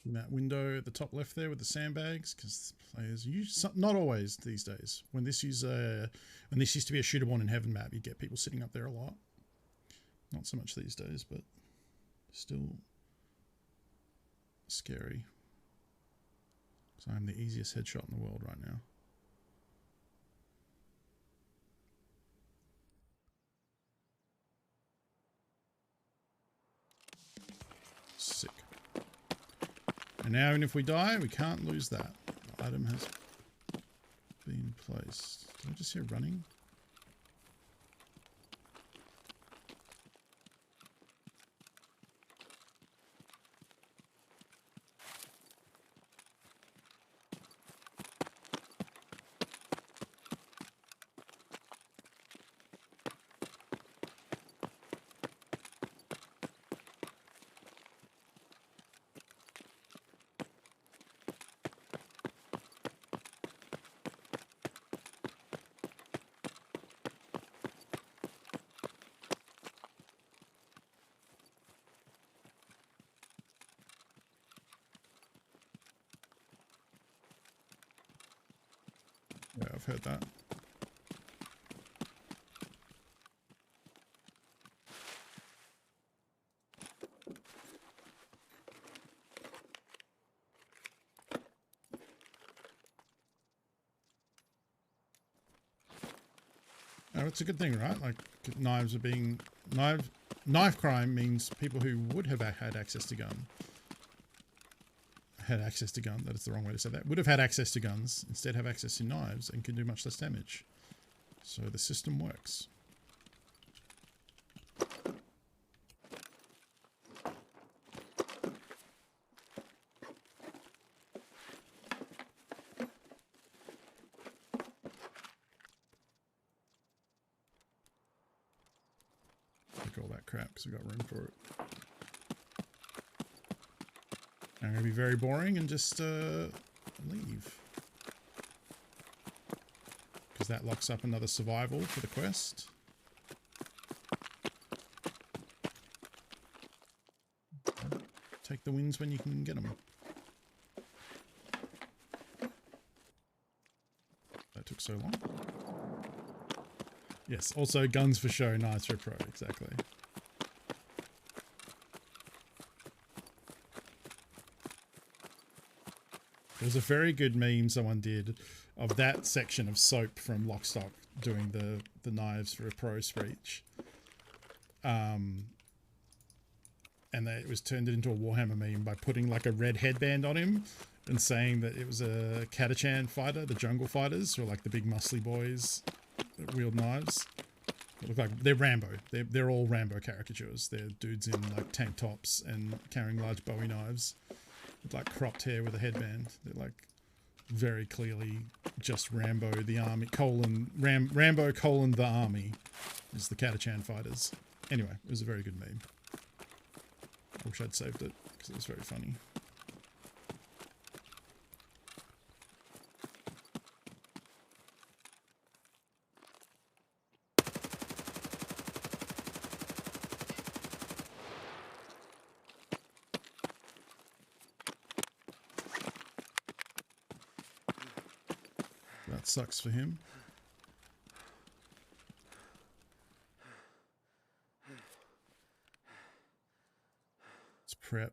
In that window at the top left there with the sandbags, because players use, not always these days. When this used to be a shootable one in Heaven map, you get people sitting up there a lot. Not so much these days, but still scary. Because I'm the easiest headshot in the world right now. Sick. And now, even if we die, we can't lose that. The item has been placed. Did I just hear running? Yeah, I've heard that. Oh, it's a good thing, right? Like, knives are being... Knife crime means people who would have had access to gun. That is the wrong way to say that. Would have had access to guns, instead have access to knives and can do much less damage. So the system works. Take all that crap because we've got room for it. I'm going to be very boring and just leave. Because that locks up another survival for the quest. Take the wins when you can get them. That took so long. Yes, also guns for show, knives for pro, exactly. There's a very good meme someone did of that section of Soap from Lockstock doing the knives for a pro speech. And it was turned into a Warhammer meme by putting like a red headband on him and saying that it was a Catachan fighter, the jungle fighters, or like the big muscly boys that wield knives. They look like they're Rambo. They're all Rambo caricatures. They're dudes in like tank tops and carrying large Bowie knives. With like cropped hair with a headband. They're like very clearly just Rambo the army Rambo colon the army is the Catachan fighters. Anyway, it was a very good meme. I wish I'd saved it because it was very funny. That sucks for him. Let's prep.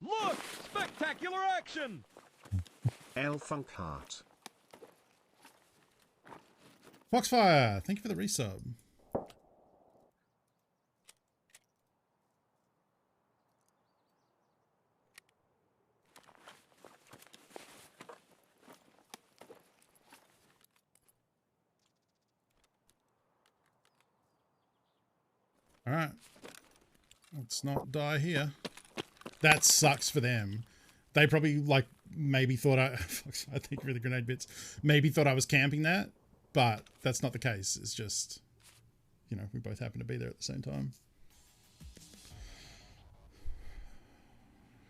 Look! Spectacular action! L Funk Heart. Foxfire, thank you for the resub. All right. Let's not die here. That sucks for them. They probably like maybe thought I thank you for the grenade bits. Maybe thought I was camping that, but that's not the case. It's just, you know, we both happen to be there at the same time.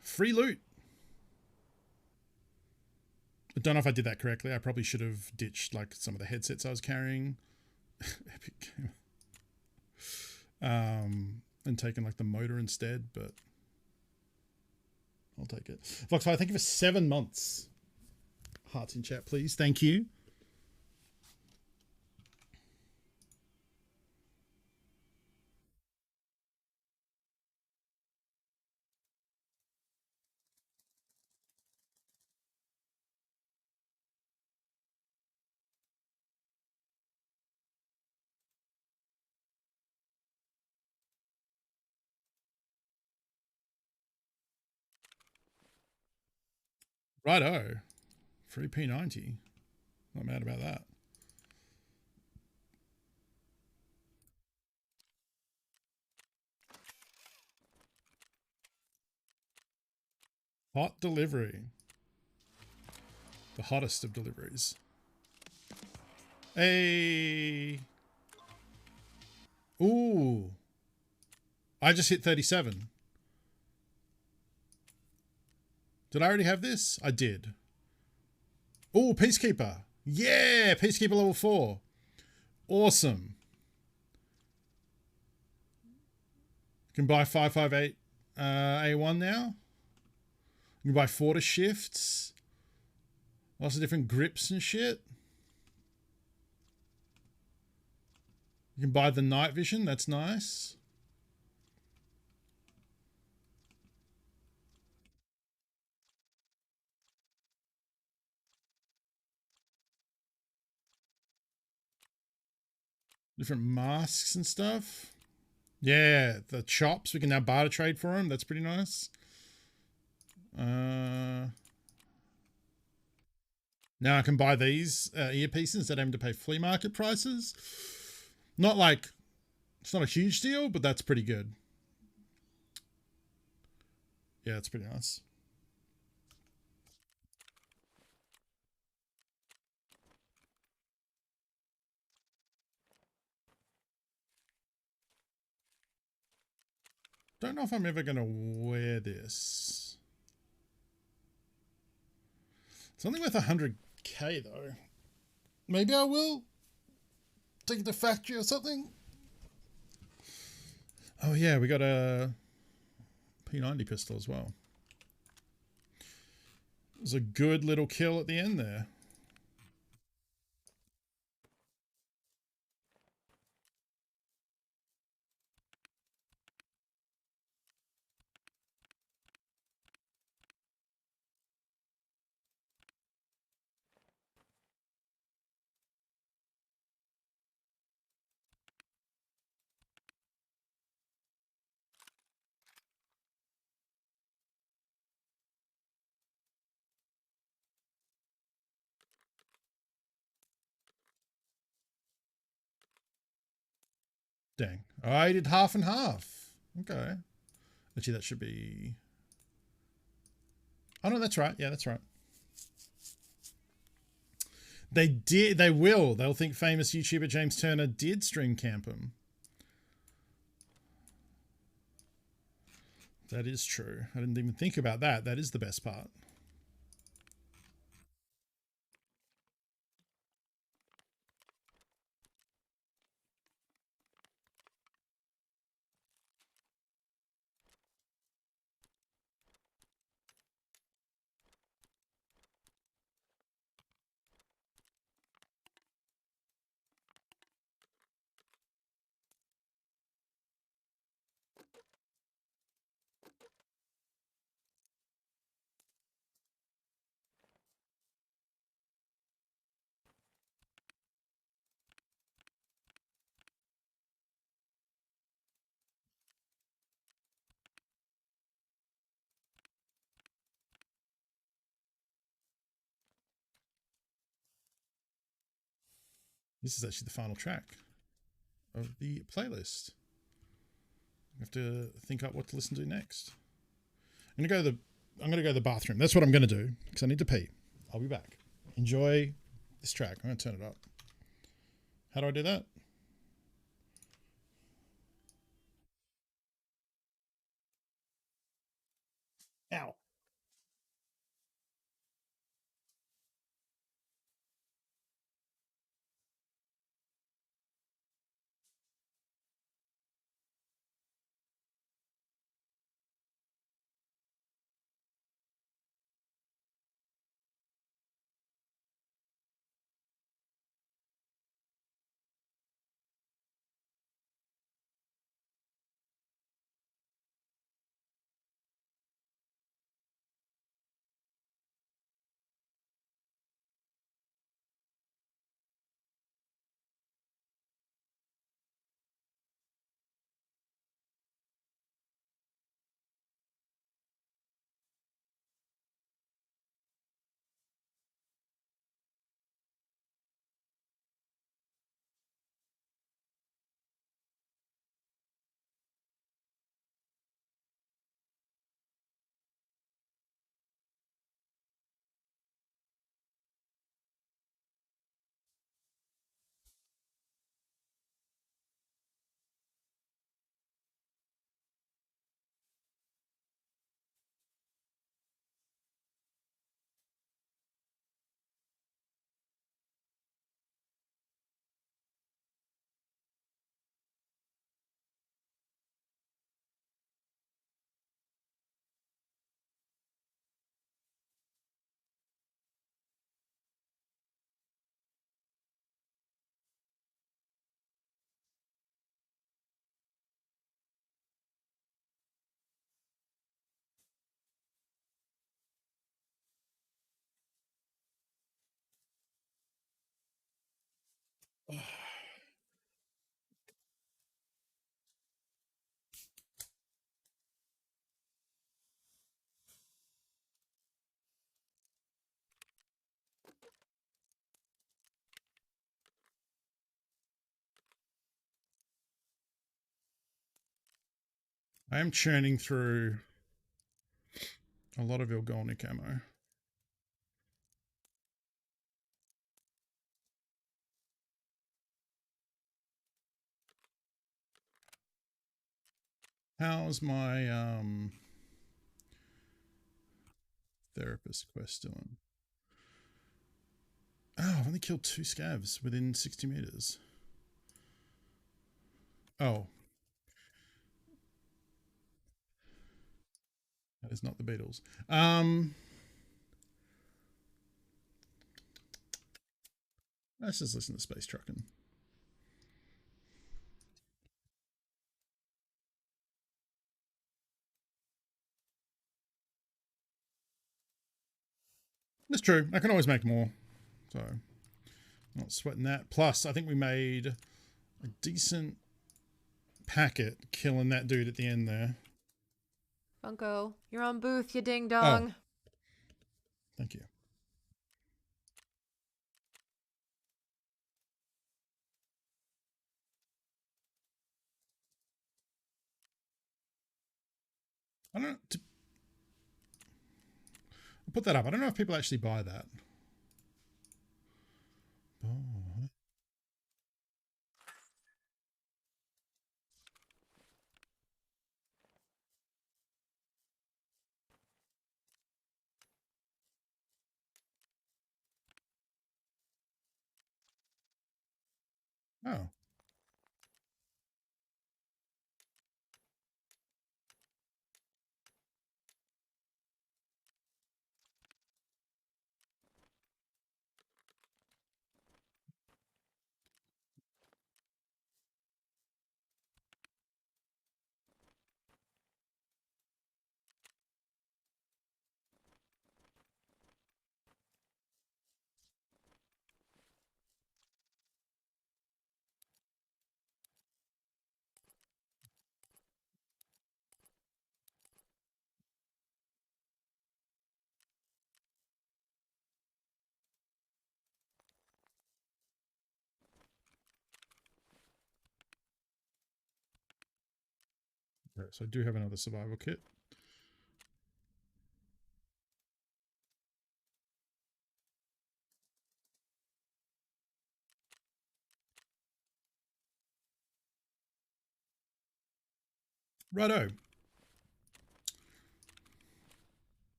Free loot. I don't know if I did that correctly. I probably should have ditched like some of the headsets I was carrying. Epic game. And taken like the motor instead, but I'll take it. Foxfire, thank you for 7 months. Hearts in chat, please. Thank you. Righto. Free P90. Not mad about that. Hot delivery. The hottest of deliveries. Hey. Ooh. I just hit 37. Did I already have this? I did. Oh, Peacekeeper. Yeah, Peacekeeper level 4. Awesome. You can buy 558 A1 now. You can buy 4 shifts. Lots of different grips and shit. You can buy the night vision. That's nice. Different masks and stuff. Yeah, the chops. We can now barter trade for them. That's pretty nice. Now I can buy these earpieces instead of having to pay flea market prices. Not like, it's not a huge deal, but that's pretty good. Yeah, it's pretty nice. Don't know if I'm ever going to wear this. It's only worth 100k though. Maybe I will. Take it to factory or something. Oh yeah, we got a P90 pistol as well. It was a good little kill at the end there. Dang. I did half and half. Okay. Actually, that should be... Oh, no, that's right. Yeah, that's right. They did. They will. They'll think famous YouTuber James Turner did stream camp him. That is true. I didn't even think about that. That is the best part. This is actually the final track of the playlist. I have to think up what to listen to next. I'm gonna go to the bathroom. That's what I'm gonna do because I need to pee. I'll be back. Enjoy this track. I'm gonna turn it up. How do I do that? Ow. I am churning through a lot of Ilgolnik ammo. How's my therapist quest doing? Oh, I've only killed 2 scavs within 60 meters. Oh. That is not the Beatles. Let's just listen to Space Truckin'. That's true. I can always make more. So, not sweating that. Plus, I think we made a decent packet killing that dude at the end there. Funko, you're on booth, you ding dong. Oh. Thank you. I don't know. I'll put that up. I don't know if people actually buy that. Oh. Okay, so I do have another survival kit. Righto.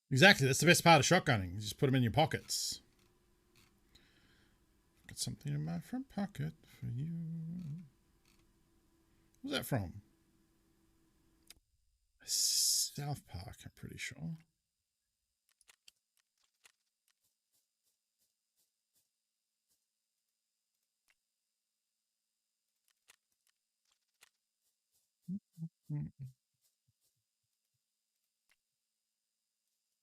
Exactly. That's the best part of shotgunning. You just put them in your pockets. Got something in my front pocket for you. Where's that from? South Park, I'm pretty sure.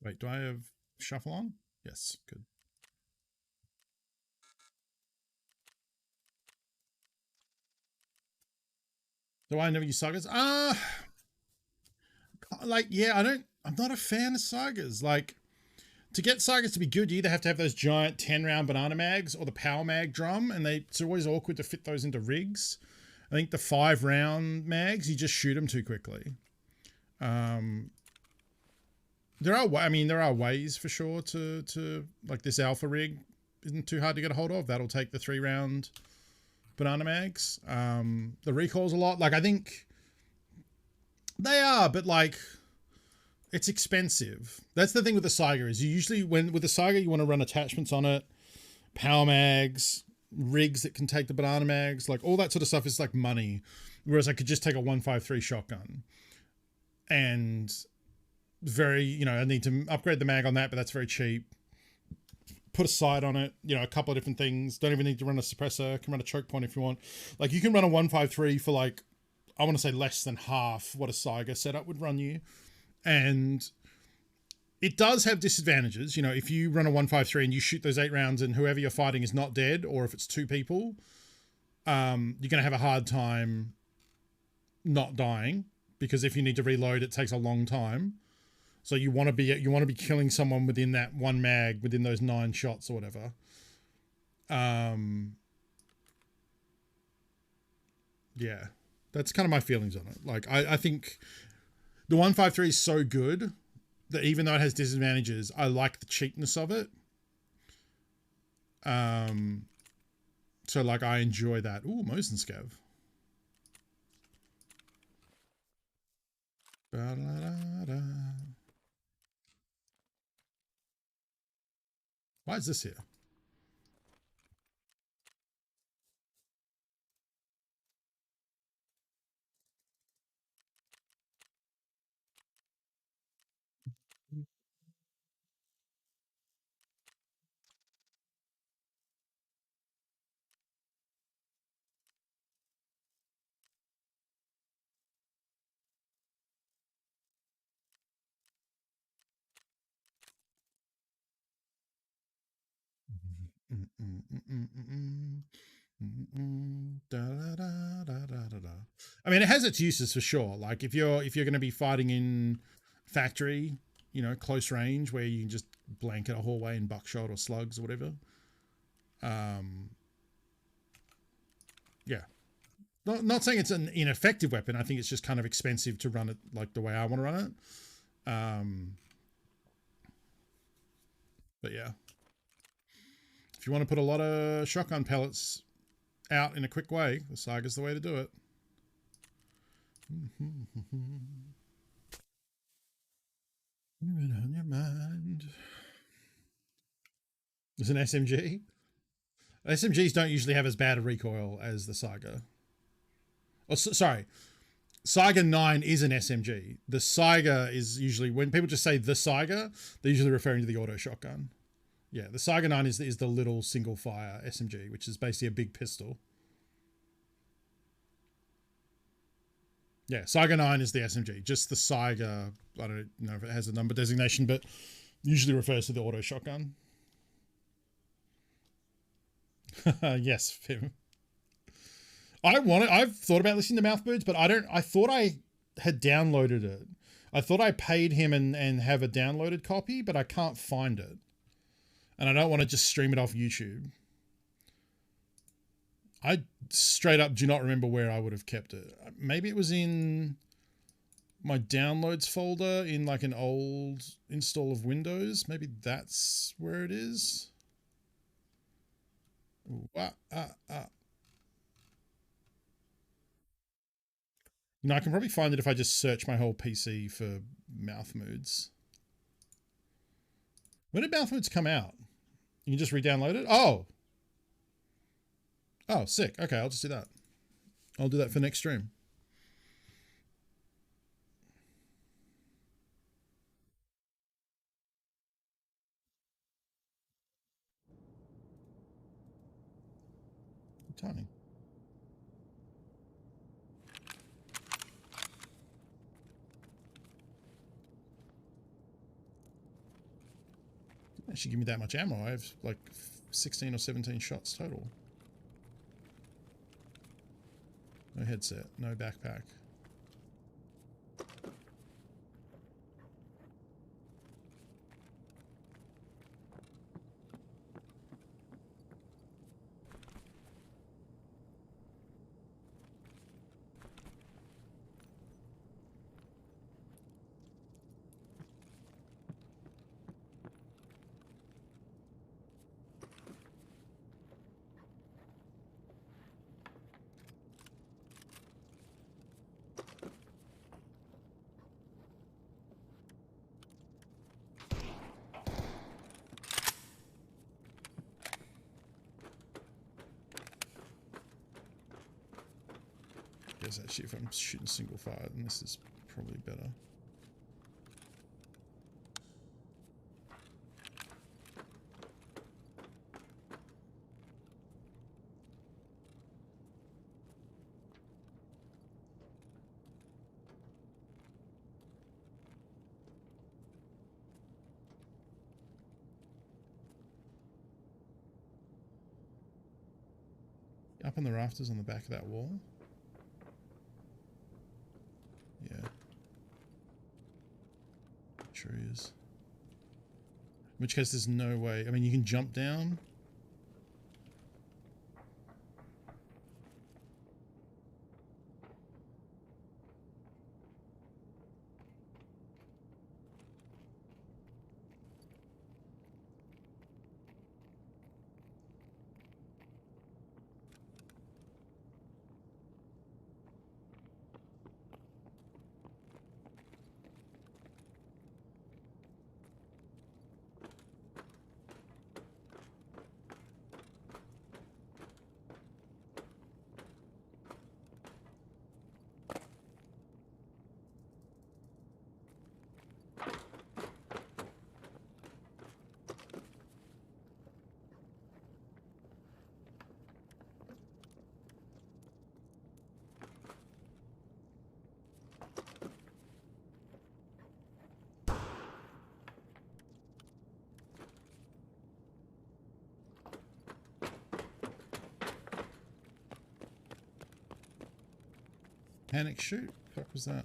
Wait, do I have shuffle on? Yes, good. Do I never use sagas? Like, yeah, I'm not a fan of sagas. Like, to get sagas to be good, you either have to have those giant 10-round banana mags or the power mag drum, and it's always awkward to fit those into rigs. I think the 5-round mags, you just shoot them too quickly. There are ways for sure to like this alpha rig isn't too hard to get a hold of. That'll take the 3-round banana mags. The recoil's a lot. Like, I think they are, but like, it's expensive. That's the thing with the Saiga is you usually, with the Saiga, you want to run attachments on it, power mags, rigs that can take the banana mags, like all that sort of stuff is like money. Whereas I could just take a 153 shotgun and I need to upgrade the mag on that, but that's very cheap. Put a sight on it, a couple of different things. Don't even need to run a suppressor. Can run a choke point if you want. Like, you can run a 153 for like, I want to say less than half what a Saiga setup would run you. And it does have disadvantages. If you run a 153 and you shoot those 8 rounds and whoever you're fighting is not dead, or if it's 2 people, you're going to have a hard time not dying, because if you need to reload, it takes a long time. So you want to be killing someone within that 1 mag, within those 9 shots or whatever. Yeah, that's kind of my feelings on it. Like, I think the 153 is so good that even though it has disadvantages, I like the cheapness of it. So like, I enjoy that. Ooh, Mosin Scav. Why is this here? I mean, it has its uses for sure. Like if you're going to be fighting in factory, you know, close range where you can just blanket a hallway in buckshot or slugs or whatever. Yeah. Not saying it's an ineffective weapon. I think it's just kind of expensive to run it like the way I want to run it. But yeah. If you want to put a lot of shotgun pellets out in a quick way, the Saga's the way to do it. You're on your mind. There's an SMG. SMGs don't usually have as bad a recoil as the Saga. Oh, sorry. Saga 9 is an SMG. The Saga is usually, when people just say the Saga, they're usually referring to the auto shotgun. Yeah, the Saga 9 is the little single fire SMG, which is basically a big pistol. Yeah, Saga 9 is the SMG. Just the Saga, I don't know if it has a number designation, but usually refers to the auto shotgun. Yes, Pim. I've thought about listening to Mouth Birds, but I thought I had downloaded it. I thought I paid him and have a downloaded copy, but I can't find it. And I don't want to just stream it off YouTube. I straight up do not remember where I would have kept it. Maybe it was in my downloads folder in like an old install of Windows. Maybe that's where it is. Ooh, You know, I can probably find it if I just search my whole PC for Mouth Moods. When did Mouth Moods come out? You can just re-download it? Oh, sick. Okay, I'll just do that. I'll do that for next stream. Timing. Didn't actually give me that much ammo. I have like 16 or 17 shots total. No headset, no backpack. Guess actually if I'm shooting single fire, then this is probably better. Up on the rafters on the back of that wall. Yeah. Sure he is. In which case there's no way. I mean, you can jump down. Panic shoot? What was that?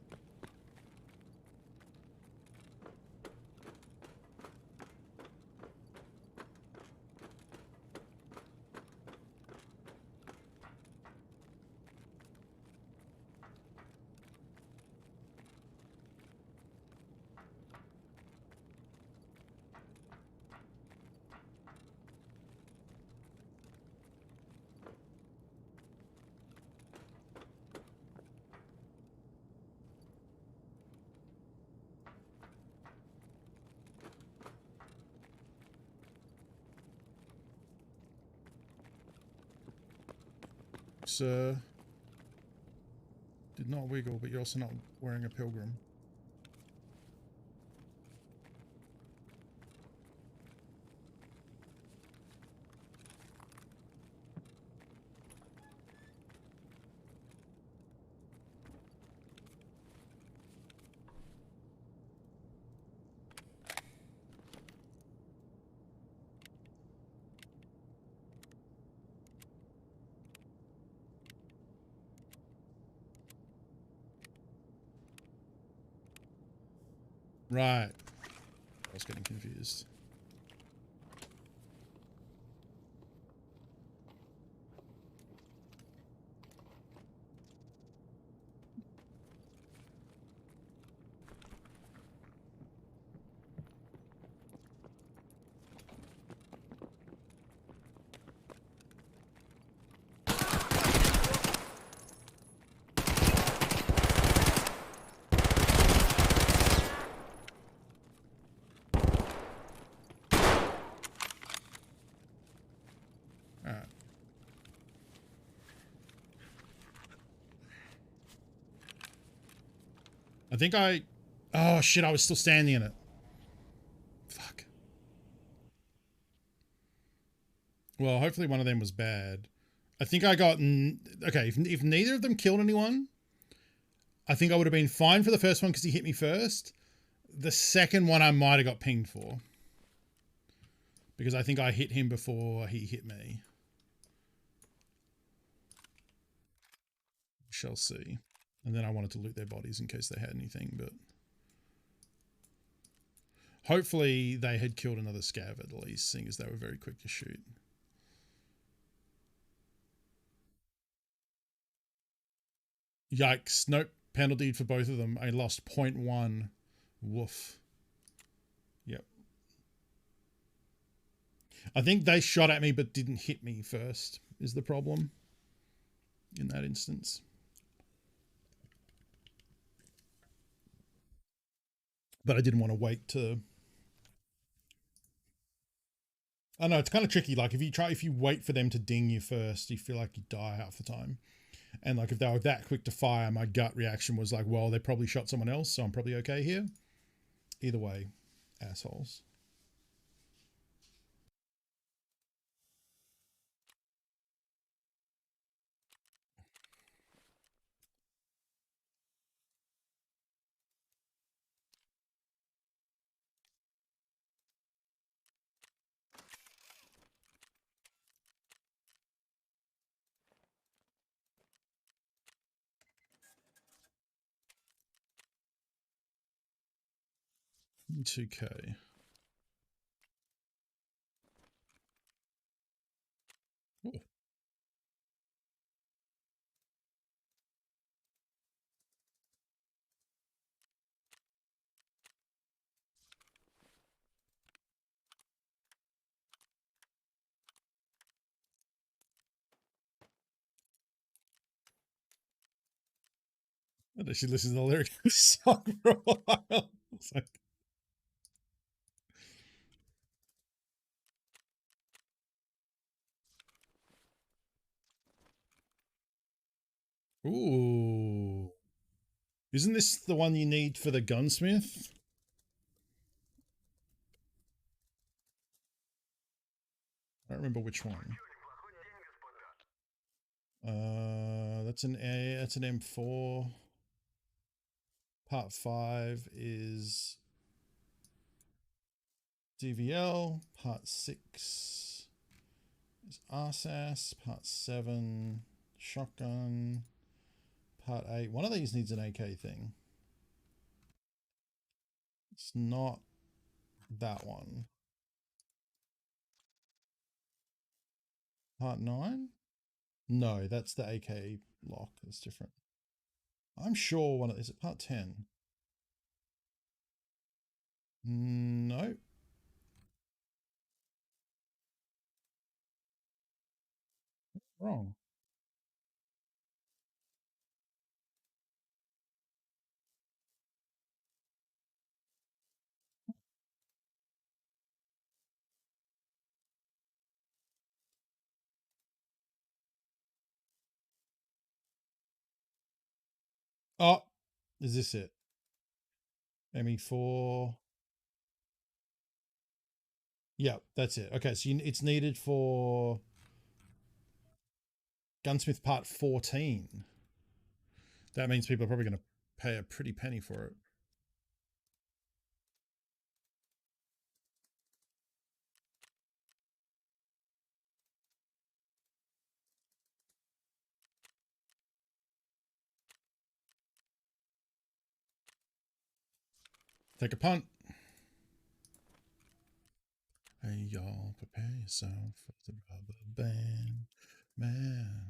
Sir, did not wiggle, but you're also not wearing a pilgrim. Right. I was getting confused. Alright. I think I... Oh shit, I was still standing in it. Fuck. Well, hopefully one of them was bad. I think I got... Okay, if neither of them killed anyone, I think I would have been fine for the first one because he hit me first. The second one I might have got pinged for. Because I think I hit him before he hit me. Shall see. And then I wanted to loot their bodies in case they had anything, but... Hopefully they had killed another scav at least, seeing as they were very quick to shoot. Yikes. Nope. Penalty for both of them. I lost 0.1. Woof. Yep. I think they shot at me but didn't hit me first, is the problem in that instance. But I didn't want to wait to... I know, it's kind of tricky. Like, if you wait for them to ding you first, you feel like you die half the time. And, like, if they were that quick to fire, my gut reaction was like, well, they probably shot someone else, so I'm probably okay here. Either way, assholes. $2K. Oh. I actually listened to the lyrics of the song for a while. It's like... Ooh. Isn't this the one you need for the gunsmith? I don't remember which one. That's an M4. Part 5 is DVL. Part 6 is RSAS. Part 7, shotgun. Part 8. One of these needs an AK thing. It's not that one. Part 9? No, that's the AK lock. It's different. I'm sure one of... Is it part 10? No. Wrong. Oh, is this it? ME4. Yeah, that's it. Okay, so it's needed for Gunsmith Part 14. That means people are probably going to pay a pretty penny for it. Take a punt. Hey, y'all, prepare yourself for the rubber band, man.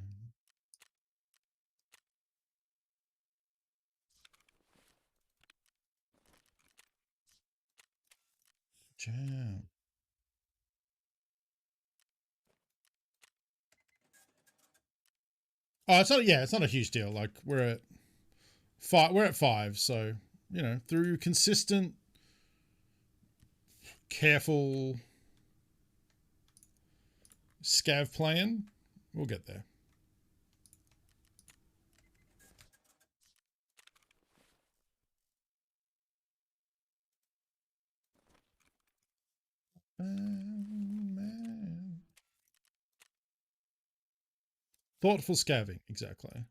Jam. Oh, it's not. Yeah, it's not a huge deal. Like we're at 5. We're at 5. So through consistent, careful scav playing, we'll get there. Man. Thoughtful scavving, exactly.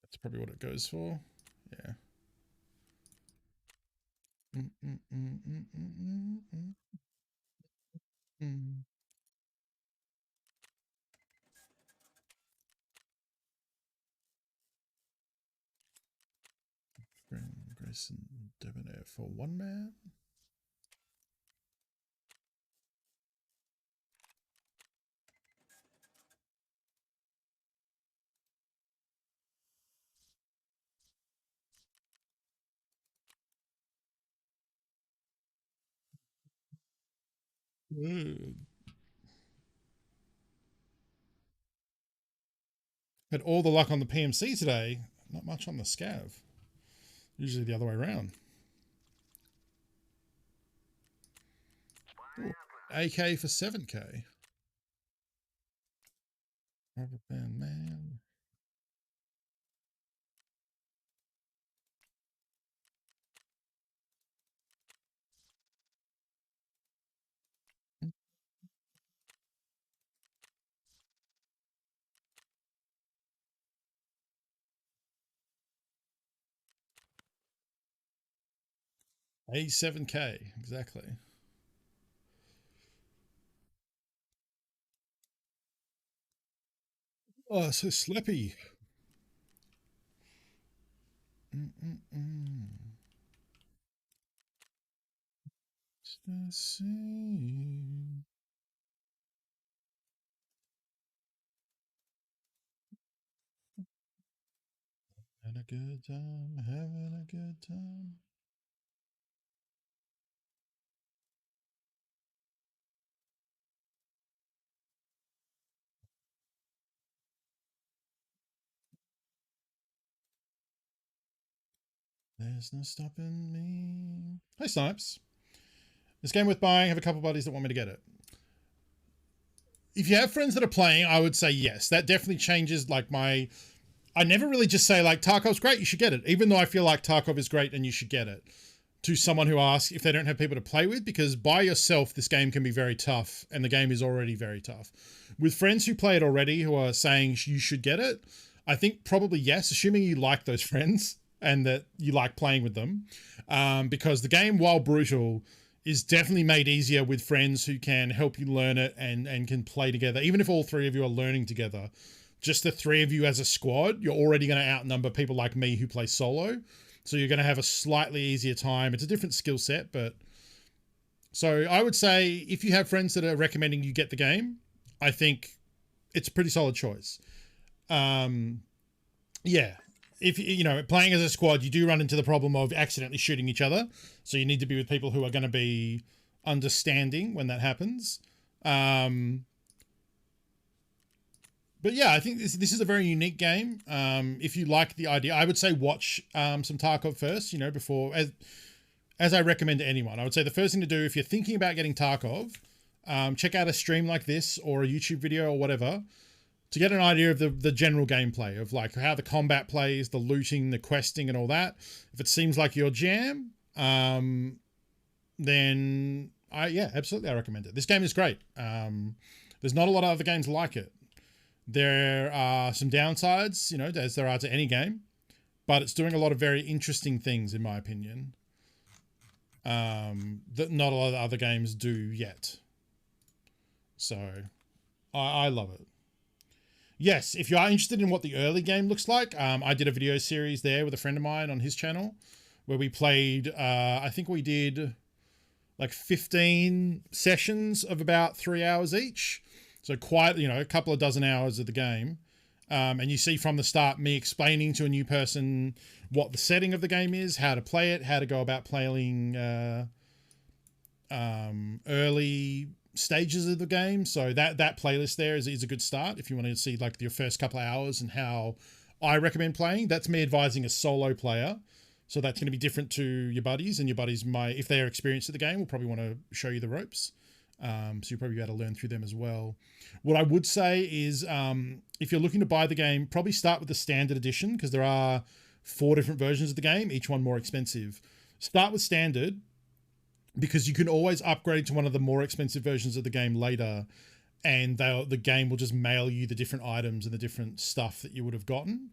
That's probably what it goes for. Yeah. Grayson Debonair for 1 man. Had all the luck on the PMC today, not much on the scav. Usually the other way around. Ooh, AK for 7k. Rubber band man. A7k, exactly. Oh, so slippy. See. Having a good time, having a good time. There's no stopping me. Hey, Snipes. This game worth buying. I have a couple buddies that want me to get it. If you have friends that are playing, I would say yes. That definitely changes like my... I never really just say like, Tarkov's great, you should get it. Even though I feel like Tarkov is great and you should get it. To someone who asks if they don't have people to play with, because by yourself, this game can be very tough and the game is already very tough. With friends who play it already, who are saying you should get it, I think probably yes, assuming you like those friends and that you like playing with them. Because the game, while brutal, is definitely made easier with friends who can help you learn it and can play together. Even if all 3 of you are learning together, just the three of you as a squad, you're already going to outnumber people like me who play solo. So you're going to have a slightly easier time. It's a different skill set, but so I would say if you have friends that are recommending you get the game, I think it's a pretty solid choice. Yeah. If you know, playing as a squad, you do run into the problem of accidentally shooting each other. So you need to be with people who are going to be understanding when that happens. But yeah, I think this is a very unique game. If you like the idea, I would say watch some Tarkov first, you know, before, as I recommend to anyone. I would say the first thing to do if you're thinking about getting Tarkov, check out a stream like this or a YouTube video or whatever to get an idea of the general gameplay of like how the combat plays, the looting, the questing and all that. If it seems like your jam, then yeah, absolutely I recommend it. This game is great. There's not a lot of other games like it. There are some downsides, you know, as there are to any game, but it's doing a lot of very interesting things, in my opinion, that not a lot of other games do yet. So I love it. Yes, if you are interested in what the early game looks like, I did a video series there with a friend of mine on his channel where we played, I think we did like 15 sessions of about 3 hours each. So quite, you know, a couple of dozen hours of the game. And you see from the start me explaining to a new person what the setting of the game is, how to play it, how to go about playing early stages of the game. So that playlist there is a good start if you want to see like your first couple of hours and how I recommend playing. That's me advising a solo player. So that's going to be different to your buddies, and your buddies might, if they're experienced at the game, will probably want to show you the ropes. So you'll probably be able to learn through them as well. What I would say is if you're looking to buy the game, probably start with the standard edition because there are 4 different versions of the game, each one more expensive. Start with standard because you can always upgrade to one of the more expensive versions of the game later, and the game will just mail you the different items and the different stuff that you would have gotten.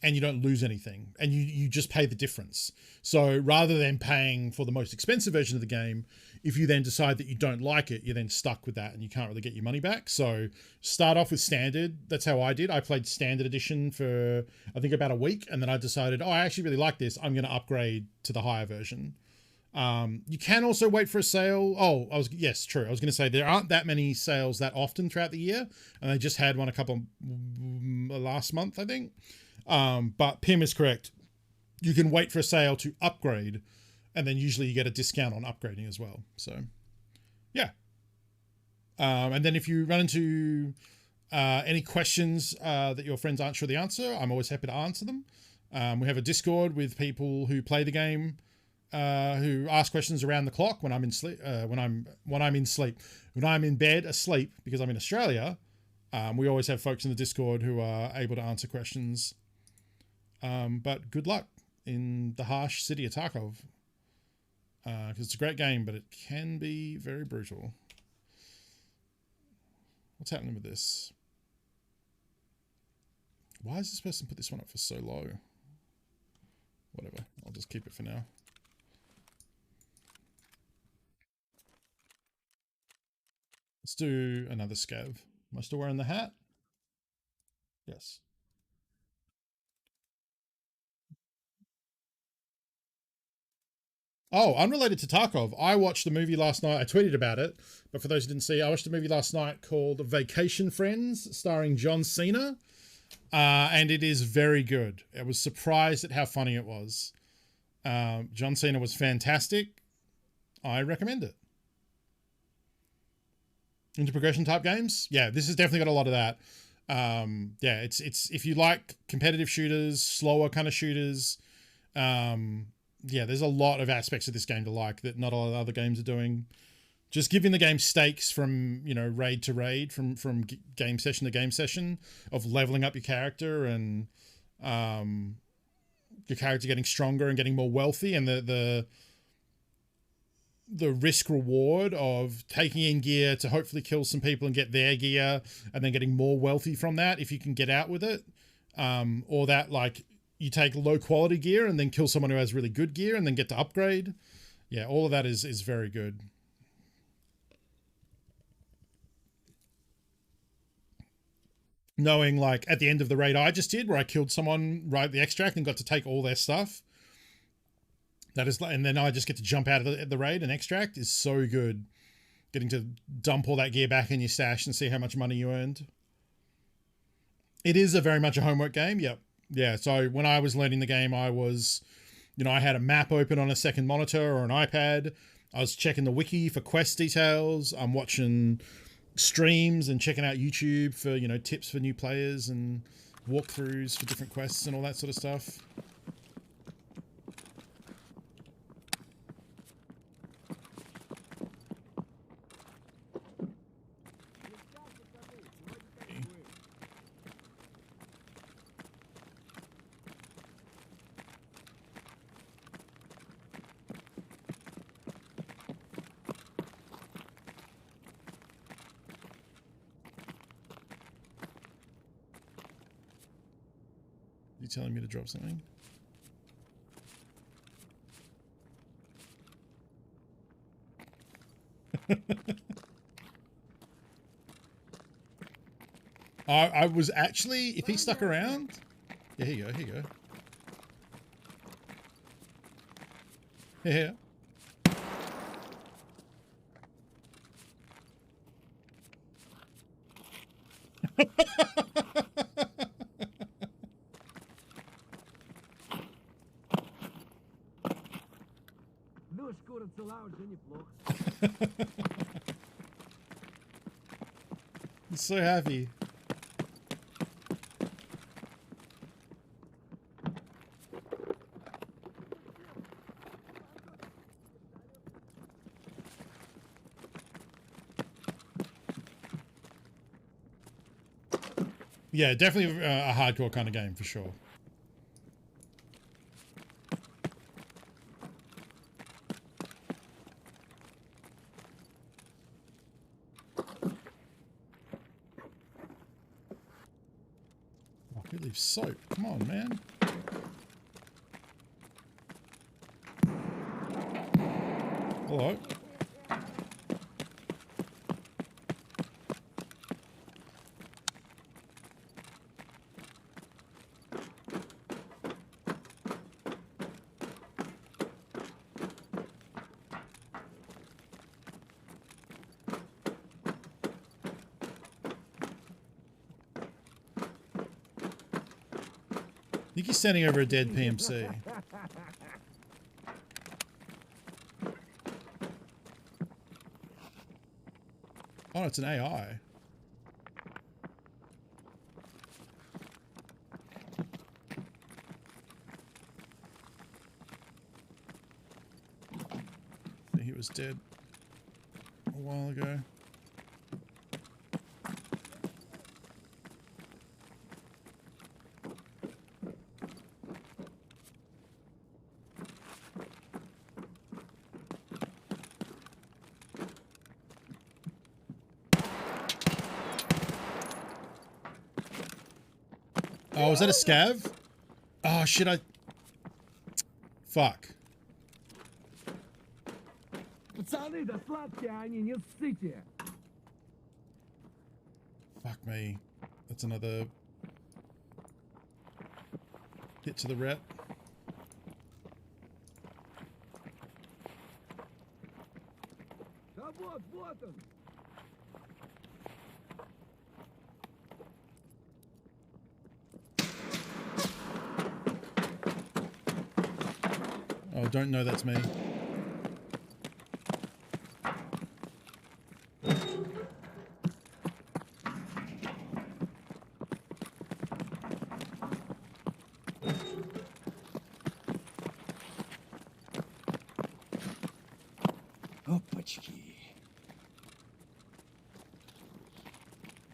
And you don't lose anything, and you just pay the difference. So rather than paying for the most expensive version of the game, if you then decide that you don't like it, you're then stuck with that and you can't really get your money back. So start off with standard. That's how I did. I played standard edition for, I think, about a week. And then I decided, oh, I actually really like this. I'm going to upgrade to the higher version. You can also wait for a sale. Yes, true. I was going to say there aren't that many sales that often throughout the year. And they just had one a couple last month, I think. But Pim is correct. You can wait for a sale to upgrade, and then usually you get a discount on upgrading as well. So, yeah. And then if you run into any questions that your friends aren't sure the answer, I'm always happy to answer them. We have a Discord with people who play the game, who ask questions around the clock when I'm in sleep. When I'm in bed asleep because I'm in Australia. We always have folks in the Discord who are able to answer questions. But good luck in the harsh city of Tarkov. Because it's a great game, but it can be very brutal. What's happening with this? Why has this person put this one up for so low? Whatever. I'll just keep it for now. Let's do another scav. Am I still wearing the hat? Yes. Oh, unrelated to Tarkov, I watched the movie last night. I tweeted about it, but for those who didn't see, I watched a movie last night called Vacation Friends, starring John Cena, and it is very good. I was surprised at how funny it was. John Cena was fantastic. I recommend it. Into progression type games, yeah, this has definitely got a lot of that. Yeah, it's if you like competitive shooters, slower kind of shooters, yeah, there's a lot of aspects of this game to like that not a lot of other games are doing. Just giving the game stakes from, you know, raid to raid, from game session to game session, of leveling up your character and your character getting stronger and getting more wealthy, and the risk reward of taking in gear to hopefully kill some people and get their gear and then getting more wealthy from that if you can get out with it. Or that, like, you take low quality gear and then kill someone who has really good gear and then get to upgrade. Yeah, all of that is very good. knowing like at the end of the raid I just did, where I killed someone right at the extract and got to take all their stuff. That is, and then I just get to jump out of the raid and extract is so good. Getting to dump all that gear back in your stash and see how much money you earned. It is a very much a homework game. Yep. Yeah. So when I was learning the game, I was, you know, I had a map open on a second monitor or an iPad. I was checking the wiki for quest details. I'm watching streams and checking out YouTube for, you know, tips for new players and walkthroughs for different quests and all that sort of stuff. You telling me to drop something? I was actually, if he stuck around, yeah, here you go, here you go. Yeah. I'm so happy. Yeah, definitely a hardcore kind of game for sure. Oh, he leaves soap. Come on, man. Hello. I think he's standing over a dead PMC. Oh, it's an AI. He was dead a while ago. Oh, was that a scav? Oh, shit, Fuck. Fuck me. That's another hit to the rep. Oh, don't know that's me.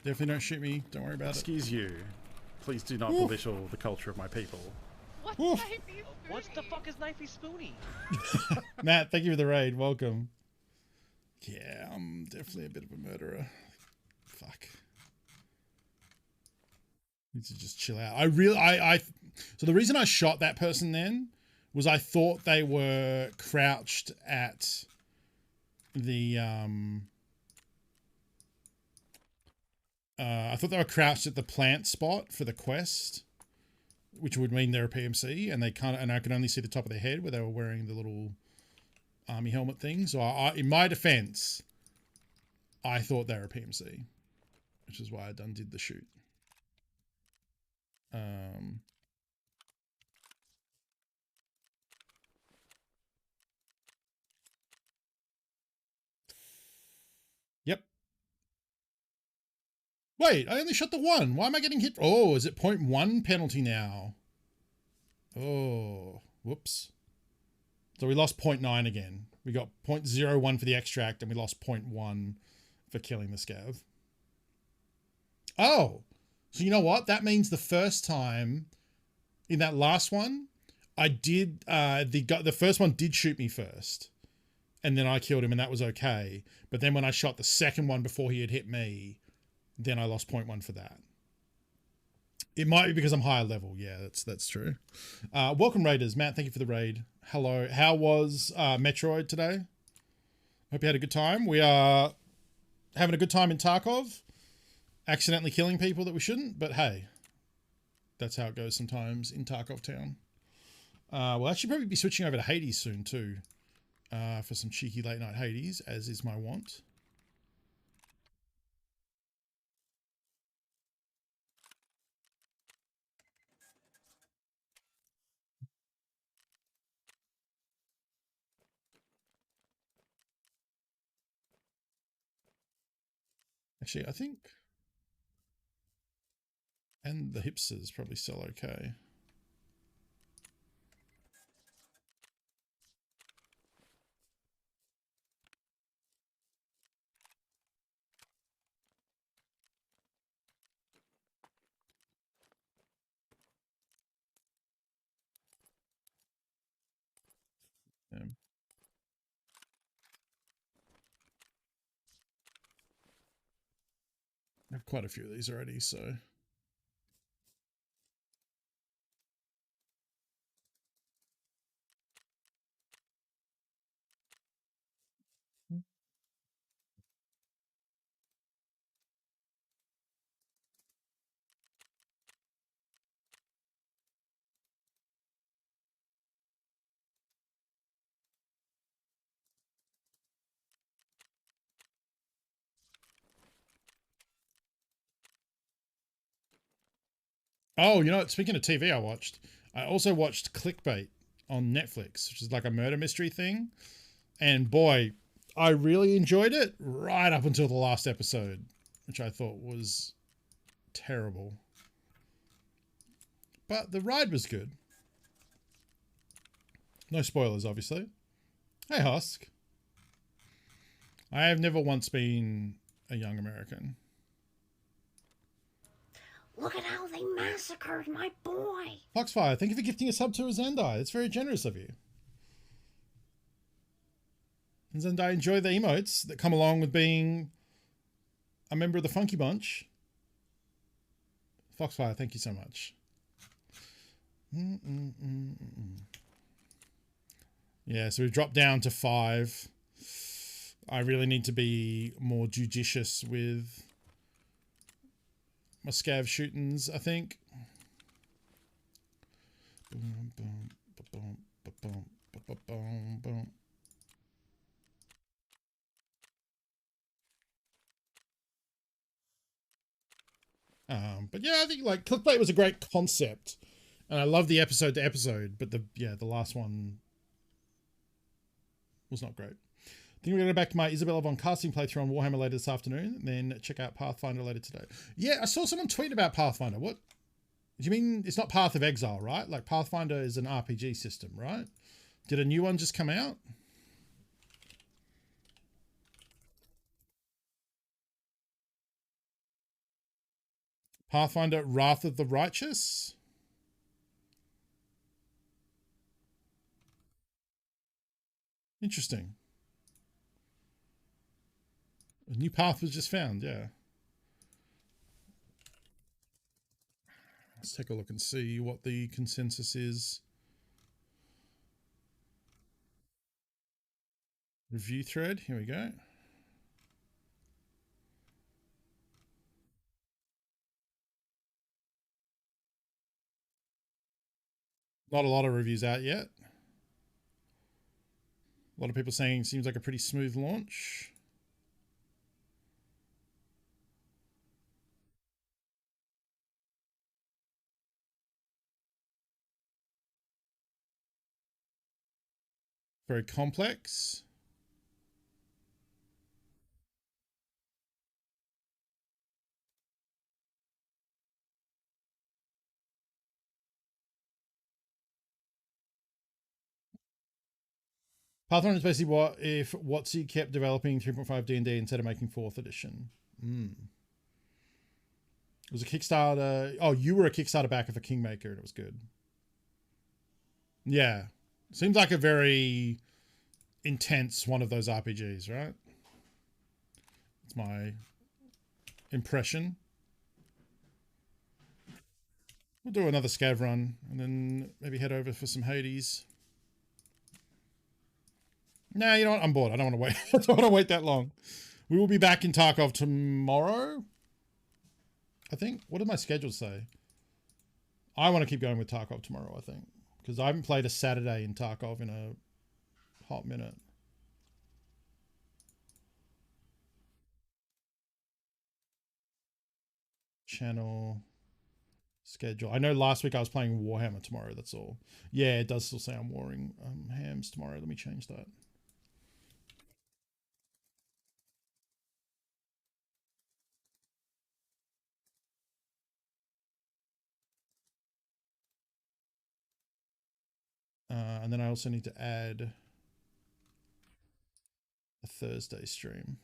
Definitely don't shoot me. Don't worry about it. Excuse you. Please do not belittle the culture of my people. What? What the fuck is Knifey Spoony? Matt, thank you for the raid. Welcome. Yeah, I'm definitely a bit of a murderer. Fuck. Need to just chill out. So the reason I shot that person then was I thought they were crouched at the I thought they were crouched at the plant spot for the quest, which would mean they're a PMC, and I could only see the top of their head where they were wearing the little army helmet thing. So in my defense, I thought they were a PMC, which is why I did the shoot. Yep. Wait, I only shot the one. Why am I getting hit? Oh, is it 0.1 penalty now? Oh, whoops. So we lost 0.9 again. We got 0.01 for the extract and we lost 0.1 for killing the scav. Oh, so you know what? That means the first time in that last one, I did, the first one did shoot me first. And then I killed him and that was okay. But then when I shot the second one before he had hit me, then I lost 0.1 for that. It might be because I'm higher level. Yeah, that's true. Welcome, Raiders. Matt, thank you for the raid. Hello. How was Metroid today? Hope you had a good time. We are having a good time in Tarkov. Accidentally killing people that we shouldn't, but hey, that's how it goes sometimes in Tarkov town. We'll actually probably be switching over to Hades soon too, for some cheeky late night Hades, as is my wont. Actually, I think, and the hipsters probably still okay. Yeah. I have quite a few of these already, so. Oh, you know what? Speaking of TV, I also watched Clickbait on Netflix, which is like a murder mystery thing. And boy, I really enjoyed it right up until the last episode, which I thought was terrible. But the ride was good. No spoilers, obviously. Hey, Husk. I have never once been a young American. Look at how they massacred my boy. Foxfire, thank you for gifting a sub to a Zendai. It's very generous of you. And Zendai, enjoy the emotes that come along with being a member of the Funky Bunch. Foxfire, thank you so much. Yeah, so we've dropped down to 5. I really need to be more judicious with my scav shootings, I think. Boom, boom, boom, boom, boom, boom, boom. But yeah, I think like Clickbait was a great concept, and I love the episode to episode. But the last one was not great. I think we're going to go back to my Isabella von Casting playthrough on Warhammer later this afternoon, and then check out Pathfinder later today. Yeah, I saw someone tweet about Pathfinder. What? Do you mean it's not Path of Exile, right? Like Pathfinder is an RPG system, right? Did a new one just come out? Pathfinder Wrath of the Righteous? Interesting. A new path was just found, yeah. Let's take a look and see what the consensus is. Review thread, here we go. Not a lot of reviews out yet. A lot of people saying it seems like a pretty smooth launch. Very complex. Pathfinder is basically what if WotC kept developing 3.5 D&D instead of making 4th edition. It was a Kickstarter. Oh, you were a Kickstarter backer for Kingmaker and it was good. Yeah. Seems like a very intense one of those RPGs, right? It's my impression. We'll do another scav run and then maybe head over for some Hades. Nah, you know what? I'm bored. I don't want to wait. I don't want to wait that long. We will be back in Tarkov tomorrow. I think. What did my schedule say? I want to keep going with Tarkov tomorrow, I think. Because I haven't played a Saturday in Tarkov in a hot minute. Channel. Schedule. I know last week I was playing Warhammer tomorrow, that's all. Yeah, it does still say I'm warring hams tomorrow. Let me change that. And then I also need to add a Thursday stream.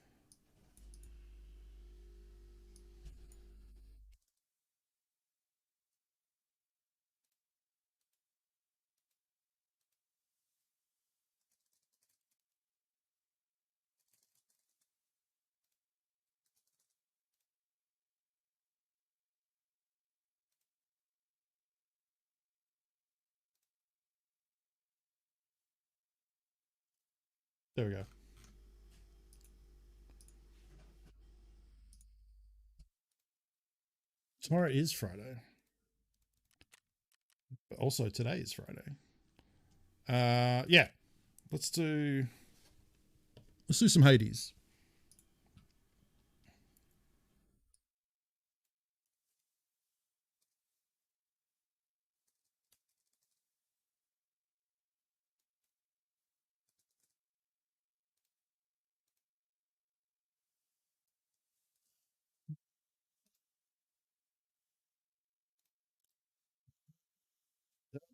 There we go. Tomorrow is Friday. But also today is Friday. Yeah. Let's do some Hades.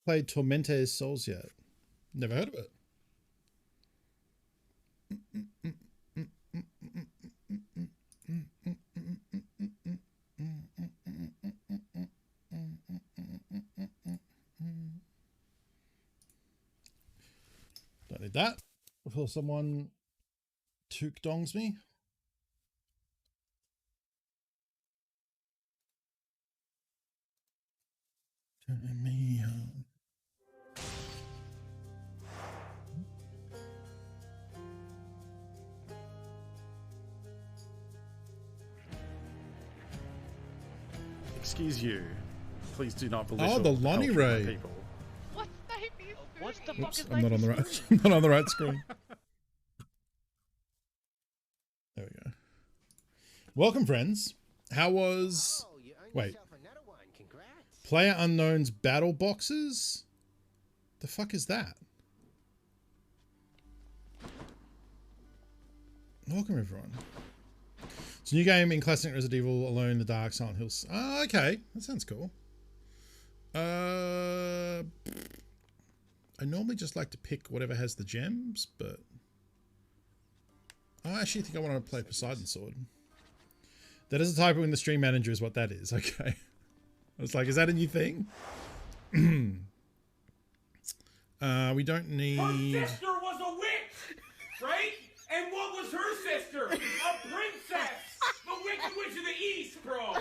Played Tormente's Souls yet? Never heard of it. Don't need that before someone took dongs me. Turn me on. Excuse you. Please do not belittle Oh, the Lonnie culture of my Ray. People. What name is What's the Oops, fucking I'm not on the right. I'm not on the right screen. There we go. Welcome, friends. How was? Wait. Player Unknown's battle boxes. The fuck is that? Welcome, everyone. It's a new game in classic Resident Evil, Alone in the Dark, Silent Hills. Oh, okay. That sounds cool. I normally just like to pick whatever has the gems, but I actually think I want to play Poseidon Sword. That is a typo in the stream manager is what that is. Okay. I was like, is that a new thing? We don't need... Her sister was a witch, right? And what was her sister? A princess! The Wicked Witch of the East, bro!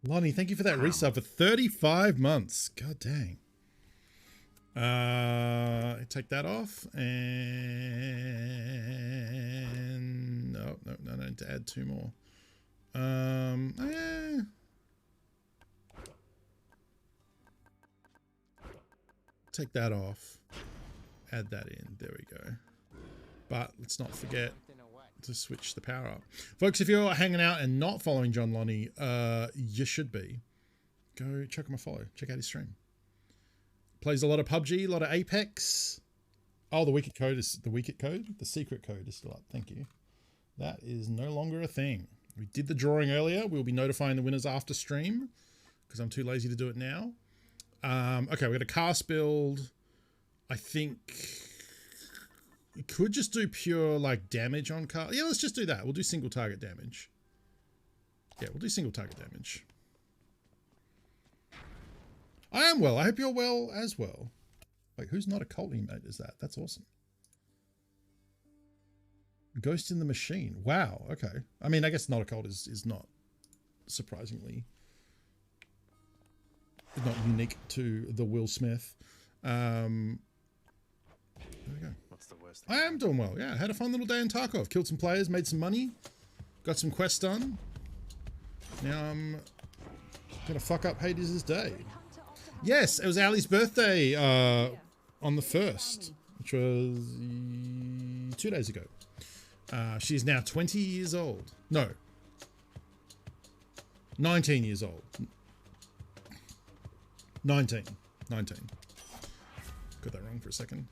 Lonnie, thank you for that resub for 35 months. God dang. Take that off. And... No, I need to add 2 more. take that off. Add that in. There we go. But let's not forget to switch the power up. Folks, if you're hanging out and not following John Lonnie, you should be. Go check him a follow. Check out his stream. Plays a lot of PUBG, a lot of Apex. Oh, the wicket code is the wicket code. The secret code is still up. Thank you. That is no longer a thing. We did the drawing earlier. We'll be notifying the winners after stream because I'm too lazy to do it now. Okay, we got a cast build. I think we could just do pure like damage on cast. Yeah, let's just do that. We'll do single target damage. Yeah, we'll do single target damage. I am well. I hope you're well as well. Like, who's not a cult emote is that? That's awesome. Ghost in the Machine. Wow. Okay. I mean, I guess not a cult is not surprisingly not unique to the Will Smith. There we go. What's the worst thing? I am doing well. Yeah, had a fun little day in Tarkov. Killed some players, made some money, got some quests done. Now I'm gonna fuck up Hades' day. Yes, it was Ali's birthday on the 1st, which was 2 days ago. She's now 20 years old. No. 19 years old. 19. Got that wrong for a second.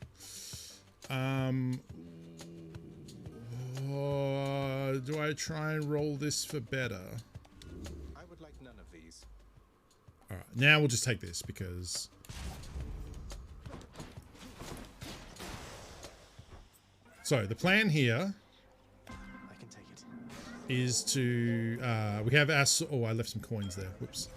Do I try and roll this for better? I would like none of these. Alright, now we'll just take this because... So, the plan here is to, we have our, oh, I left some coins there, whoops.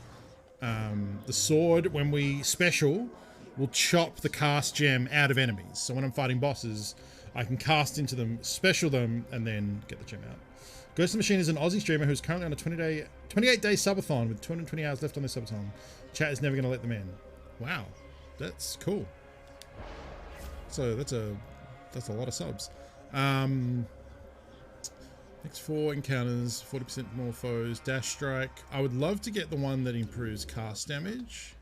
The sword, when we special, will chop the cast gem out of enemies. So when I'm fighting bosses, I can cast into them, special them, and then get the gem out. Ghost of the Machine is an Aussie streamer who's currently on a 28-day subathon with 220 hours left on their subathon. Chat is never going to let them in. Wow, that's cool. So that's a lot of subs. Next 4 encounters, 40% more foes, dash strike. I would love to get the one that improves cast damage.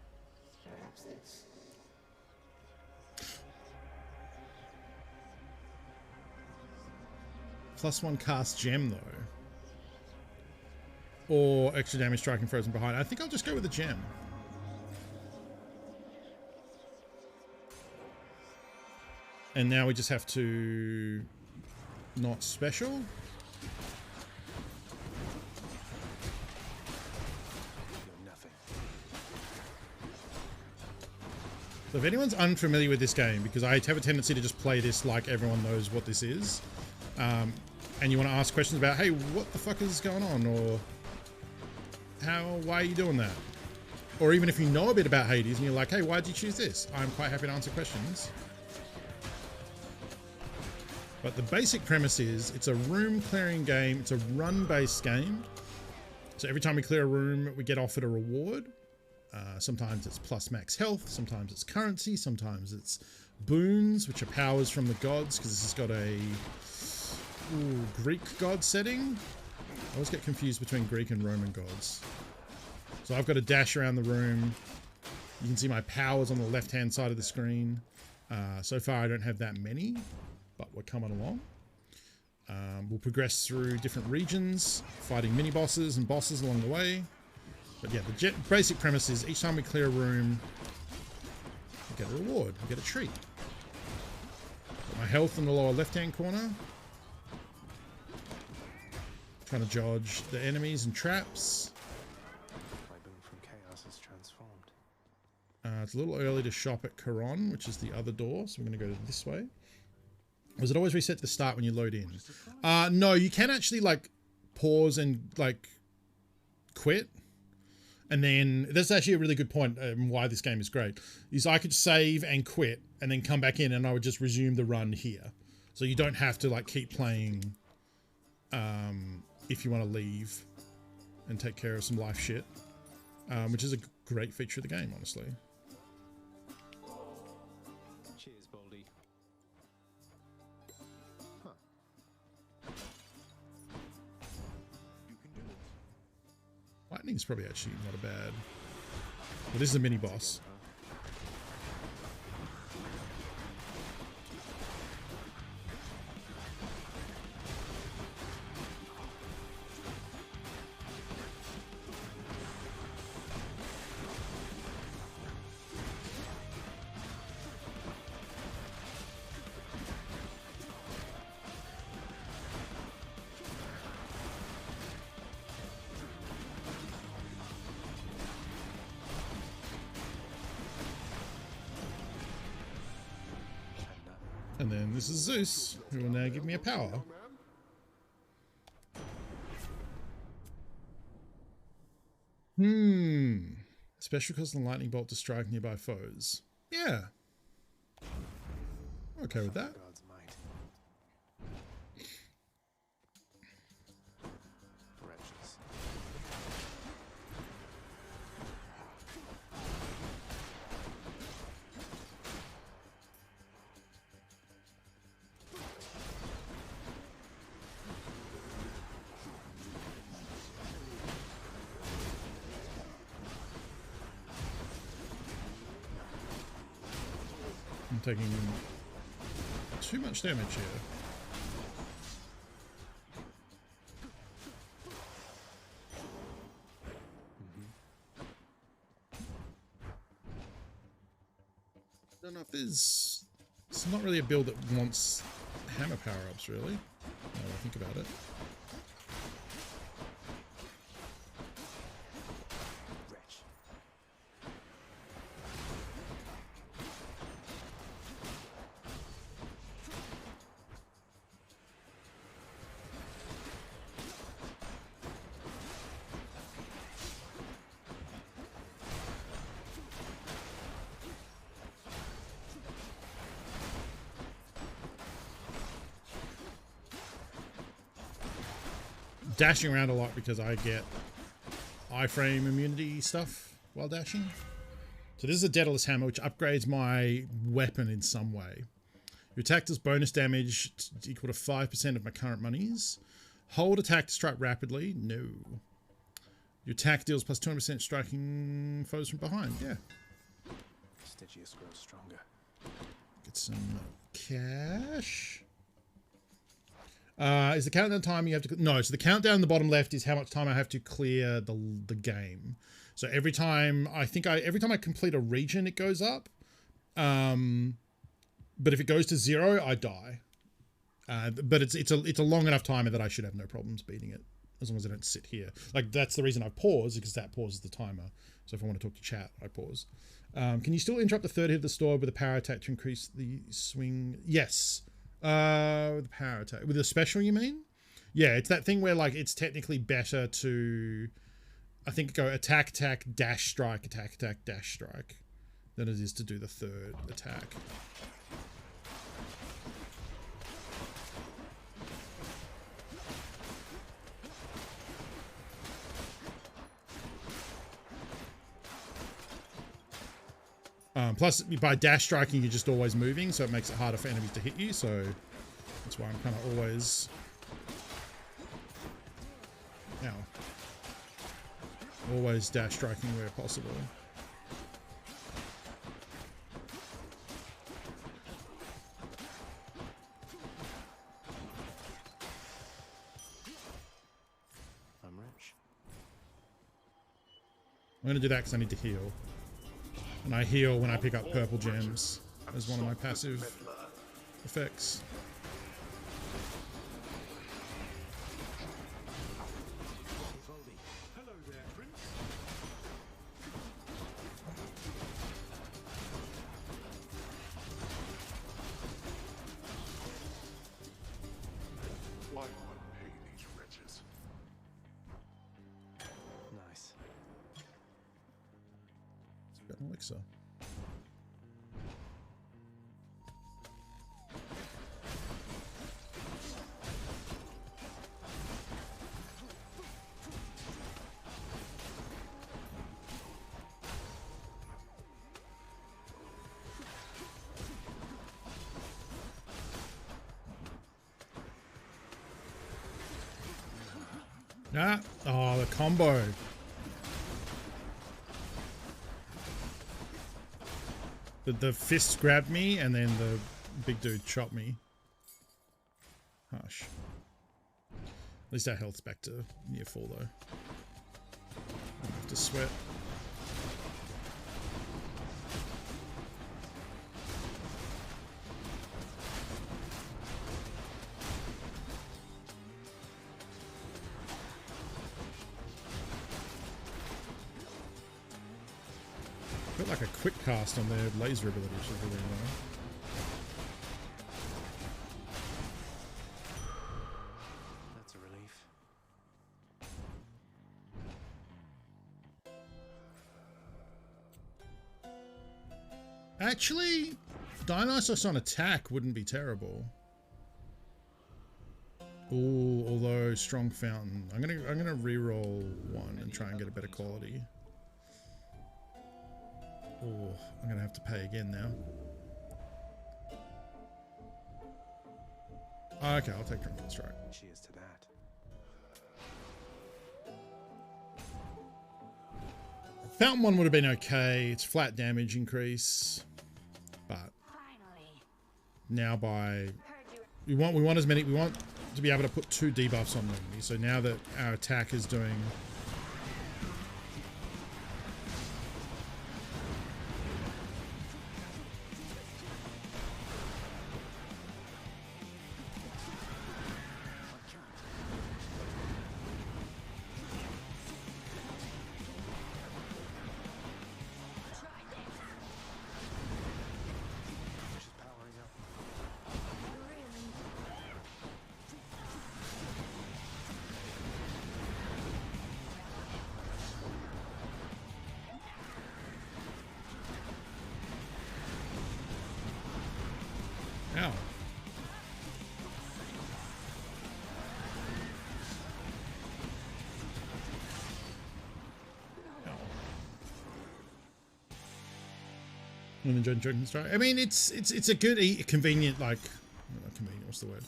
+1 cast gem though. Or extra damage striking frozen behind. I think I'll just go with the gem. And now we just have to not special. So if anyone's unfamiliar with this game, because I have a tendency to just play this like everyone knows what this is, and you want to ask questions about, hey, what the fuck is going on? Or why are you doing that? Or even if you know a bit about Hades and you're like, hey, why'd you choose this? I'm quite happy to answer questions. But the basic premise is it's a room clearing game. It's a run-based game. So every time we clear a room, we get offered a reward. Sometimes it's plus max health, sometimes it's currency, sometimes it's boons, which are powers from the gods, because this has got a Greek god setting. I always get confused between Greek and Roman gods. So I've got to dash around the room. You can see my powers on the left-hand side of the screen. So far I don't have that many, but we're coming along. We'll progress through different regions, fighting mini-bosses and bosses along the way. But yeah, the basic premise is each time we clear a room, we get a reward, we get a treat. Got my health in the lower left-hand corner. Trying to dodge the enemies and traps. My boon from chaos is transformed. It's a little early to shop at Karon, which is the other door, so we're going to go this way. Was it always reset to the start when you load in? No, you can actually like pause and like quit. And then that's actually a really good point why this game is great. Is I could save and quit and then come back in and I would just resume the run here. So you don't have to like keep playing if you want to leave and take care of some life shit, which is a great feature of the game, honestly. Cheers, Baldy. Huh. You can do it. Lightning's probably actually not a bad... Well, this is a mini-boss. And then this is Zeus, who will now give me a power. Special cause the lightning bolt to strike nearby foes. Yeah. Okay with that. God's might. Wretches. I'm taking too much damage here. I don't know if there's... It's not really a build that wants hammer power-ups, really. Now that I think about it. Dashing around a lot because I get iframe immunity stuff while dashing. So this is a Daedalus Hammer, which upgrades my weapon in some way. Your attack does bonus damage equal to 5% of my current monies. Hold attack to strike rapidly. No. Your attack deals plus 200% striking foes from behind. Yeah. Stygius grows stronger. Get some cash. Is the countdown time you have to... No, so the countdown in the bottom left is how much time I have to clear the game. So every time... every time I complete a region, it goes up. But if it goes to 0, I die. But it's a long enough timer that I should have no problems beating it. As long as I don't sit here. Like, that's the reason I pause, because that pauses the timer. So if I want to talk to chat, I pause. Can you still interrupt the third hit of the store with a power attack to increase the swing? Yes. With a power attack. With a special, you mean? Yeah, it's that thing where, like, it's technically better to, I think, go attack, dash, strike, dash, strike, than it is to do the third attack. Plus, by dash striking, you're just always moving, so it makes it harder for enemies to hit you, so that's why I'm kind of always... Ow. Always dash striking where possible. I'm rich. I'm going to do that because I need to heal. And I heal when I pick up purple gems as one of my passive effects. Hello there, Prince. Why would I pay these wretches? Nice. Got an elixir. Ah, oh, the combo. The fists grabbed me, and then the big dude chopped me. Hush. At least our health's back to near full, though. I don't have to sweat. Got like a quick cast on their laser ability, which is really annoying. Actually, Dionysos on attack wouldn't be terrible. Oh, although strong fountain. I'm gonna re-roll one and try and get a better quality. Oh, I'm gonna have to pay again now. Okay, I'll take Drunken Strike. Cheers to that. Fountain one would have been okay. It's flat damage increase, but now we want to be able to put 2 debuffs on them. So now that our attack is doing. Ow. And then Drunken Strike. I mean, it's a good, convenient, like, not convenient. What's the word?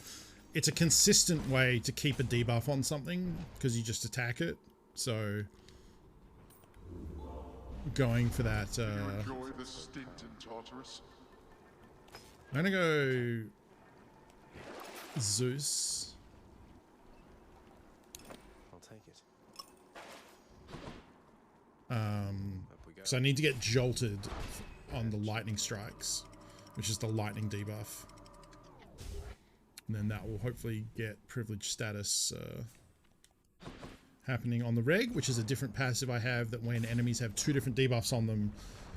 It's a consistent way to keep a debuff on something because you just attack it. So going for that. Enjoy the stint in Tartarus. I'm gonna go Zeus. I'll take it. So I need to get jolted on the lightning strikes, which is the lightning debuff. And then that will hopefully get privilege status happening on the reg, which is a different passive I have that when enemies have 2 different debuffs on them,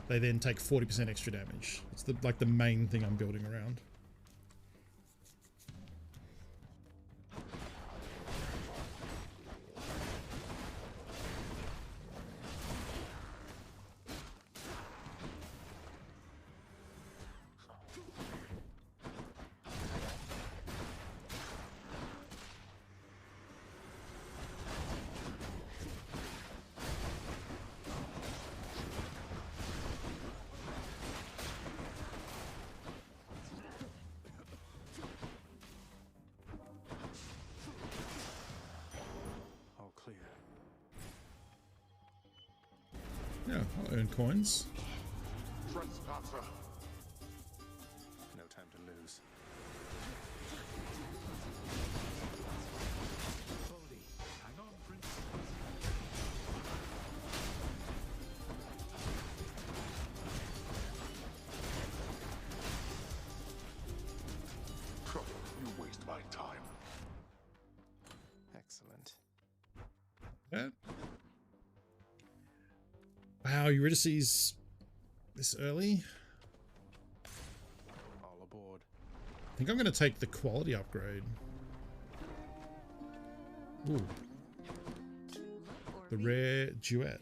they then take 40% extra damage. It's like the main thing I'm building around. Yeah, I'll earn coins. Trespasser. No time to lose. Hang on, Prince. You waste my time. Excellent. Yeah. Wow, Eurydice's this early? All aboard. I think I'm going to take the quality upgrade. Ooh. The rare duet.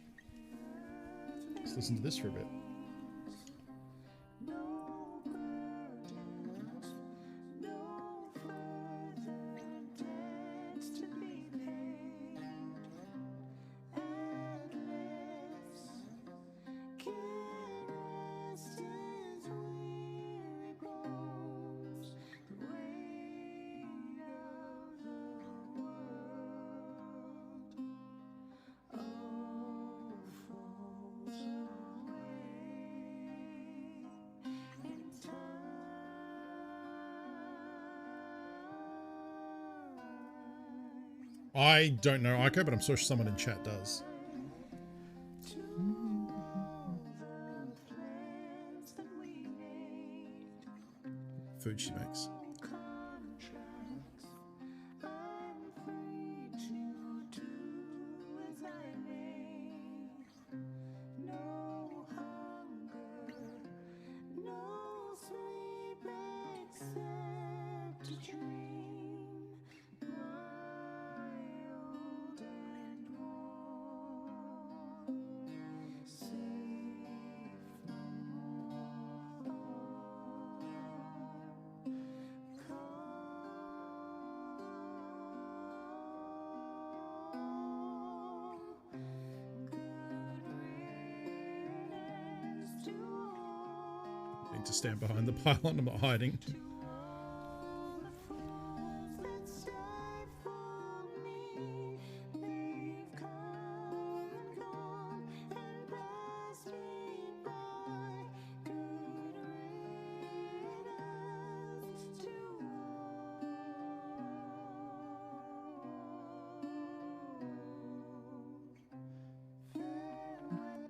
Let's listen to this for a bit. I don't know Ico, but I'm sure someone in chat does. Food she makes. going to stand behind the pylon. I'm not hiding.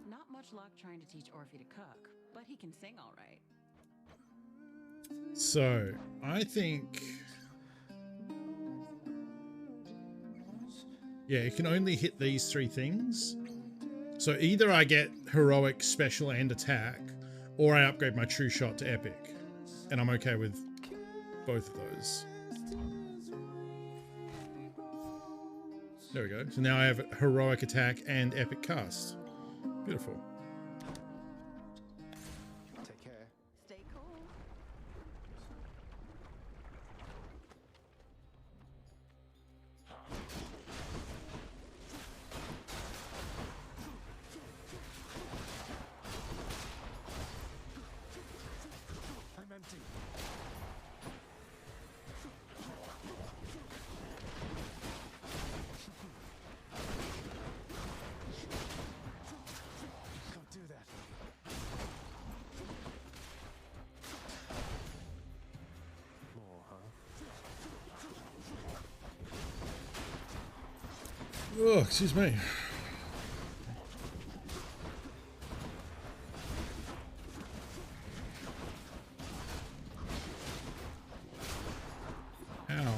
Not much luck trying to teach Orphe to cook, but he can sing all right. So, I think... yeah, it can only hit these 3 things. So either I get heroic, special, and attack, or I upgrade my true shot to epic. And I'm okay with both of those. There we go. So now I have heroic attack and epic cast. Beautiful. Take care. Stay cool. I'm empty. Don't do that. More, huh? Oh, excuse me. Ow.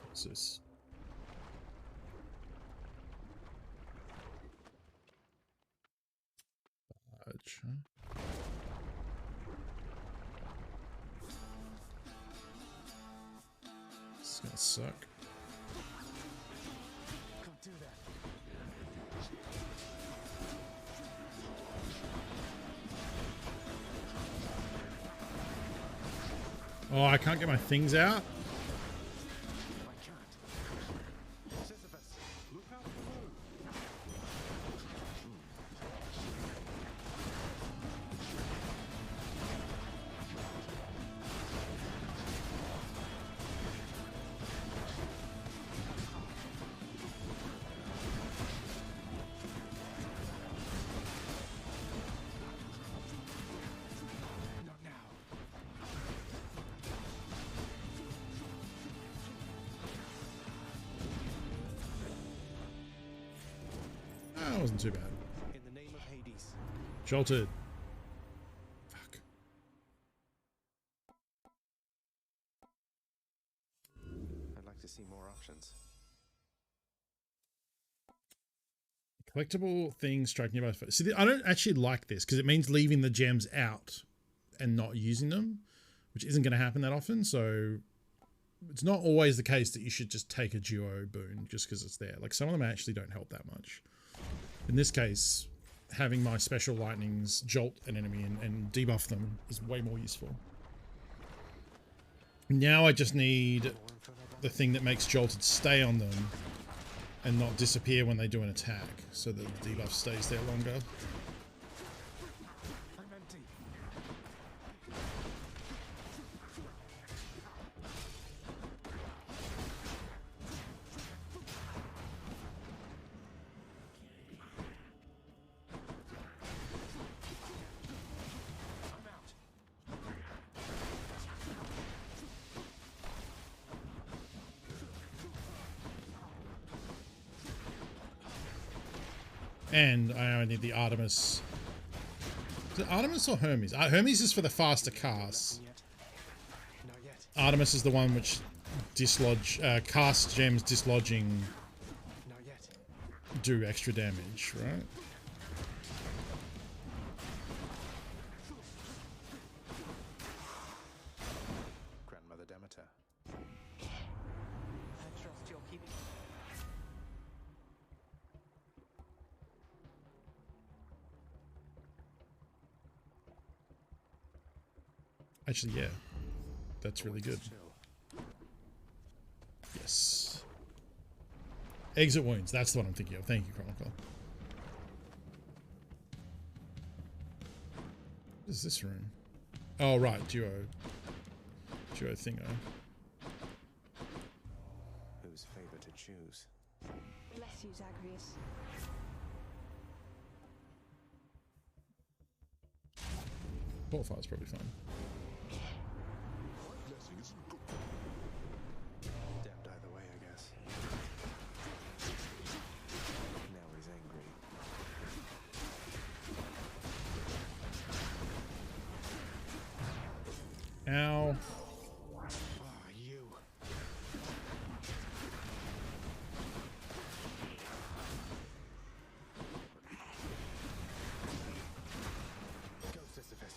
What's this? Badge, huh? This is gonna suck. Don't do that. Oh, I can't get my things out? I can't. Sisyphus, look out below. Not now. That wasn't too bad. In the name of Hades. Jolted. Fuck. I'd like to see more options. Collectible things strike nearby. See, I don't actually like this because it means leaving the gems out and not using them, which isn't going to happen that often. So it's not always the case that you should just take a duo boon just because it's there. Like some of them actually don't help that much. In this case, having my special lightnings jolt an enemy and debuff them is way more useful. Now I just need the thing that makes jolted stay on them and not disappear when they do an attack, so that the debuff stays there longer. I'm empty. I'm out. And I only need the Artemis. Is it Artemis or Hermes? Hermes is for the faster casts. Not yet. Artemis is the one which dislodge cast gems dislodging Not yet. do extra damage, right? Grandmother Demeter. I trust you'll keep. Actually, yeah. That's really good. Yes. Exit wounds. That's the one I'm thinking of. Thank you, Chronicle. What is this room? Oh, right. Duo thingo. Whose favor to choose? Bless you, Zagreus. Qualifier is probably fine. Damned either way, I guess. Now he's angry. Ow. Ah, you. Go, Sisyphus.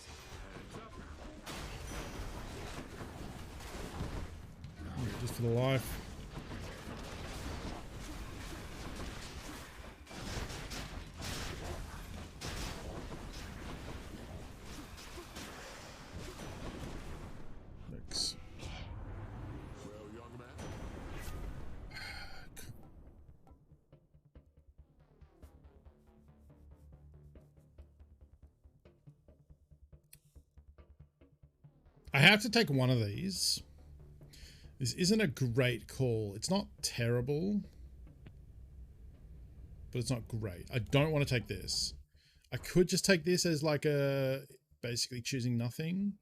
Just for the life. Thanks. Well, young man. I have to take one of these. This isn't a great call. It's not terrible, but it's not great. I don't want to take this. I could just take this as like a basically choosing nothing.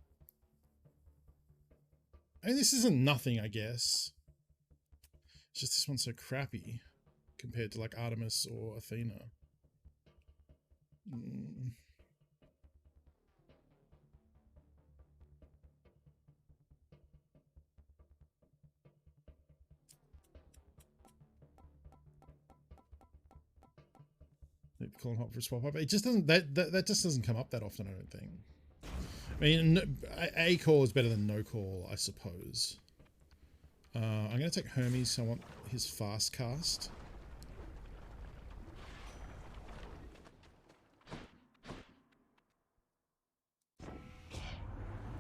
I mean, this isn't nothing, I guess. It's just this one's so crappy compared to like Artemis or Athena. Call and hop for a swap up. It just doesn't that just doesn't come up that often, I don't think. I mean, a call is better than no call, I suppose. I'm going to take Hermes, so I want his fast cast.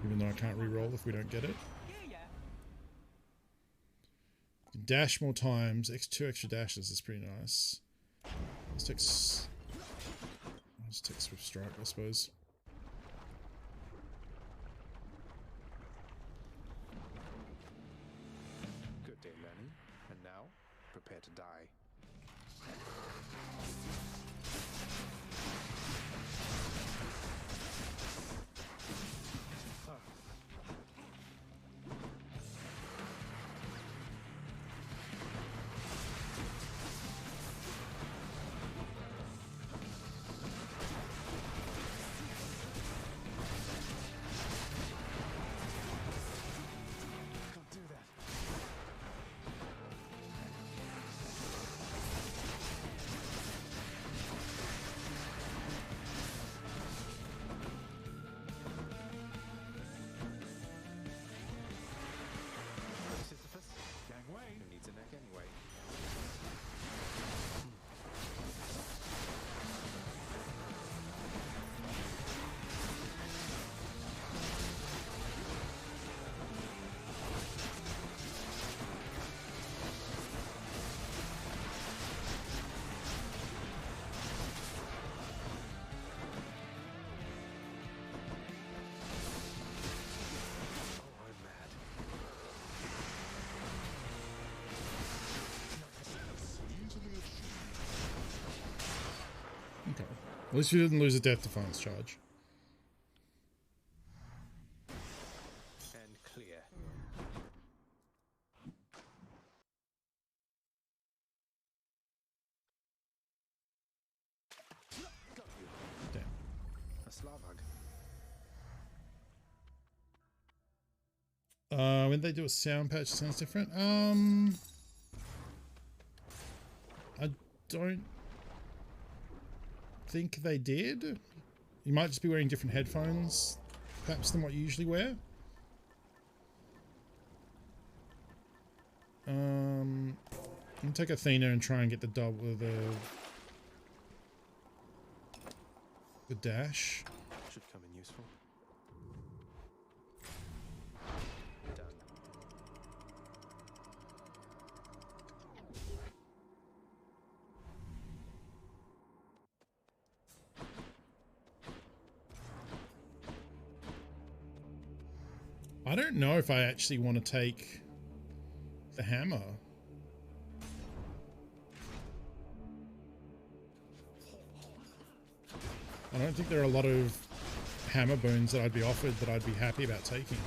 Even though I can't re-roll if we don't get it. Dash more times. Two extra dashes is pretty nice. Let's take Swift Strike, I suppose. Good day, Lenny. And now, prepare to die. Okay. At least you didn't lose a death defense charge. And clear. Damn. A Slavag. When they do a sound patch, it sounds different. I don't think they did. You might just be wearing different headphones, perhaps, than what you usually wear. I'm gonna take Athena and try and get the double, the dash. Should come in useful. I don't know if I actually want to take the hammer. I don't think there are a lot of hammer boons that I'd be offered that I'd be happy about taking.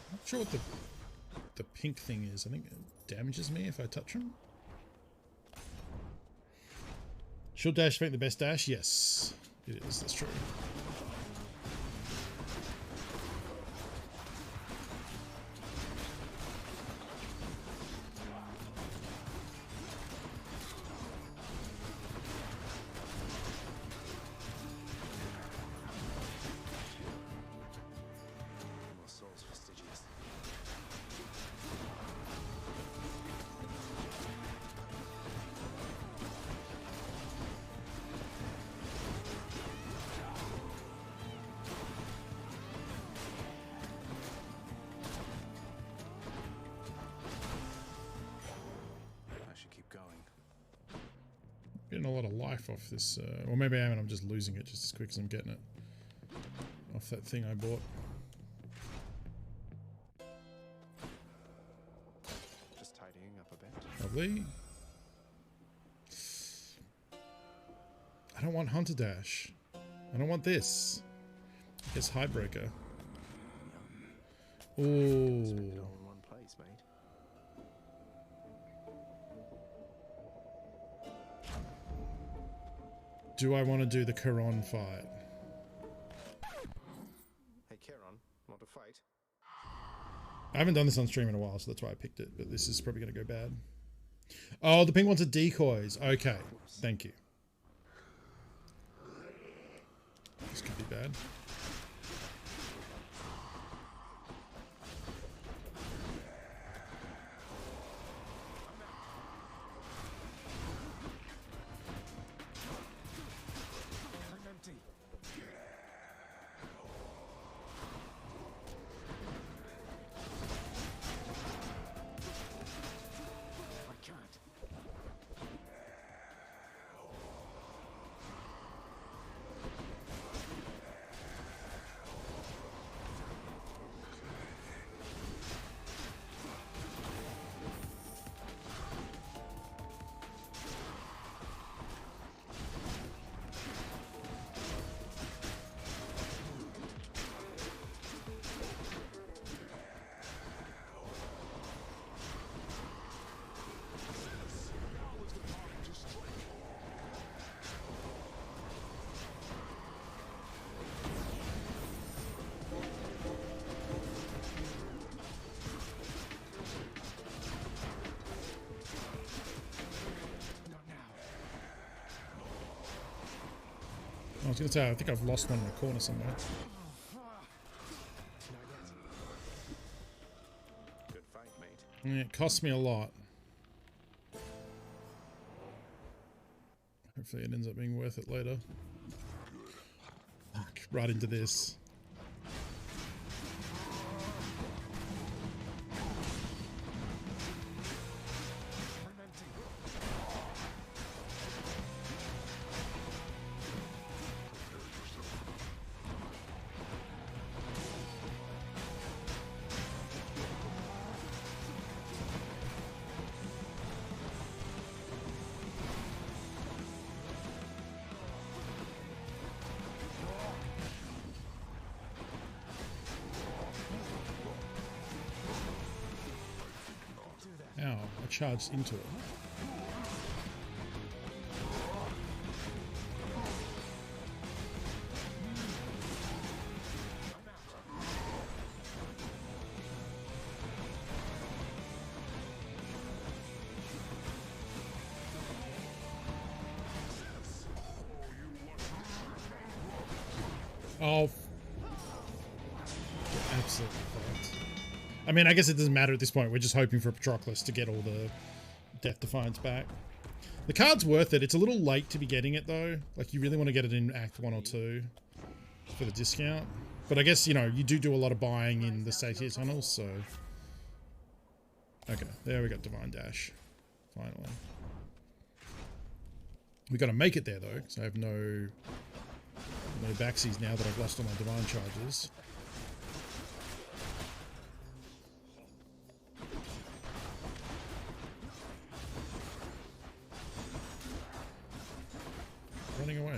Not sure what the pink thing is. I think it damages me if I touch him. Should dash make the best dash? Yes, it is. That's true. Getting a lot of life off this, or maybe I am and I'm just losing it just as quick as I'm getting it off that thing I bought. Just tidying up a bit. Lovely. I don't want Hunter Dash. I don't want this. I guess Hidebreaker. Ooh. Do I want to do the Charon fight? Hey, Charon, want to fight? I haven't done this on stream in a while, so that's why I picked it, but this is probably going to go bad. Oh, the pink ones are decoys. Okay, thank you. This could be bad. I was going to say, I think I've lost one in the corner somewhere. Good fight, mate. Yeah, it cost me a lot. Hopefully it ends up being worth it later. Fuck, right into this. Ow, I charged into it. Oh, absolutely fucked. I mean, I guess it doesn't matter at this point. We're just hoping for Patroclus to get all the Death Defiance back. The card's worth it. It's a little late to be getting it, though. Like, you really want to get it in Act 1 or 2 for the discount. But I guess, you know, you do a lot of buying in the Satyr tunnels, so... Okay, there we got Divine Dash. Finally. We got to make it there, though, because I have no backsies now that I've lost all my Divine charges. Running away.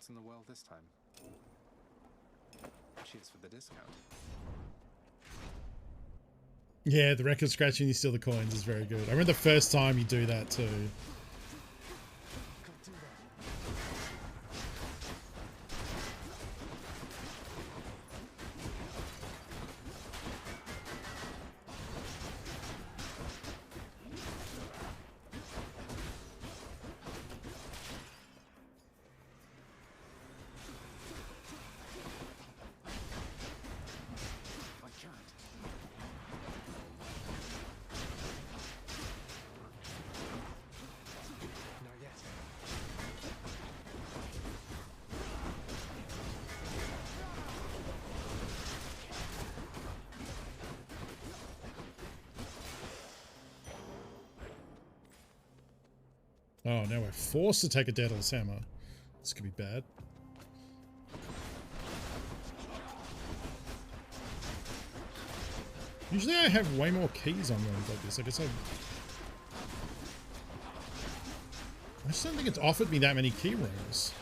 In the well this time. Cheers for the discount. Yeah, the record scratching, you steal the coins is very good. I remember the first time you do that too. Oh, now we're forced to take a Daedalus Hammer. This could be bad. Usually I have way more keys on runs like this. I guess I just don't think it's offered me that many key rooms.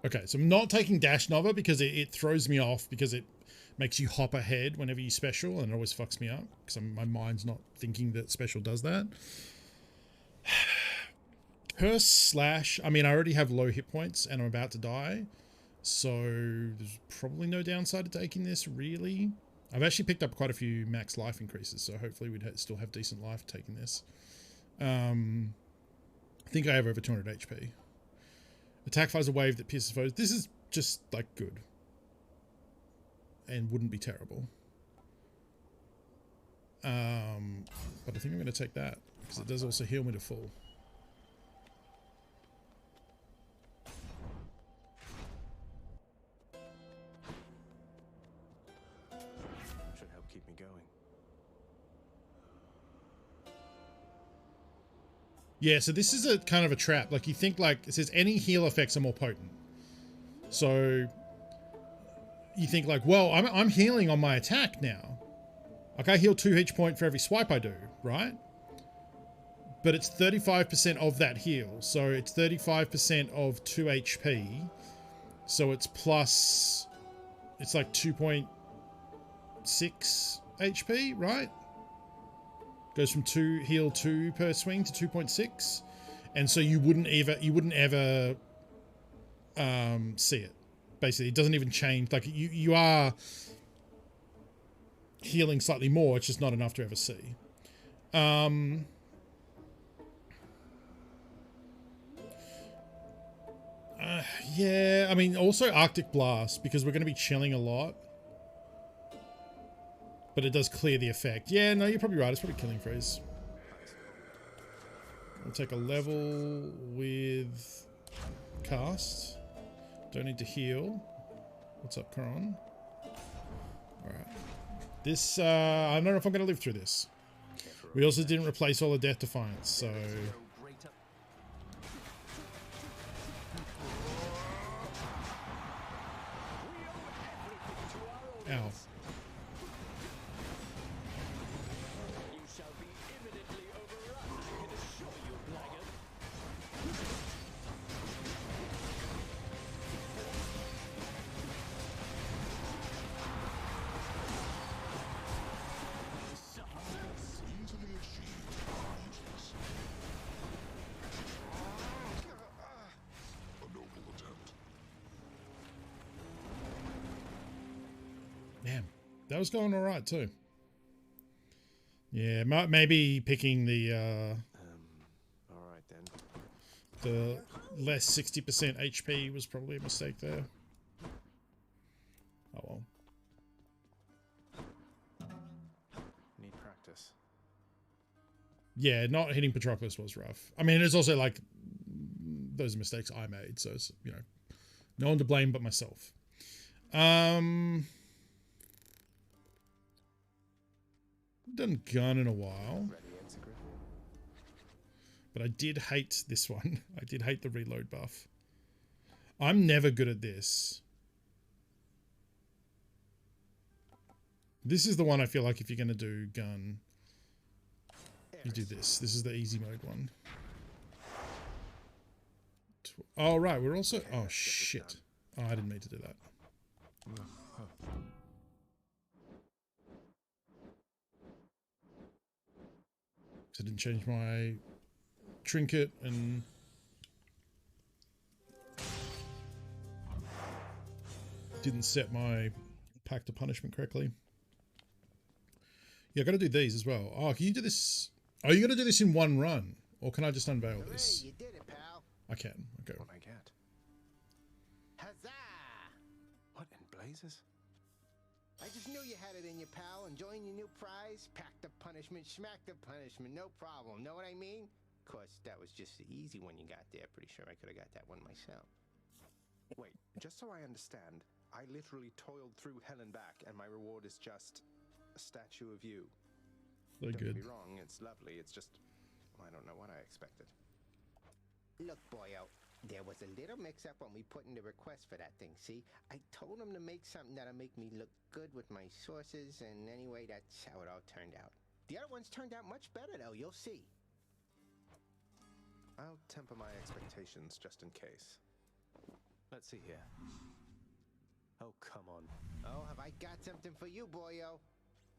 Okay, so I'm not taking Dash Nova because it throws me off because it makes you hop ahead whenever you special and it always fucks me up because my mind's not thinking that special does that. Curse Slash, I mean, I already have low hit points and I'm about to die, so there's probably no downside to taking this, really. I've actually picked up quite a few max life increases, so hopefully we'd still have decent life taking this. I think I have over 200 HP. Attack fires a wave that pierces foes. This is just, like, good. And wouldn't be terrible. But I think I'm going to take that. Because it does also heal me to full. Should help keep me going. Yeah, so this is a kind of a trap. Like, you think, like, it says any heal effects are more potent. So, you think, like, well, I'm healing on my attack now. Like, I heal 2 each point for every swipe I do, right? but it's 35% of that heal. So it's 35% of 2 HP. So it's plus, it's like 2.6 HP, right? Goes from 2 heal 2 per swing to 2.6. And so you wouldn't ever see it. Basically, it doesn't even change. Like you are healing slightly more, it's just not enough to ever see. Yeah, I mean, also Arctic Blast, because we're going to be chilling a lot. But it does clear the effect. Yeah, no, you're probably right. It's probably Killing Freeze. We'll take a level with cast. Don't need to heal. What's up, Karan? Alright. This, I don't know if I'm going to live through this. We also didn't replace all the Death Defiance, so... Ow. Damn, that was going all right too. Yeah, maybe picking the all right then. The less 60% HP was probably a mistake there. Oh well. Need practice. Yeah, not hitting Patroclus was rough. I mean, it's also like those are mistakes I made, so it's, you know, no one to blame but myself. Done gun in a while, but I did hate this one. I did hate the reload buff. I'm never good at this. This is the one I feel like if you're going to do gun, you do this. This is the easy mode one. Oh, right. We're also... Oh, shit. Oh, I didn't mean to do that. I didn't change my trinket and... didn't set my pact of punishment correctly. Yeah, I got to do these as well. Oh, can you do this? Oh, you got to do this in one run, or can I just unveil this? You did it, pal. I can. Okay. What I get? Huzzah! What in blazes? I just knew you had it in you, pal. Enjoying your new prize? Packed the punishment, smacked the punishment, no problem. Know what I mean? Of course, that was just the easy one you got there. Pretty sure I could have got that one myself. Wait, just so I understand, I literally toiled through hell and back, and my reward is just a statue of you. Very Don't good. get me wrong, it's lovely. It's just, I don't know what I expected. Look, boyo, there was a little mix-up when we put in the request for that thing, see? I told him to make something that'll make me look good with my sources, and anyway, that's how it all turned out. The other ones turned out much better, though, you'll see. I'll temper my expectations just in case. Let's see here. Oh, come on. Oh, have I got something for you, boyo?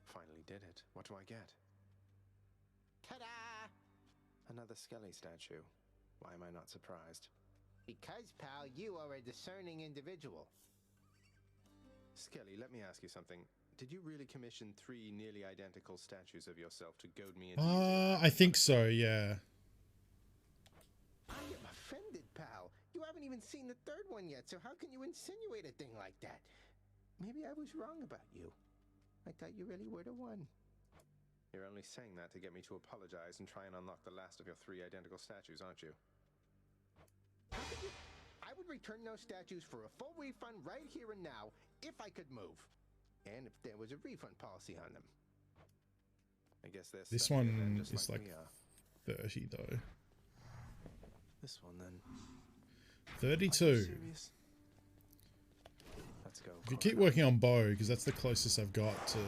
Finally did it. What do I get? Ta-da! Another Skelly statue. Why am I not surprised? Because, pal, you are a discerning individual. Skelly, let me ask you something. Did you really commission 3 nearly identical statues of yourself to goad me into I think so, yeah. I am offended, pal. You haven't even seen the third one yet, so how can you insinuate a thing like that? Maybe I was wrong about you. I thought you really were the one. You're only saying that to get me to apologize and try and unlock the last of your 3 identical statues, aren't you? I would return those statues for a full refund right here and now, if I could move. And if there was a refund policy on them. I guess this one is like 30 though. This one then. 32. Let's go. If you keep working on bow, because that's the closest I've got to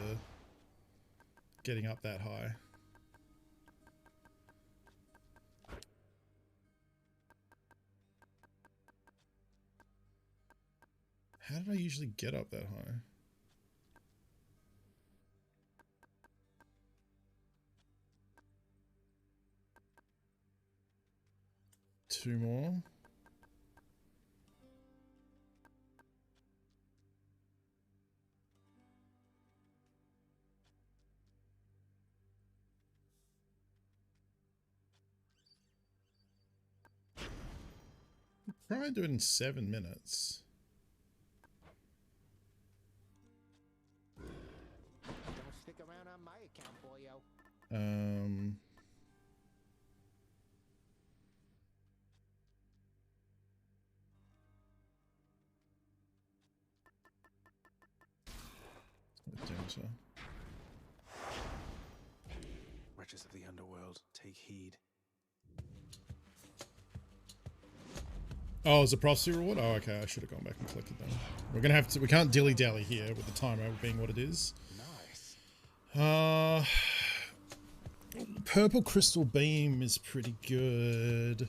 getting up that high. How did I usually get up that high? Two more. Try and do it in 7 minutes. Don't stick around on my account, boyo. Wretches of the underworld, take heed. Oh, it's a prophecy reward? Oh, okay. I should have gone back and collected them. We're gonna have to. We can't dilly dally here with the timer being what it is. Nice. Purple crystal beam is pretty good.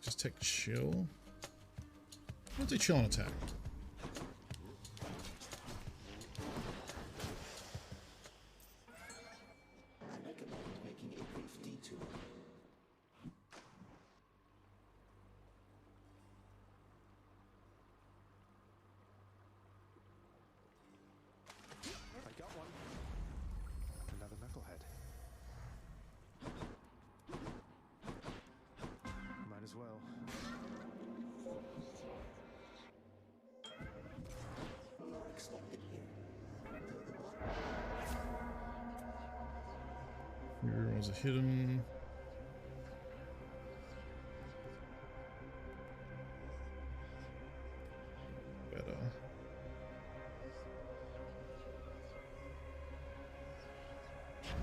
Just take chill. Let's do chill on attack. I got one. Another knucklehead. Might as well. Everyone's a hidden. Better.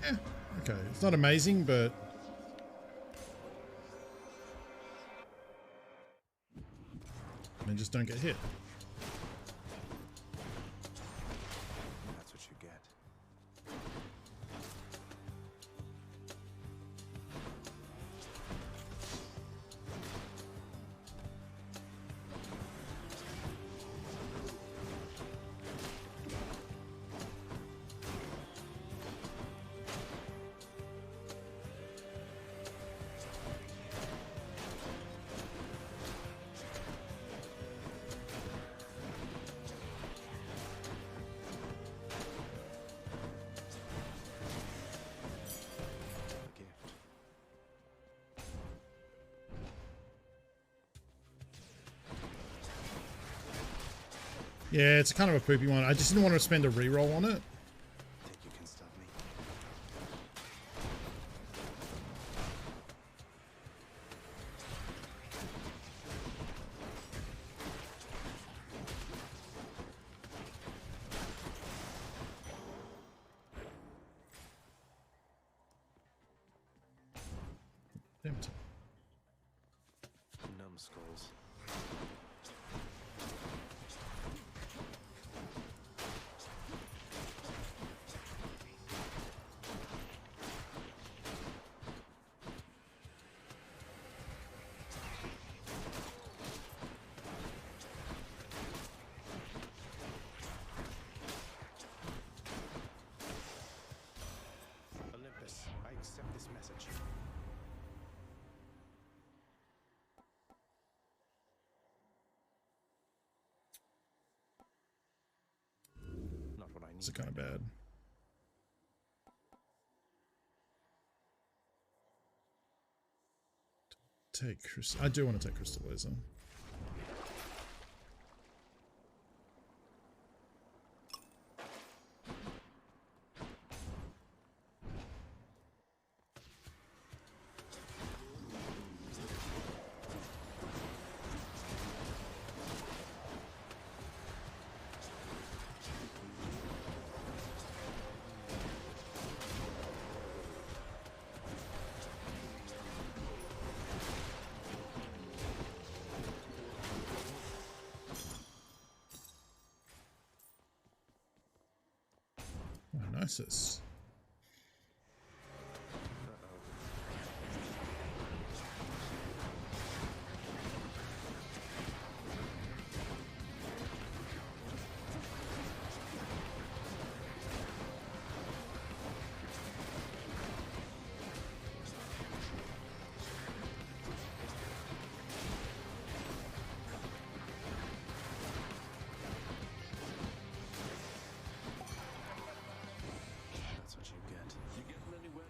Yeah, okay. It's not amazing, but I mean, just don't get hit. That's what you get. Yeah, it's kind of a poopy one. I just didn't want to spend a reroll on it. Think you can stop me? Damn it. Numbskulls. Olympus, I accept this message. Not what I need. It's kind of bad. Take crystal. I do want to take crystal laser. Dionysus. That's what you get. You getting anywhere?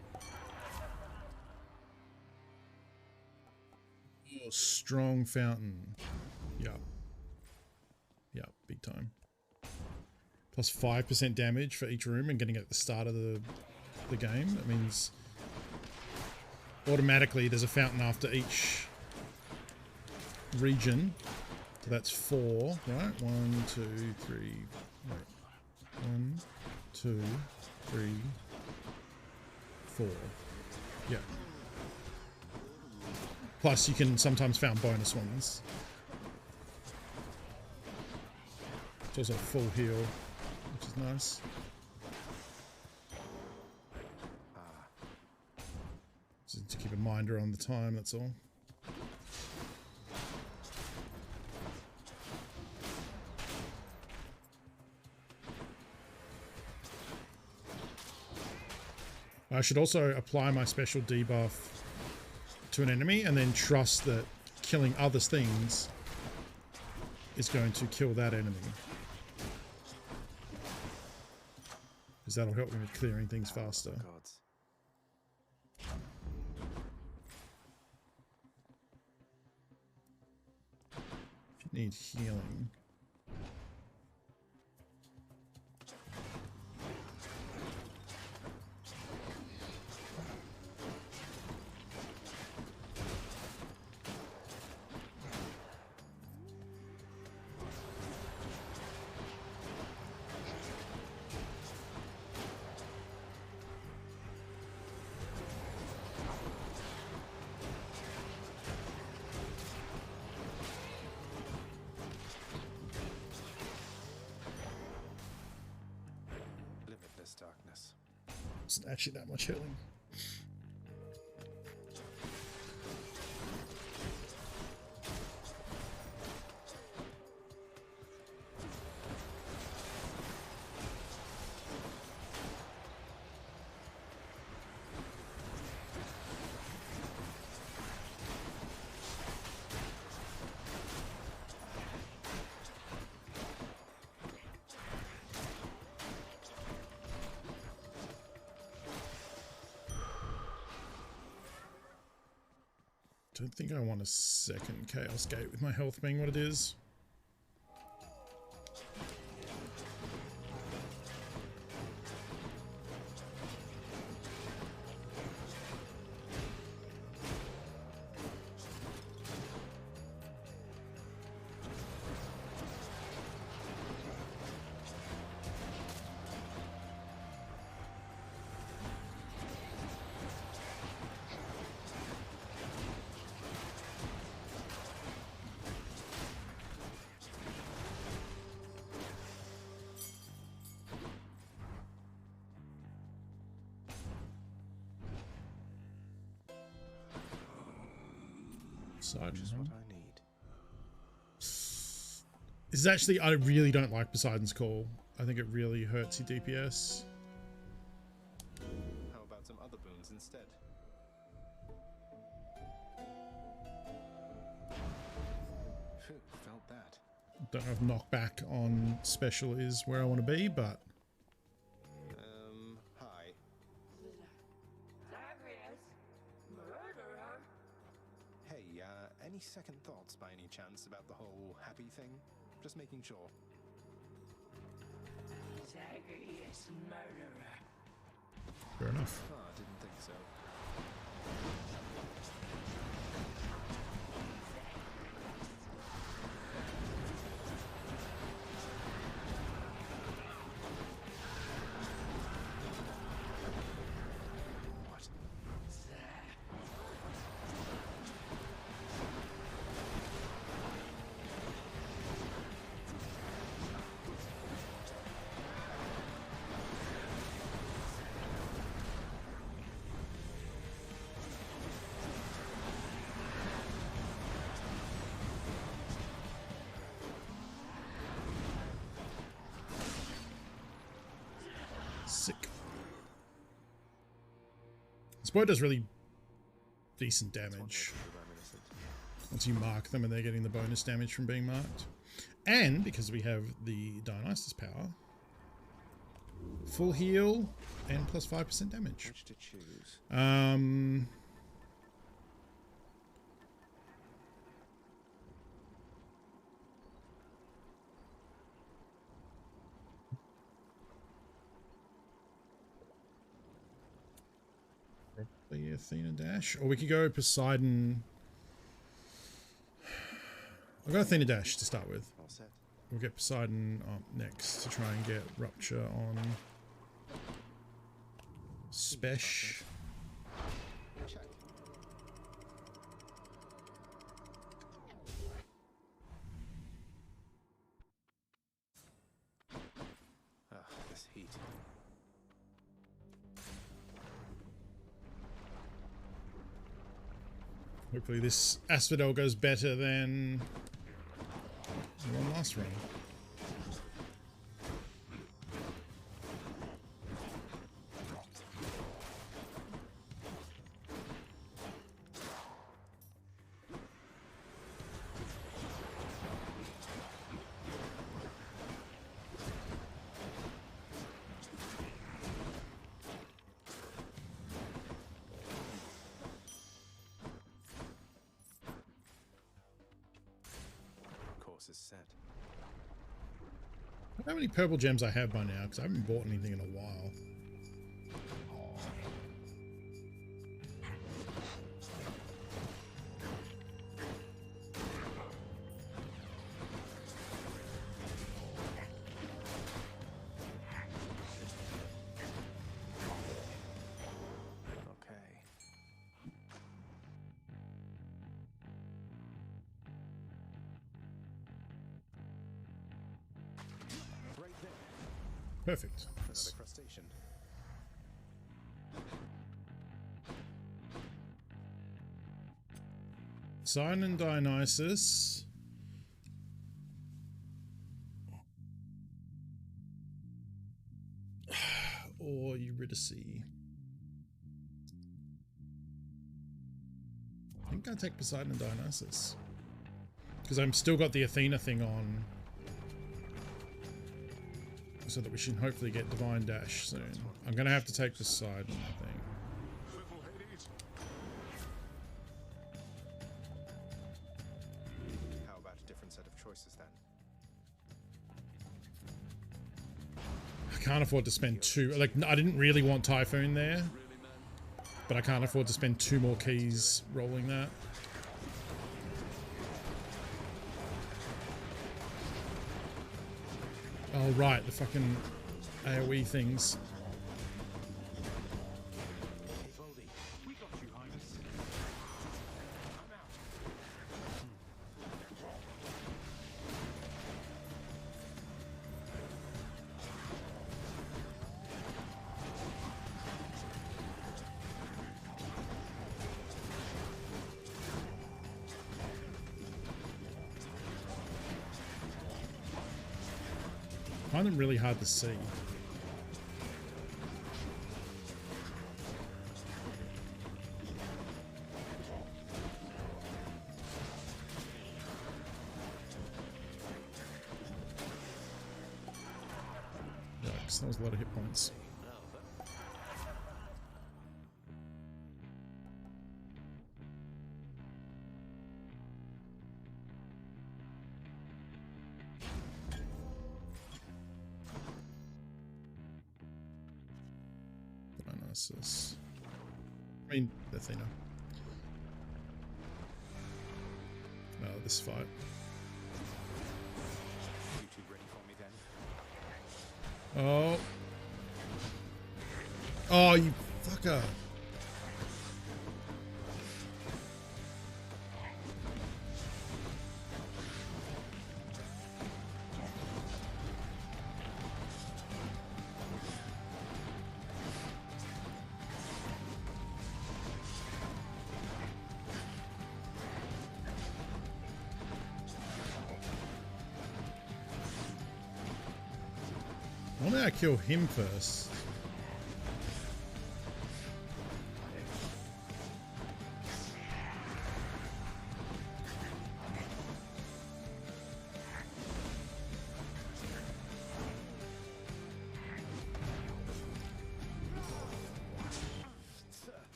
Oh, strong fountain. Yup. Yup, big time. Plus 5% damage for each room and getting it at the start of the game. That means automatically there's a fountain after each region. So that's 4, right? 1, 2, 3. Wait. 1, 2, 3, 4. Yeah. Plus you can sometimes found bonus ones. It's also full heal, which is nice. Just to keep a minder on the time, that's all. I should also apply my special debuff to an enemy and then trust that killing other things is going to kill that enemy. Because that'll help me with clearing things faster. Gods. If you need healing. Limitless darkness. It's not actually that much healing. Don't think I want a second Chaos Gate with my health being what it is. Which is what I need. This is actually, I really don't like Poseidon's Call. I think it really hurts your DPS. How about some other boons instead? Phew, felt that. Don't know if knockback on special is where I want to be, but Hi. Hey, any second thoughts by any chance about the whole happy thing? Just making sure. Zagreus murderer. fair enough. Ah, didn't think so. Sick. This bow does really decent damage once you mark them and they're getting the bonus damage from being marked. And because we have the Dionysus power, full heal and plus 5% damage. Which to choose? Probably Athena Dash, or we could go Poseidon. I'll go Athena Dash to start with. All set. We'll get Poseidon up next to try and get Rupture on Spesh. Check. Ah, this heat. Hopefully this Asphodel goes better than the one last run. Course is set. I don't know how many purple gems I have by now, because I haven't bought anything in a while. Okay. Right there. Perfect. Another crustacean. Poseidon and Dionysus. Or Eurydice. I think I'll take Poseidon and Dionysus. Because I'm still got the Athena thing on. So that we should hopefully get Divine Dash soon. I'm going to have to take Poseidon, I think. How about a different set of choices then? I can't afford to spend two. Like, I didn't really want Typhoon there. But I can't afford to spend 2 more keys rolling that. Oh, right, the fucking AoE things. Hey, Voldy, we got you, Highness. I'm out. I find them really hard to see. Yikes, that was a lot of hit points. Dionysus. I mean, Athena. No, this fight. You two ready for me then? Oh. Oh, you fucker. Why don't I kill him first?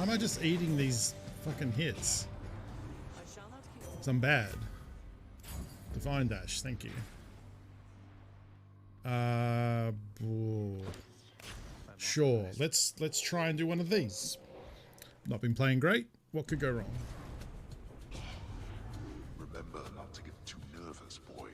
am I just eating these fucking hits? I'm bad. Divine dash, thank you. Sure. Let's try and do one of these. Not been playing great. What could go wrong? Remember not to get too nervous, boy.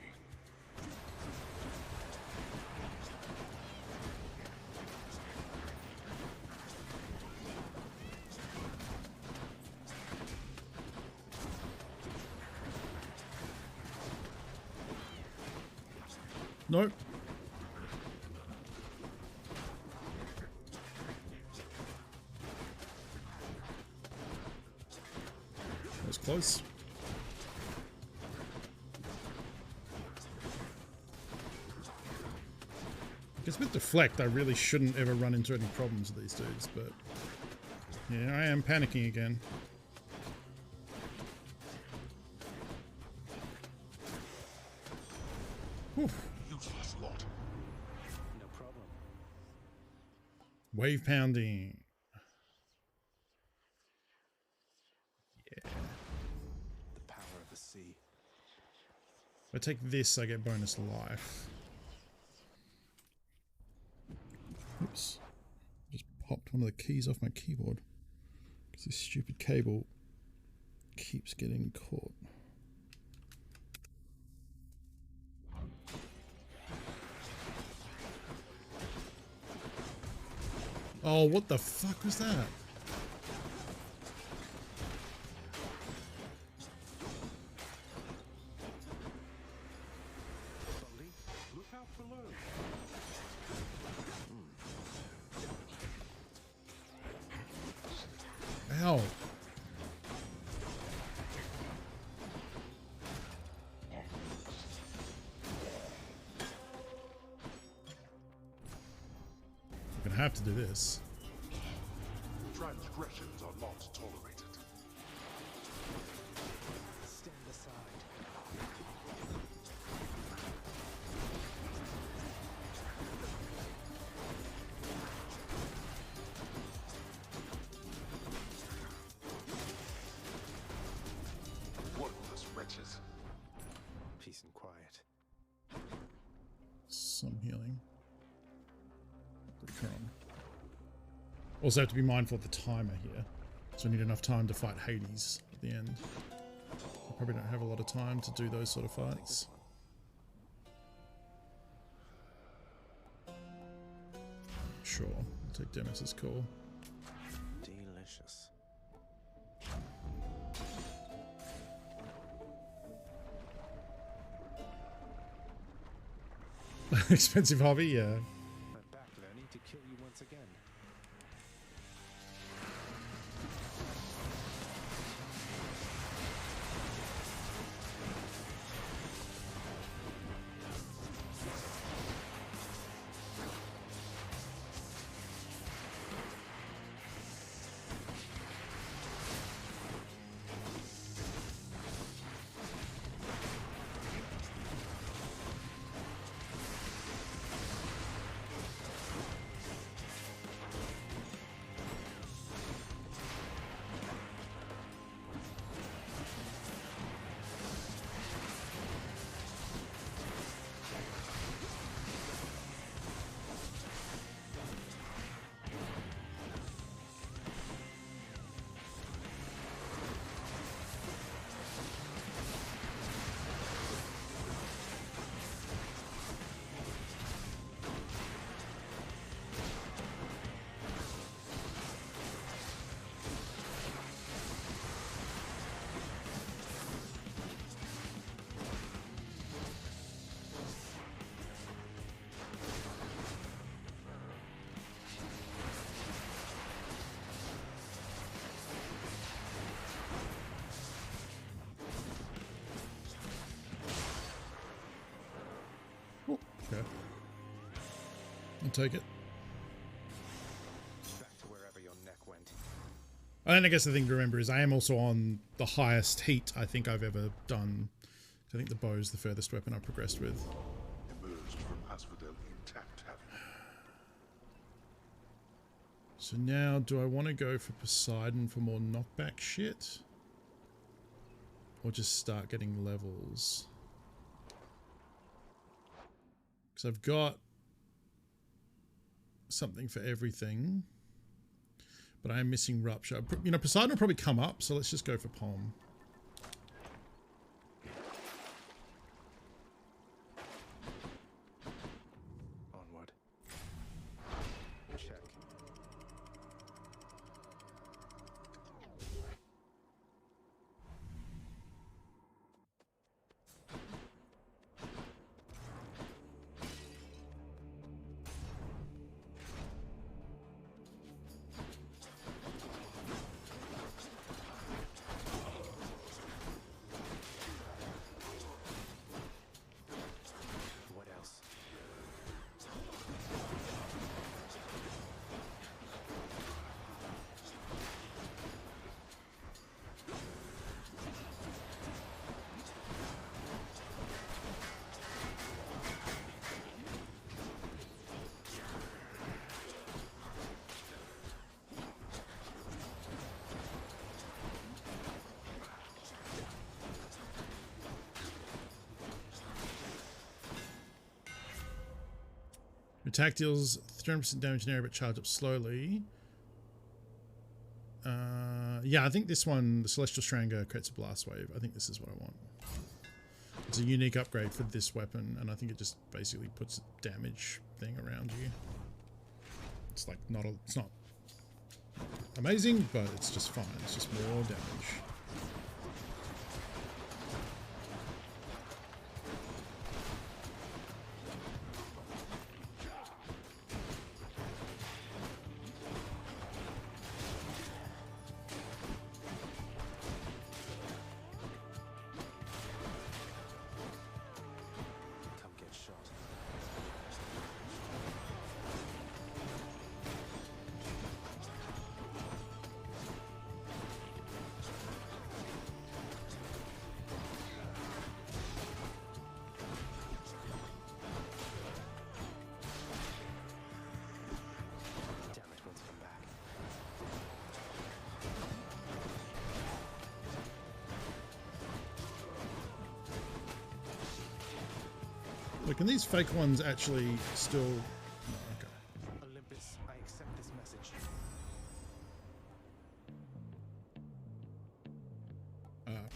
Nope. That was close. I guess with deflect, I really shouldn't ever run into any problems with these dudes, but yeah, I am panicking again. Whew. Useless lot. No problem. Wave pounding. Yeah. The power of the sea. If I take this, I get bonus life. Oops. Just popped one of the keys off my keyboard. Because this stupid cable keeps getting caught. Oh, what the fuck was that? Bully, look out below. Ow. I'm gonna have to do this. Transgressions are not tolerated. Stand aside. Worthless wretches. Peace and quiet. Some healing. Also have to be mindful of the timer here. So I need enough time to fight Hades at the end. I probably don't have a lot of time to do those sort of fights. Sure, I'll take Demeter's call. Delicious. Expensive hobby, yeah. I'm back, learning to kill you once again. Okay. I'll take it. Back to wherever your neck went. And I guess the thing to remember is I am also on the highest heat I think I've ever done. I think the bow is the furthest weapon I've progressed with. Emerged from Asphodel intact, have you? So now, do I want to go for Poseidon for more knockback shit? Or just start getting levels? Because I've got something for everything. But I am missing Rupture. You know, Poseidon will probably come up, so let's just go for Palm. Onward. Check. What else? Attack deals 300% damage in area but charge up slowly. Yeah, I think this one, the Celestial Stranger, creates a blast wave. I think this is what I want. It's a unique upgrade for this weapon, and I think it just basically puts a damage thing around you. It's like it's not amazing, but it's just fine. It's just more damage. Come get shot. Damage wants to come back. Look, can these fake ones actually still... No, okay. Olympus, I accept this message.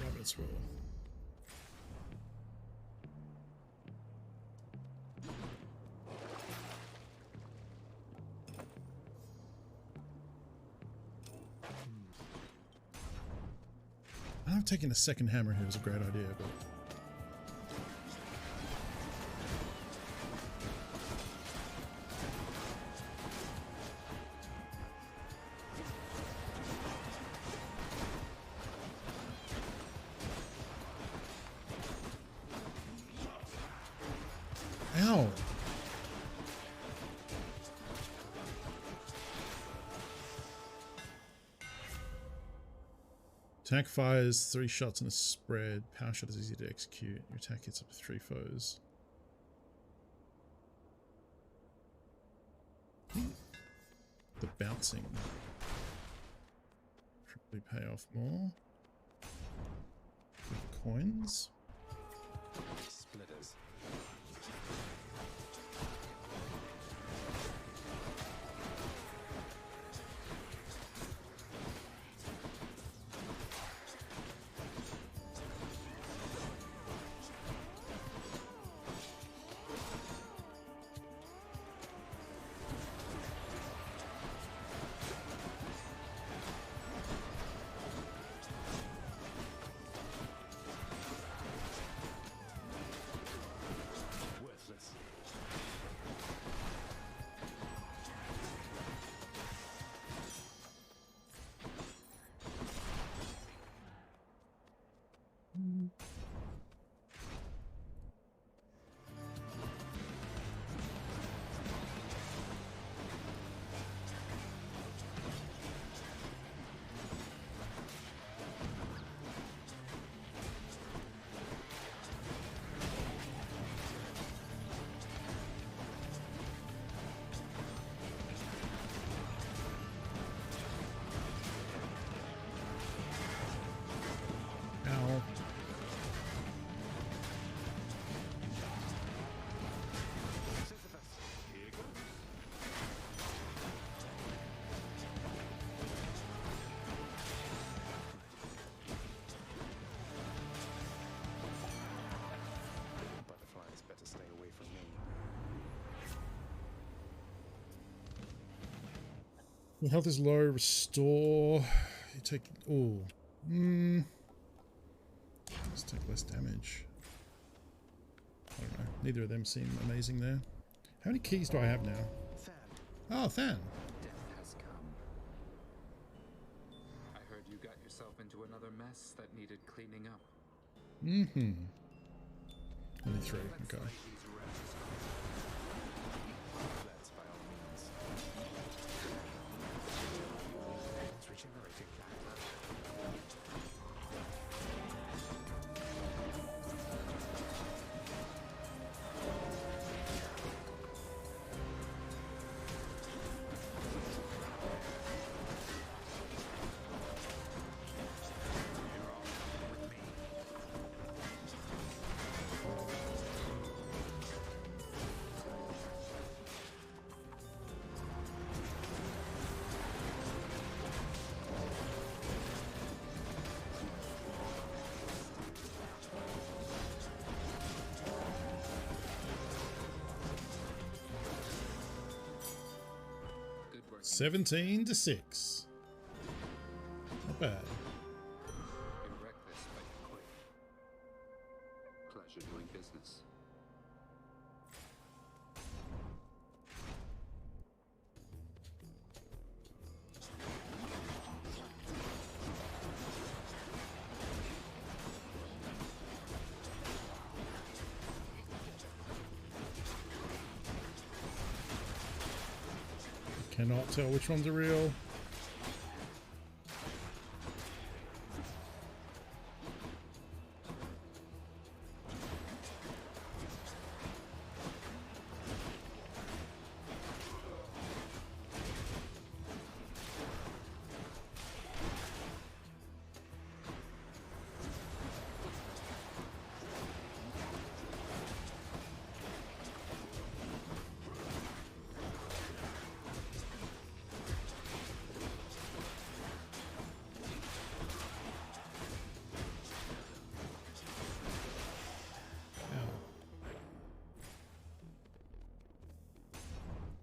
Rabbit's Roll. I don't know if taking a second hammer here is a great idea, but... Ow! Attack fires 3 shots in a spread. Power shot is easy to execute. Your attack hits up to 3 foes. The bouncing. Probably pay off more. With coins. Splitters. Your health is low. Restore. You take. Oh. Let's take less damage. I don't know. Neither of them seem amazing there. How many keys do I have now? Oh, Than. Death has come. I heard you got yourself into another mess that needed cleaning up. Mm-hmm. Only 3. Okay. Let's by all means. It's regenerating back. Good work. 17 to 6. Not bad. You wrecked this, but you quit. Pleasure doing business. Cannot tell which ones are real.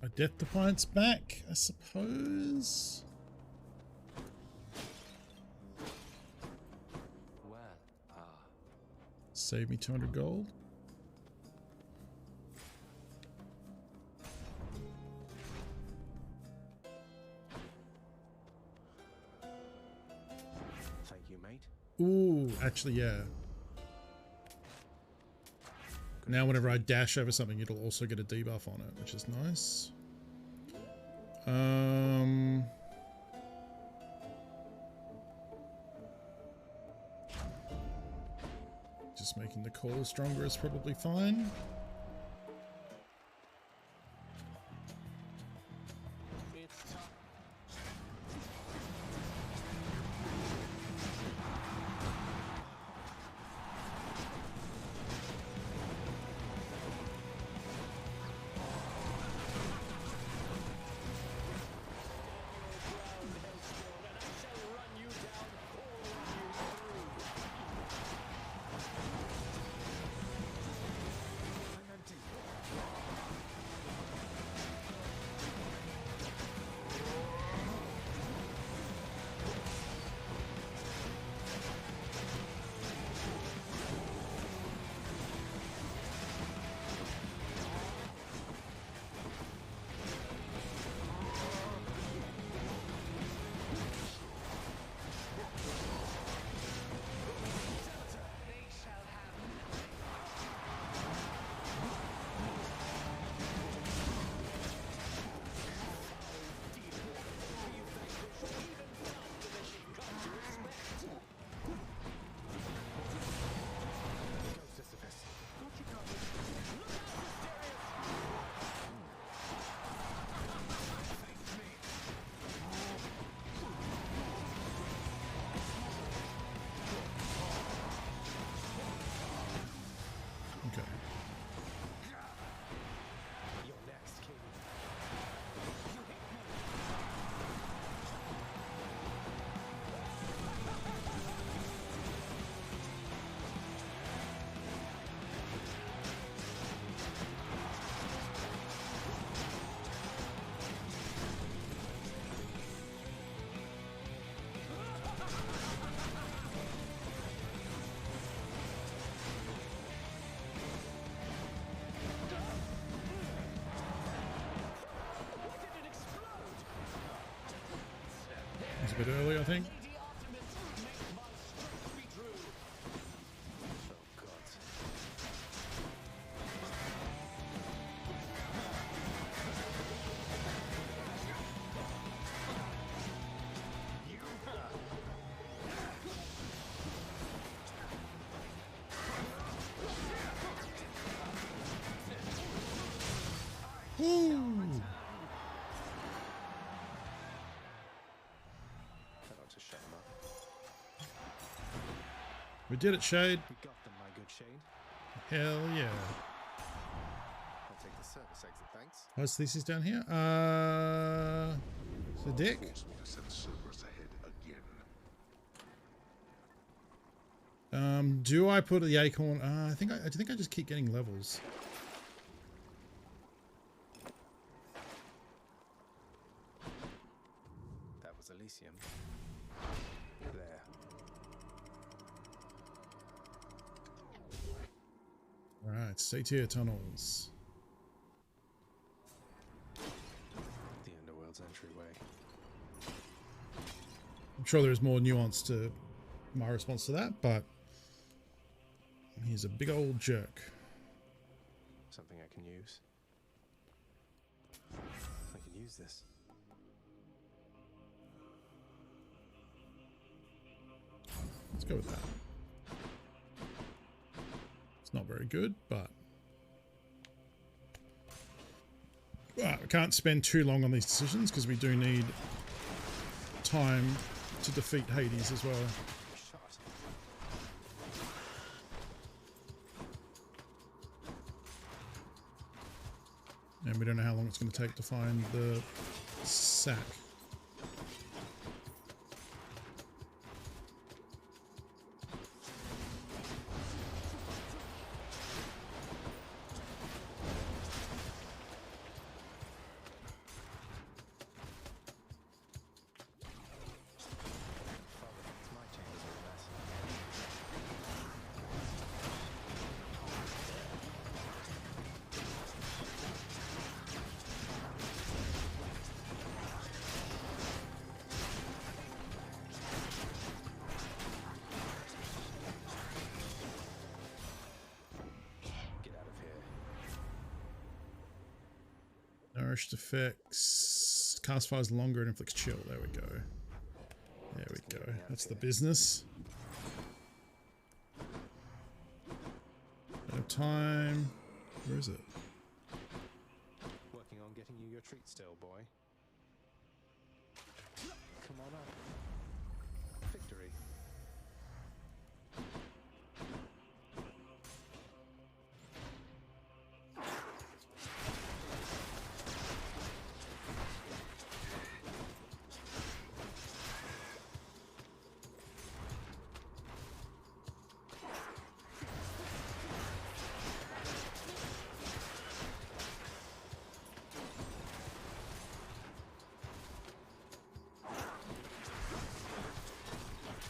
A Death Defiance back, I suppose. Well, Save me 200 gold. Thank you, mate. Ooh, actually, yeah. Now whenever I dash over something, it'll also get a debuff on it, which is nice. Just making the call stronger is probably fine. a bit early, I think. We did it, Shade. We got them, my good Shade. Hell yeah. I'll take the service exit, thanks. What's this is down here? It's a deck. Force me to send Cerberus ahead again. Do I put the acorn? I think I just keep getting levels. That was Elysium. There. Alright, C-tier tunnels. The Underworld's entryway. I'm sure there's more nuance to my response to that, but he's a big old jerk. Something I can use. I can use this. Let's go with that. It's not very good, but... Right, we can't spend too long on these decisions because we do need time to defeat Hades as well. And we don't know how long it's going to take to find the sack. Nourished effects. Cast fires longer and inflicts chill. There we go. There we go. That's the business. Bit of time. Where is it? Working on getting you your treat still, boy. Come on up. Victory.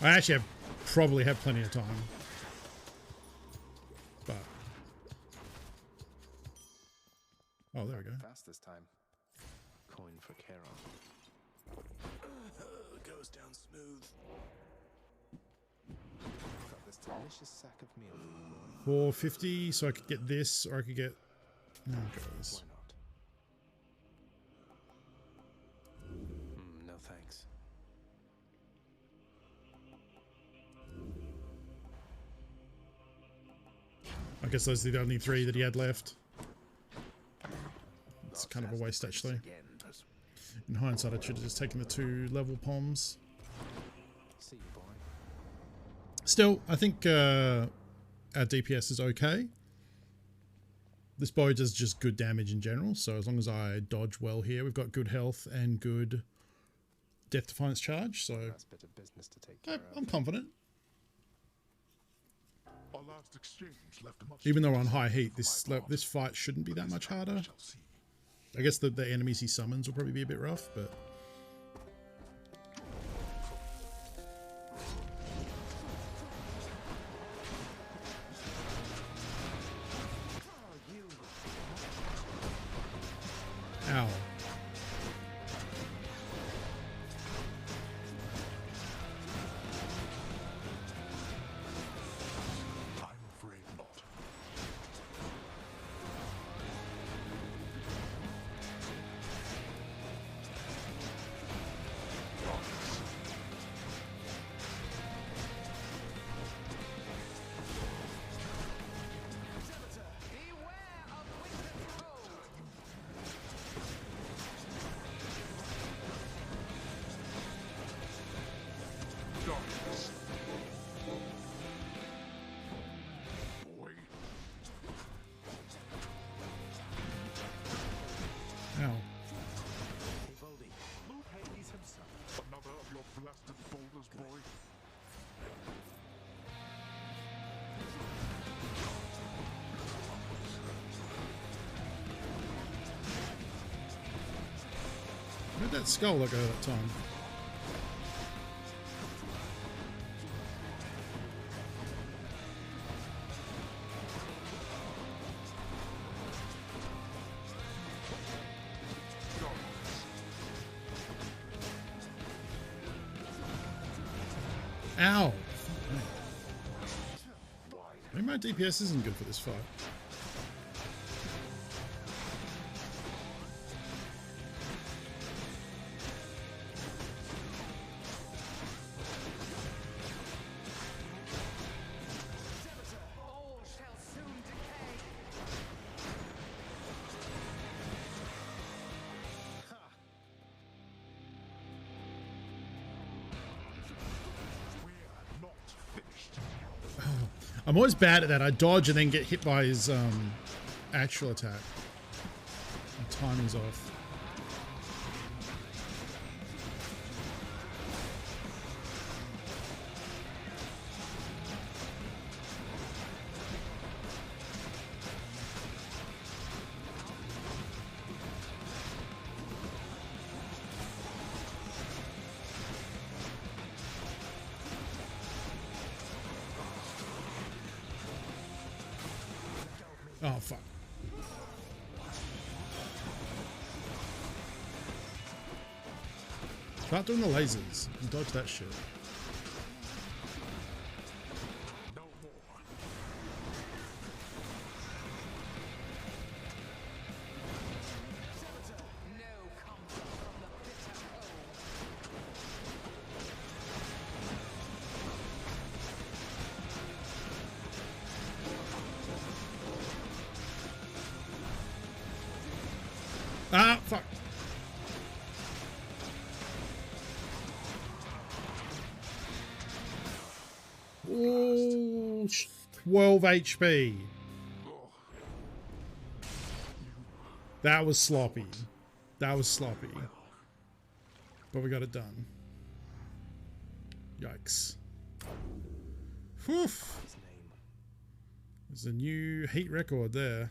I actually probably have plenty of time. But... Oh, there we go. Fast this time. Coin for Charon. Goes down smooth. Got this delicious sack of meal. 450, so I could get this, or I could get... Oh, goes. Why not? No thanks. I guess those are the only three that he had left. It's kind of a waste, actually. In hindsight, I should have just taken the 2 level poms. See you, boy. Still, I think our DPS is okay. This bow does just good damage in general, so as long as I dodge well here, we've got good health and good Death Defiance charge, so Last bit of business to take care I'm confident. Our last exchange left a much Even though we're on high heat, this fight shouldn't be that much harder. I guess the enemies he summons will probably be a bit rough, but... Ow. that skull look over that time? Ow! Maybe my DPS isn't good for this fight. I'm always bad at that. I dodge and then get hit by his actual attack. My timing's off. Oh, fuck. Start doing the lasers. Dodge that shit. Ah, fuck. Oh, 12 HP. That was sloppy. That was sloppy. But we got it done. Yikes. Whew. There's a new heat record there.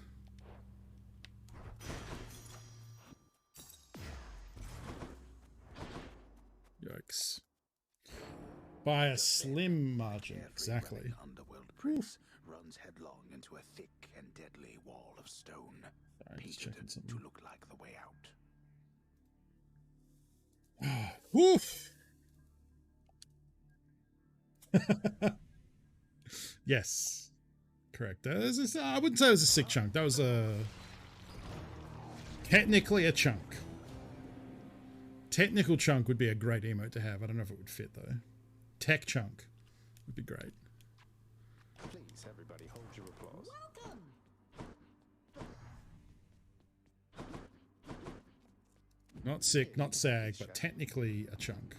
Yikes. By a slim margin, exactly. Underworld prince runs headlong into a thick and deadly wall of stone, painted to look like the way out. Woof. Yes. Correct. I wouldn't say it was a sick chunk. That was technically a chunk. Technical chunk would be a great emote to have. I don't know if it would fit though. Tech chunk would be great. Please, everybody, hold your applause. Not sick, not sag, but technically a chunk.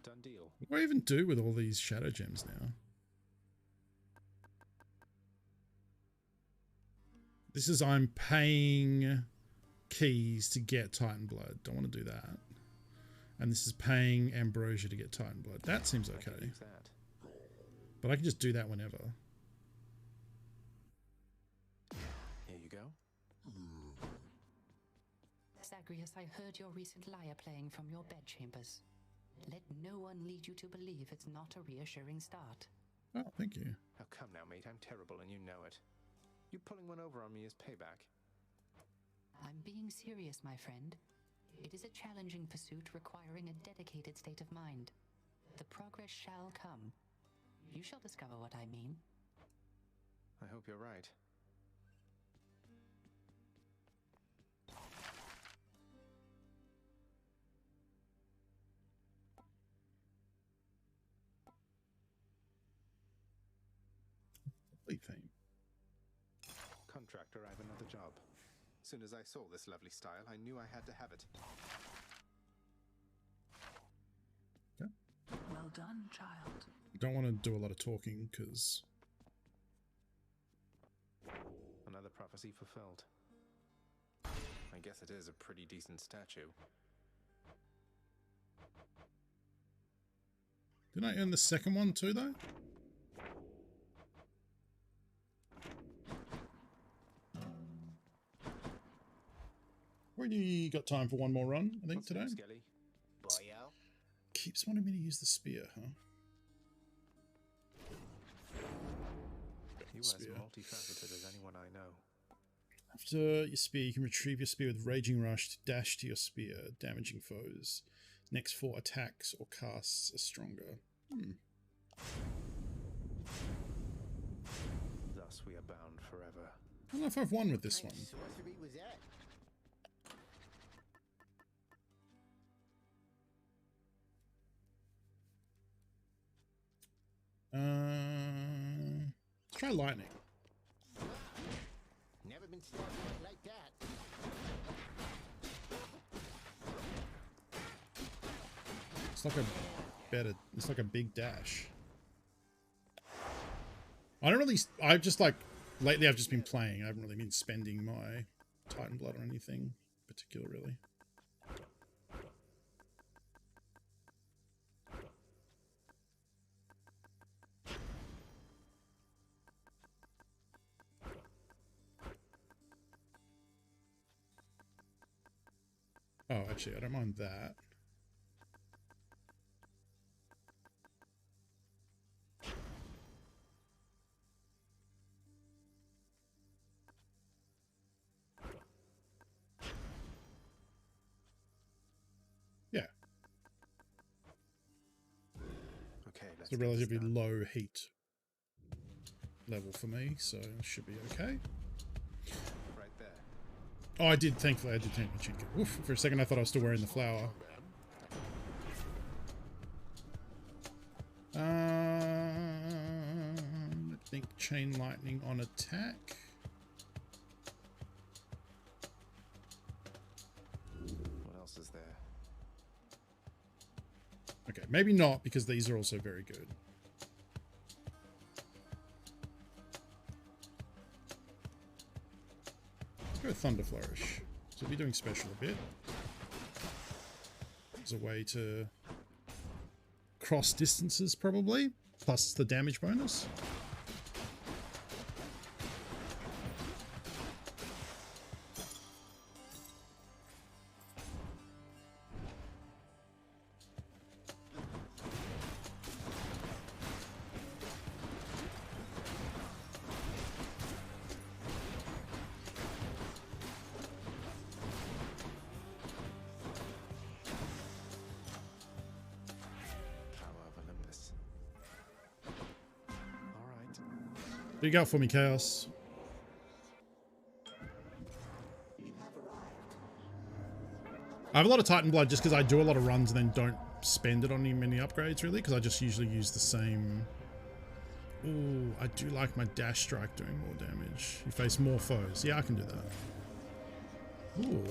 Done deal. What do I even do with all these shadow gems now? This is I'm paying keys to get Titan Blood. Don't want to do that. And this is paying Ambrosia to get Titan Blood. That seems okay. But I can just do that whenever. Here you go. Zagreus, I heard your recent lyre playing from your bedchambers. Let no one lead you to believe it's not a reassuring start. Oh, thank you. Oh, come now, mate. I'm terrible and you know it. You pulling one over on me is payback. I'm being serious, my friend. It is a challenging pursuit requiring a dedicated state of mind. The progress shall come. You shall discover what I mean. I hope you're right. Theme. Contractor, I have another job. As soon as I saw this lovely style, I knew I had to have it. Okay. Well done, child. Don't want to do a lot of talking because Another prophecy fulfilled. I guess it is a pretty decent statue. didn't I earn the second one too though? Probably got time for one more run, I think, today. Skelly? Boyo? Keeps wanting me to use the spear, huh? You are as multifaceted as anyone I know. After your spear, you can retrieve your spear with Raging Rush to dash to your spear, damaging foes. Next 4 attacks or casts are stronger. Thus we are bound forever. I don't know if I've won with this one. What sorcery was that? Let's try lightning. Never been stabbed like that. It's like a big dash. I've just like, lately I've just been playing. I haven't really been spending my Titan Blood on anything particular, really. Oh, actually, I don't mind that. Yeah. Okay, it's a relatively low heat level for me, so it should be okay. Right there. Oh, I did, thankfully, I did take my chinka. Oof, for a second I thought I was still wearing the flower. I think chain lightning on attack. What else is there? Okay, maybe not, because these are also very good. Let's go Thunder Flourish. So we'll be doing special a bit. As a way to cross distances, probably. Plus the damage bonus. Big out for me, Chaos. I have a lot of Titan Blood just because I do a lot of runs and then don't spend it on many upgrades, really, because I just usually use the same. Ooh, I do like my Dash Strike doing more damage. You face more foes. Yeah, I can do that. Ooh.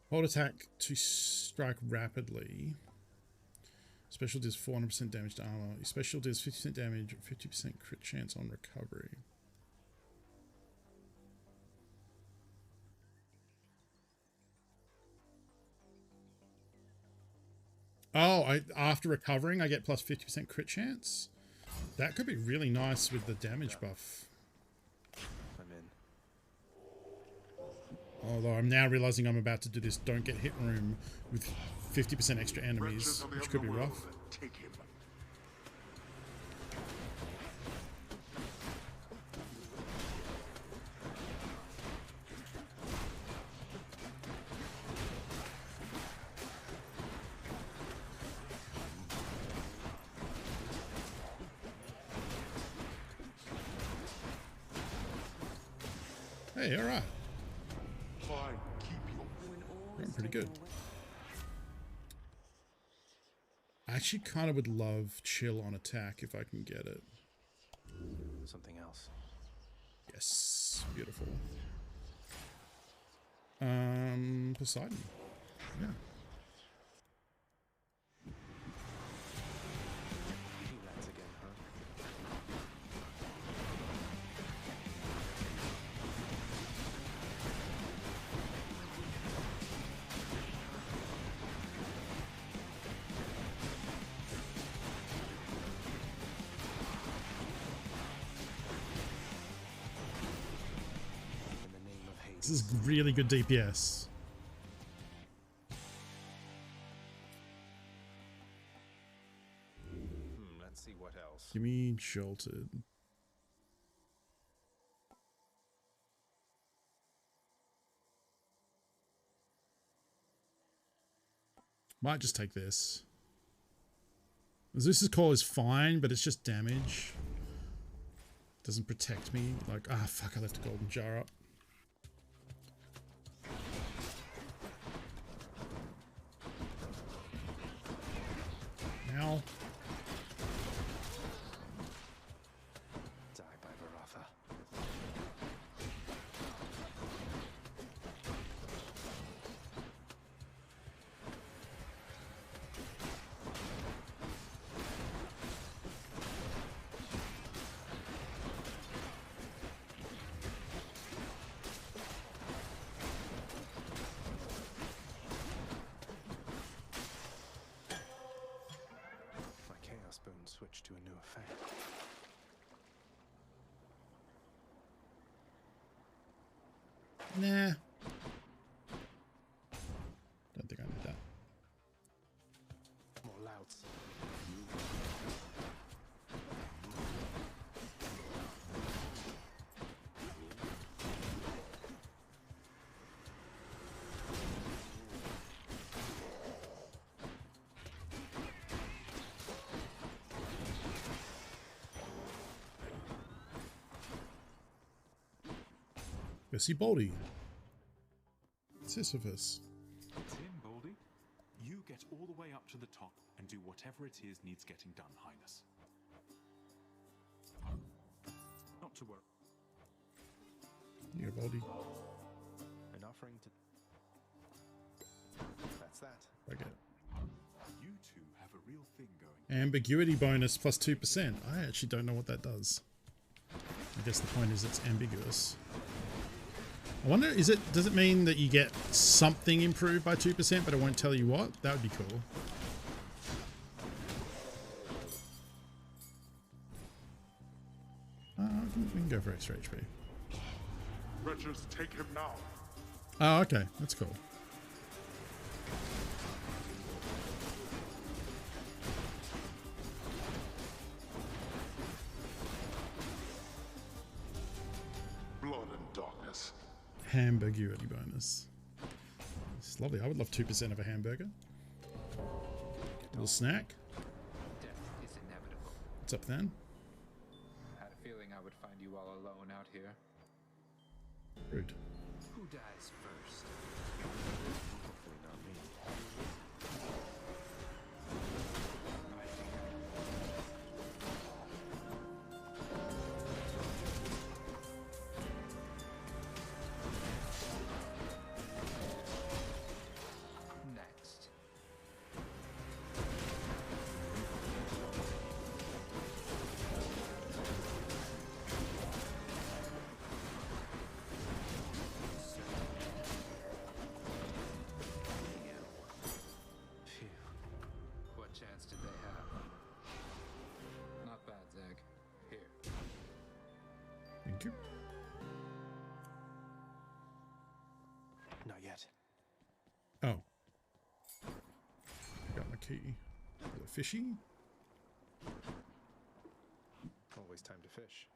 Hold attack to strike rapidly. Special does 400% damage to armor. Your special does 50% damage, 50% crit chance on recovery. Oh, after recovering, I get plus 50% crit chance? That could be really nice with the damage buff. I'm in. Although I'm now realizing I'm about to do this don't get hit room with 50% extra enemies, which could be rough. Take him. Hey, alright. I'm pretty good. I actually kind of would love chill on attack if I can get it. Something else. Yes, beautiful. Poseidon. Yeah. He lands again, huh? This is really good DPS. Let's see what else. Give me Jolted. Might just take this. Zeus's Call is fine, but it's just damage. Doesn't protect me. Like, ah, fuck, I left a golden jar up. Ow. Die by Varatha. Switch to a new effect. Nah. Don't think I need that. More louds. Bessie Baldy. Sisyphus. Tim Baldy, you get all the way up to the top and do whatever it is needs getting done, Highness. Not to worry. Yeah, Baldy. An offering to... That's that. Okay. You two have a real thing going. Ambiguity bonus plus 2%. I actually don't know what that does. I guess the point is it's ambiguous. I wonder, does it mean that you get something improved by 2%, but it won't tell you what? That would be cool. We can go for extra HP. Wretches, take him now. Oh, okay. That's cool. Blood and darkness. Ambiguity bonus. It's lovely. I would love 2% of a hamburger. A little snack. Death is inevitable. What's up then? I had a feeling I would find you all alone out here. Rude. Who dies first? Hopefully not me. Next. Phew. What chance did they have? Not bad, Zeg. Here. Thank you. Not yet. Oh. I got my key. The fishy. Always time to fish.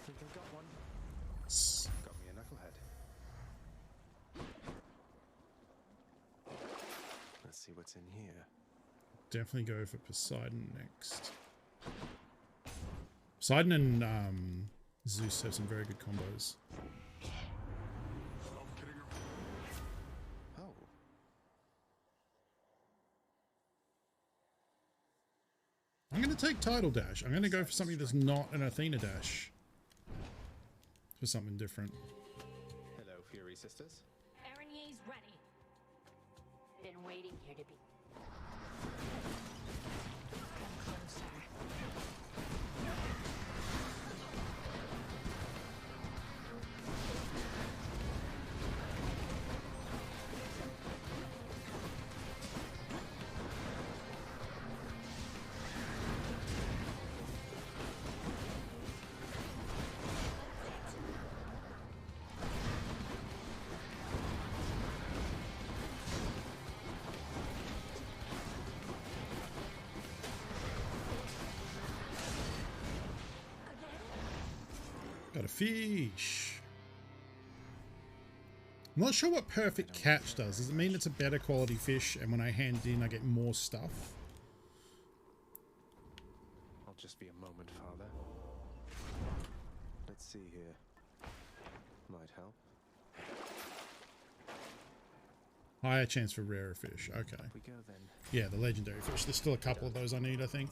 Think I got one. Got me a knucklehead. Let's see what's in here. Definitely go for Poseidon next. Poseidon and Zeus have some very good combos. Oh. I'm going to take Tidal Dash. I'm going to go for something that's not an Athena Dash. For something different. Hello, Fury Sisters. Erinier's ready. Been waiting here to be. Come closer. Got a fish. I'm not sure what perfect catch does. Does it mean it's a better quality fish and when I hand it in I get more stuff? I'll just be a moment, Father. Let's see here. Might help. Higher chance for rarer fish. Okay. We go then. Yeah, the legendary fish. There's still a couple of those I need, I think.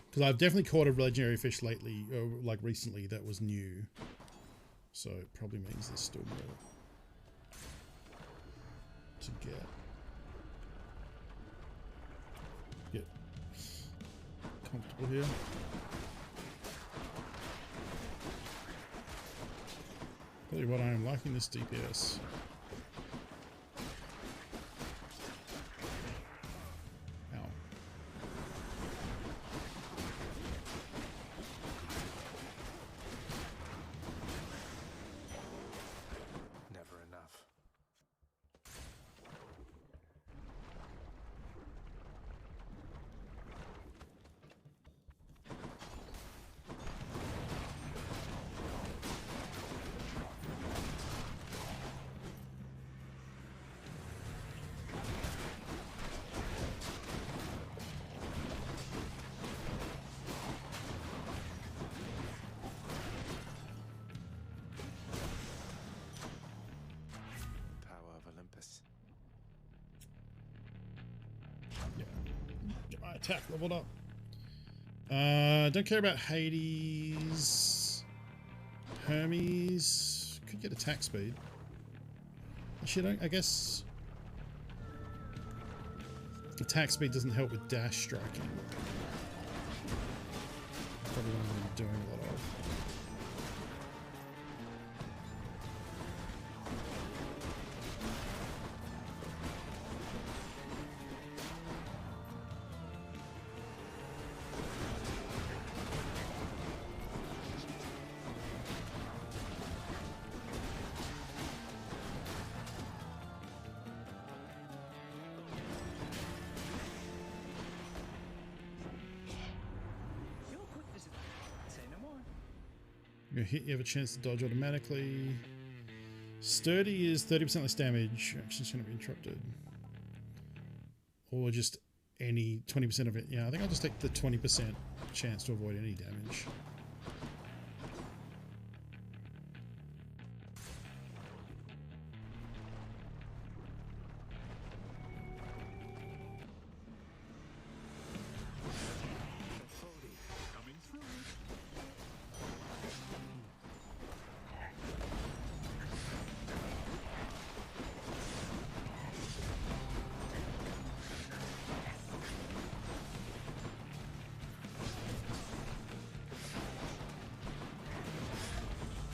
Because I've definitely caught a legendary fish lately, or like recently, that was new. So it probably means there's still more to get comfortable here. Tell you what, I am liking this DPS. Ow. Never enough. Get my attack leveled up. Don't care about Hades. Hermes. Could get attack speed. Actually, I guess attack speed doesn't help with dash striking. Probably what I'm doing a lot of. Your hit, you have a chance to dodge automatically. Sturdy is 30% less damage. Action's going to be interrupted. Or just any 20% of it. Yeah, I think I'll just take the 20% chance to avoid any damage.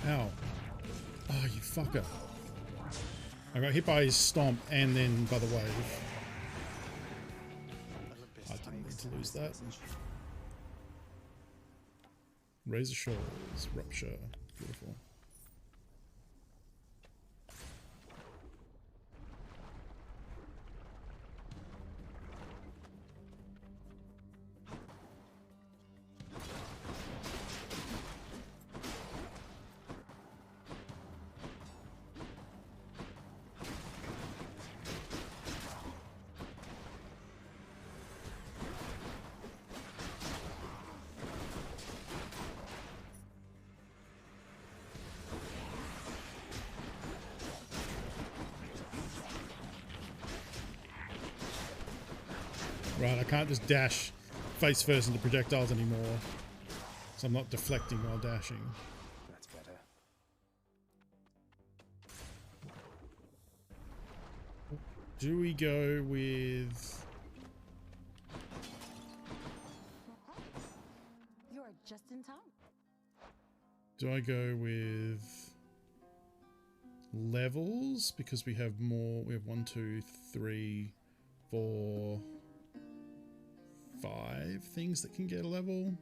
Ow. Oh, you fucker. I got hit by his stomp and then by the wave. I didn't need to lose that. Razor Shores, Rupture. Beautiful. Right, I can't just dash face first into projectiles anymore, so I'm not deflecting while dashing. That's better. Do we go with... You're just in time. Do I go with levels? Because we have more, we have 1, 2, 3, 4, 5 things that can get a level.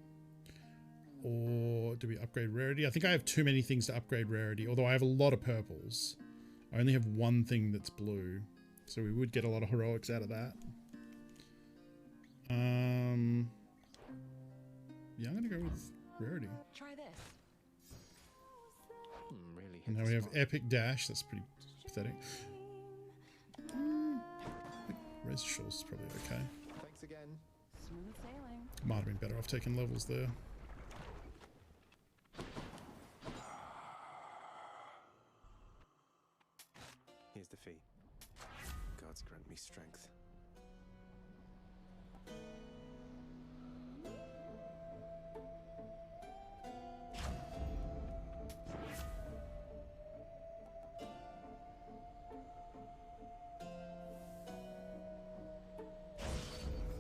Or do we upgrade rarity? I think I have too many things to upgrade rarity, although I have a lot of purples. I only have one thing that's blue, so we would get a lot of heroics out of that. Yeah, I'm gonna go with rarity. Try this. Really. And now we have epic dash. That's pretty pathetic. Res Shaw's is probably okay. Thanks again. Smooth sailing. Might have been better off taking levels there. Here's the fee. Gods grant me strength.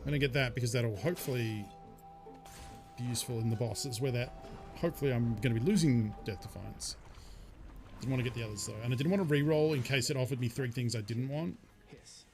I'm gonna get that because that'll hopefully be useful in the bosses where that hopefully I'm gonna be losing Death Defiance. Didn't want to get the others though, and I didn't want to re-roll in case it offered me 3 things I didn't want. Hiss.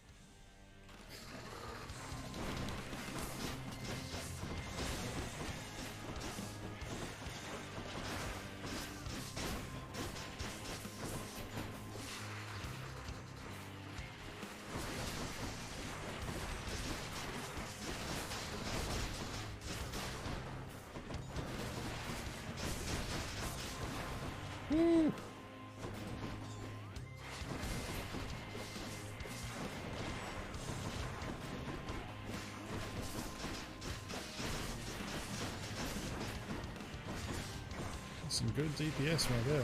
Woo! Some good DPS right there.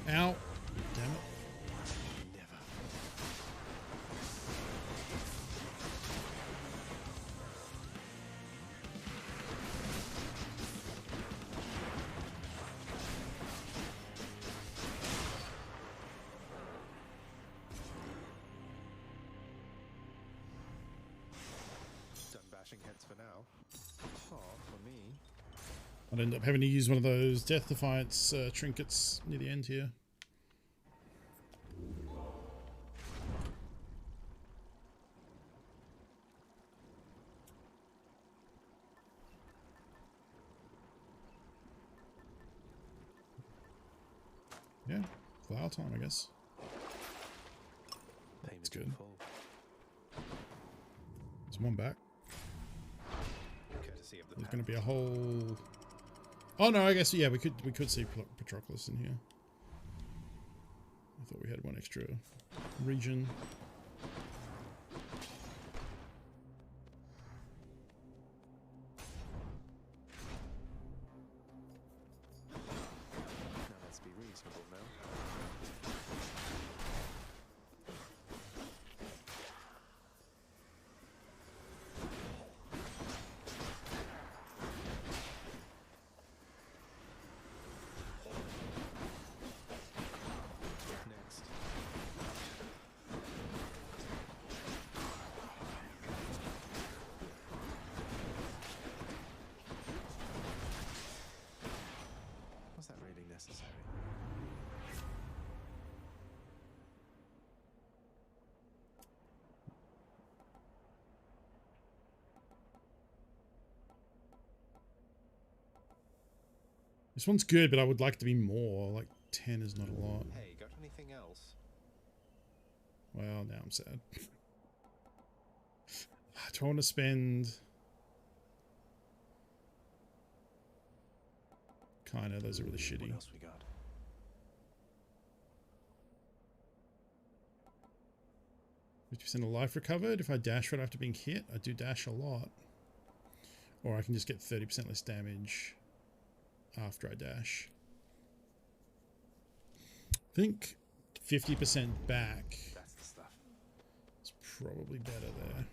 Ow. Damn it. Done bashing heads for now. Oh, for me. I'd end up having to use one of those Death Defiance trinkets near the end here. Yeah, flower time, I guess. That's good. There's one back. Courtesy of the There's going to be a whole. Oh no, I guess yeah, we could see Patroclus in here. I thought we had one extra region. Now let's be reasonable now. Next. Was that really necessary? This one's good, but I would like to be more. Like 10 is not a lot. Hey, got anything else? Well, now I'm sad. Do I want to spend? Kinda. Those are really shitty. What else we got? 50% of life recovered. If I dash right after being hit, I do dash a lot. Or I can just get 30% less damage after I dash. I think 50% back. That's the stuff. It's probably better there.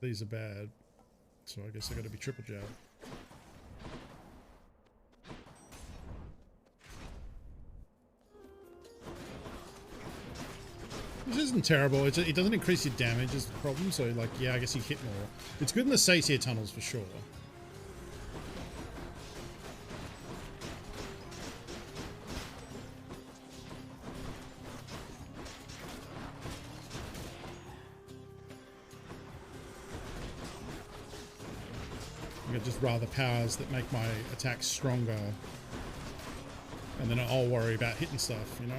These are bad, so I guess I gotta be triple jab. isn't terrible. It doesn't increase your damage is the problem. So like, yeah, I guess you hit more. It's good in the Satier tunnels for sure. I'd just rather powers that make my attacks stronger, and then I'll worry about hitting stuff, you know?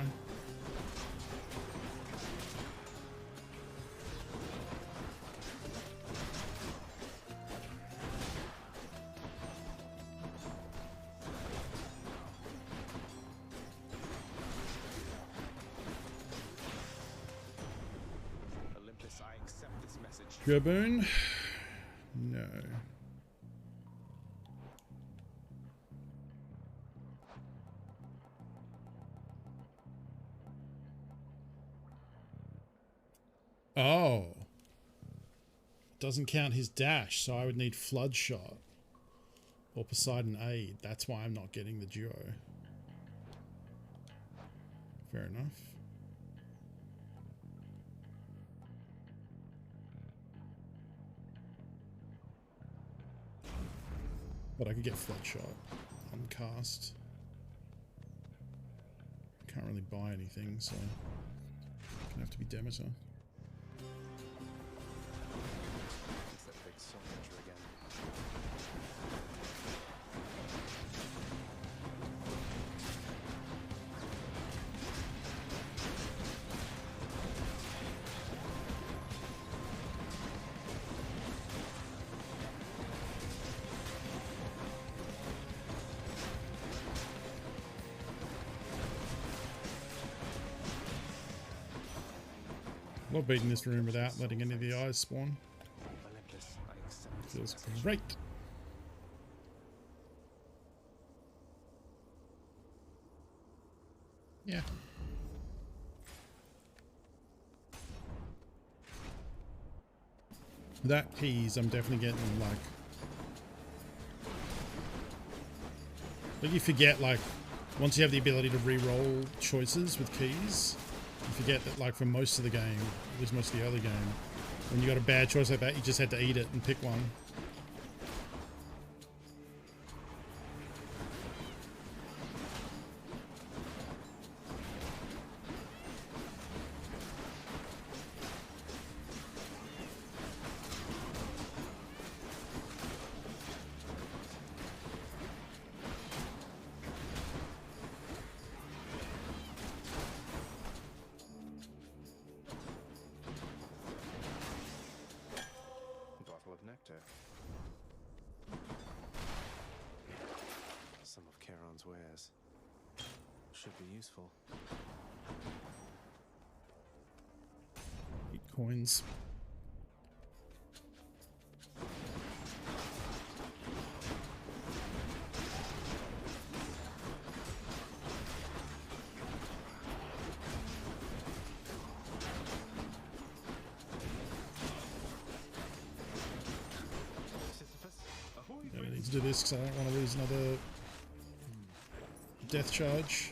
Olympus, I accept this message. Pure Boon? No. Oh. Doesn't count his dash, so I would need Flood Shot. Or Poseidon Aid. That's why I'm not getting the duo. Fair enough. But I could get Flood Shot on cast. Can't really buy anything, so gonna have to be Demeter. It's that big soul catcher again. Love beating this room without letting any of the eyes spawn. Olympus, I accept this Feels message. great. Yeah. That keys, I'm definitely getting like you forget, like, once you have the ability to re-roll choices with keys, you forget that, like, for most of the game, at least most of the early game, when you got a bad choice like that, you just had to eat it and pick one. Bottle of nectar. Some of Charon's wares. Should be useful. 8 coins. Yeah, I need to do this because I don't want to lose another death charge.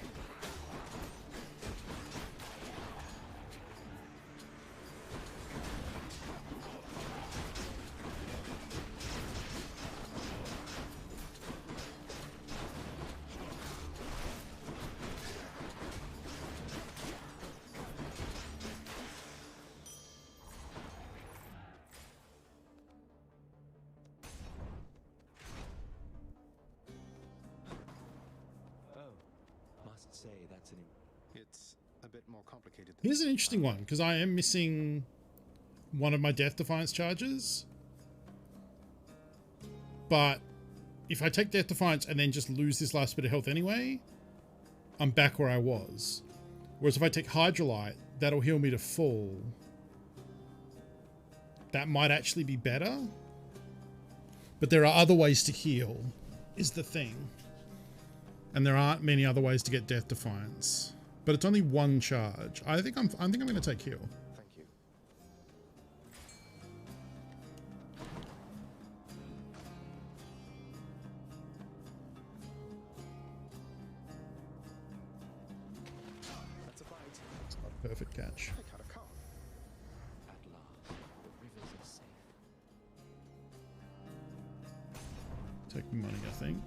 Must say that's an. It's a bit more complicated. Here's an interesting one, because I am missing one of my Death Defiance charges. But if I take Death Defiance and then just lose this last bit of health anyway, I'm back where I was. Whereas if I take Hydrolite, that'll heal me to full. That might actually be better. But there are other ways to heal, is the thing. And there aren't many other ways to get Death Defiance. But it's only one charge. I think I'm going to take heal. Thank you. That's a fight. It's not a perfect catch. I got a call. I think.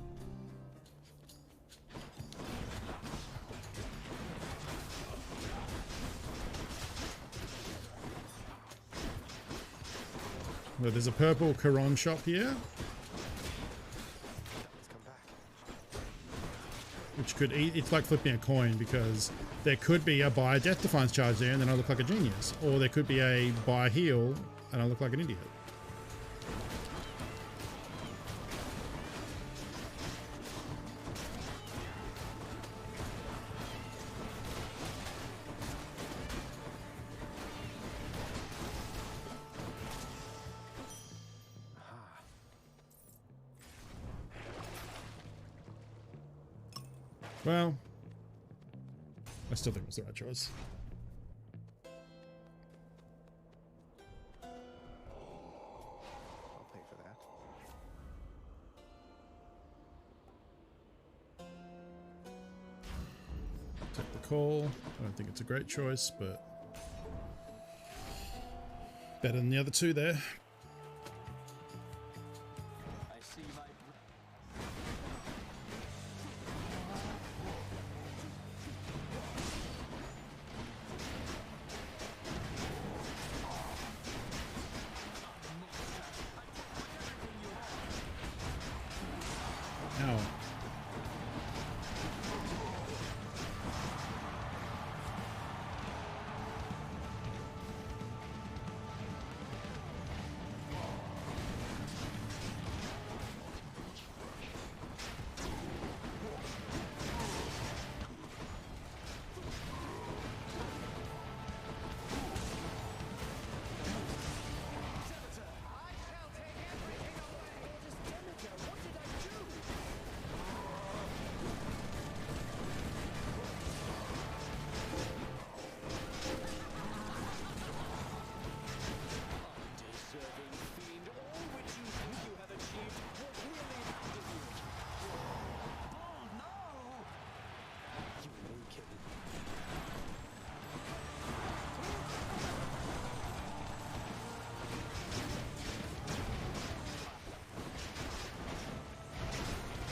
Well, there's a purple Charon shop here. Which could, it's like flipping a coin, because there could be a buy death defiance charge there and then I look like a genius. Or there could be a buy heal and I look like an idiot. Well, I still think it was the right choice. I'll pay for that. Take the call. I don't think it's a great choice, but better than the other two there.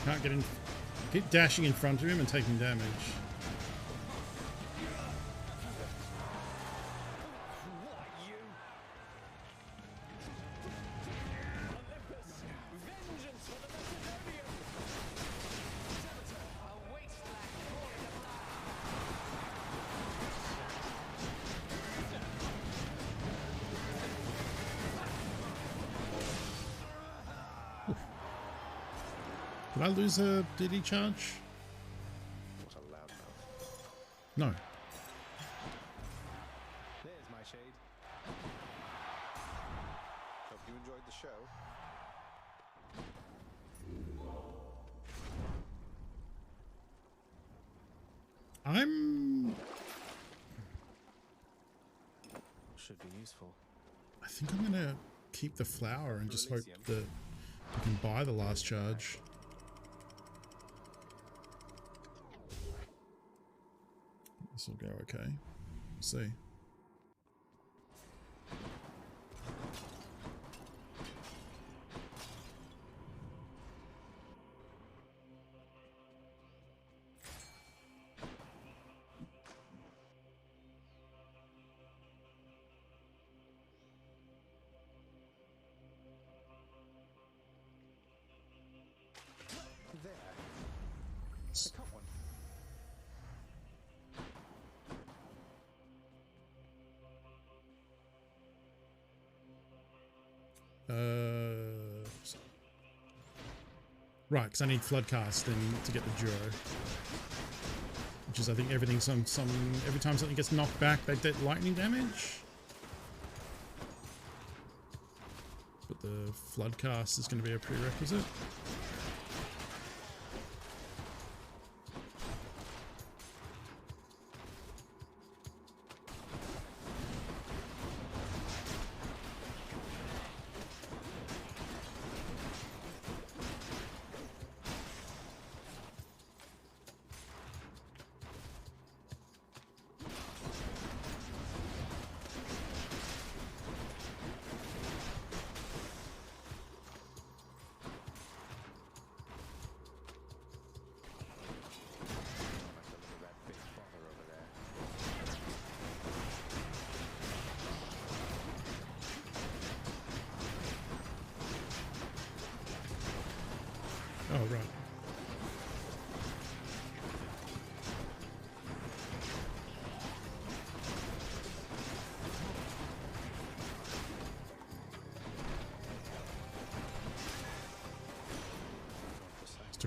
Can't get in. Keep dashing in front of him and taking damage. Did I lose a DD charge? What a loudmouth. No. There's my shade. Hope you enjoyed the show. Should be useful. I think I'm gonna keep the flower and just hope that we can buy the last charge. This will go okay. We'll see. There. I caught one. Right, because I need Floodcast to get the Juro. Which is, I think, every time something gets knocked back, they get lightning damage. But the Floodcast is going to be a prerequisite.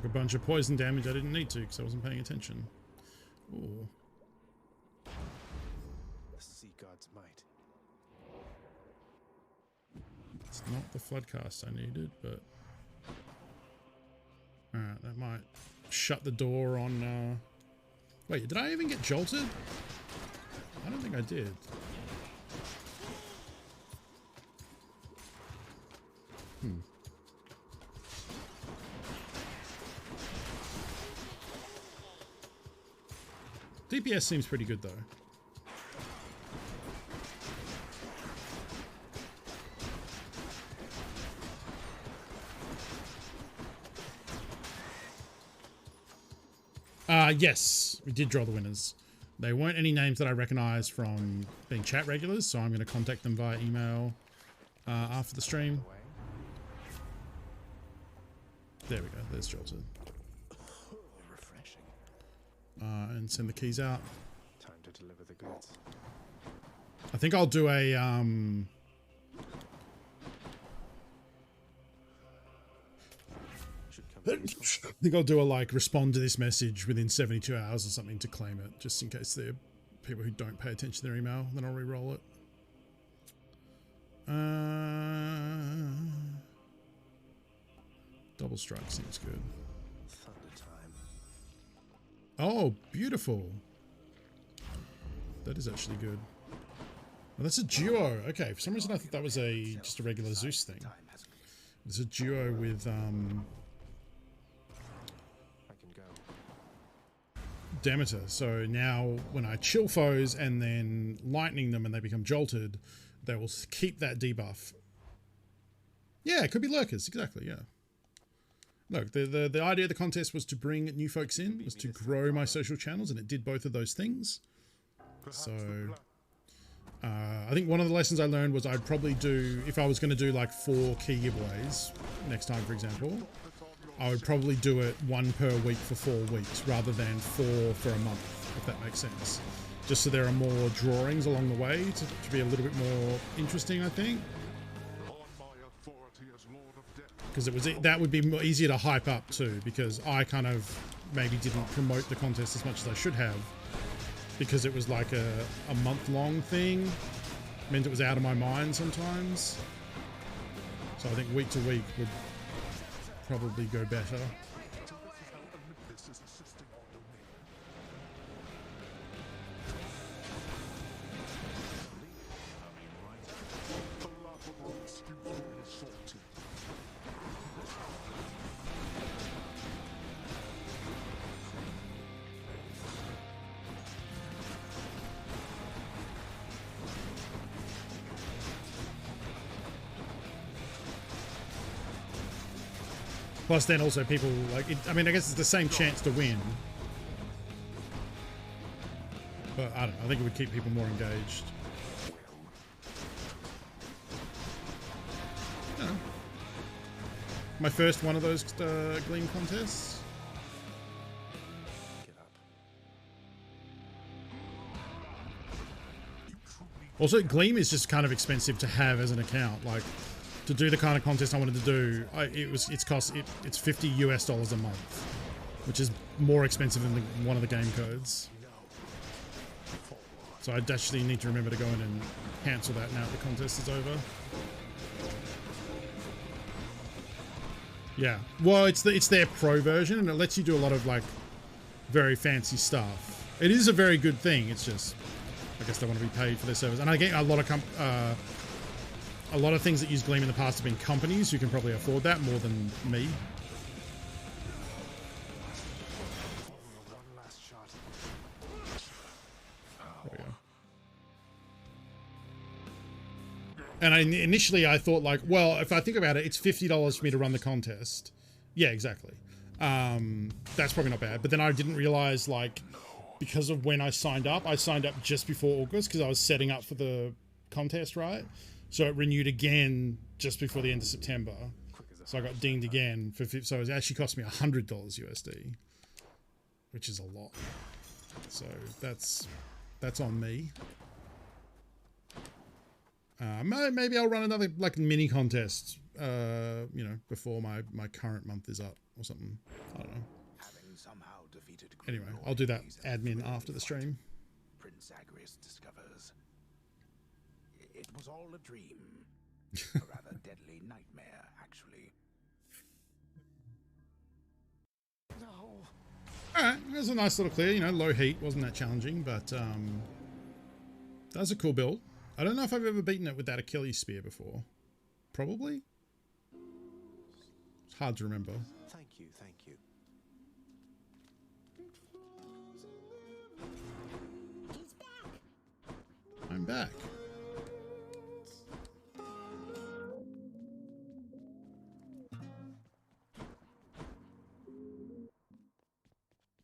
Took a bunch of poison damage I didn't need to because I wasn't paying attention. Ooh. The sea god's might. It's not the floodcast I needed, but... Alright, that might shut the door on... Wait, did I even get jolted? I don't think I did. DPS seems pretty good though. Yes, we did draw the winners. They weren't any names that I recognize from being chat regulars, so I'm going to contact them via email after the stream. There we go, there's Jolted. Refreshing. And send the keys out. Time to deliver the goods. I think I'll do a I think I'll do a like respond to this message within 72 hours or something to claim it, just in case there are people who don't pay attention to their email. Then I'll re-roll it. Double strike seems good. Thunder time. Oh, beautiful. That is actually good. Oh, that's a duo. Okay, for some reason I thought that was just a regular Zeus thing. It's a duo with Demeter. So now when I chill foes and then lightning them and they become jolted, they will keep that debuff. Yeah, it could be lurkers, exactly, yeah. Look, the idea of the contest was to bring new folks in, was to grow my social channels, and it did both of those things. So I think one of the lessons I learned was I'd probably do, if I was going to do like 4 key giveaways next time, for example, I would probably do it 1 per week for 4 weeks rather than 4 for a month, if that makes sense. Just so there are more drawings along the way to be a little bit more interesting, I think. Because that would be more easier to hype up too, because I kind of maybe didn't promote the contest as much as I should have, because it was like a month-long thing. Meant it was out of my mind sometimes. So I think week to week would probably go better. Plus then also people like, I mean, I guess it's the same chance to win. But I don't know, I think it would keep people more engaged. You know, my first one of those Gleam contests. Also, Gleam is just kind of expensive to have as an account. Like, to do the kind of contest I wanted to do, it's $50 US a month, which is more expensive than one of the game codes. So I actually need to remember to go in and cancel that now that the contest is over. Yeah, well, it's their pro version, and it lets you do a lot of like very fancy stuff. It is a very good thing. It's just, I guess they want to be paid for their service, and I get a lot of things that use Gleam in the past have been companies who can probably afford that more than me. There we go. And initially I thought like, well, if I think about it, it's $50 for me to run the contest. Yeah, exactly. That's probably not bad. But then I didn't realize, like, because of when I signed up just before August because I was setting up for the contest, right? So it renewed again just before the end of September. So I got dinged again for so it actually cost me $100 USD, which is a lot. So that's on me. Maybe I'll run another like mini contest, you know, before my current month is up. or something. I don't know. Having somehow defeated Anyway, I'll do that admin after the stream. Prince Agrius discovers it was all a dream. A rather deadly nightmare, actually. No. Alright, there's a nice little clear, you know, low heat, wasn't that challenging, but that was a cool build. I don't know if I've ever beaten it with that Achilles spear before. Probably? It's hard to remember. Thank you, thank you. He's back. I'm back.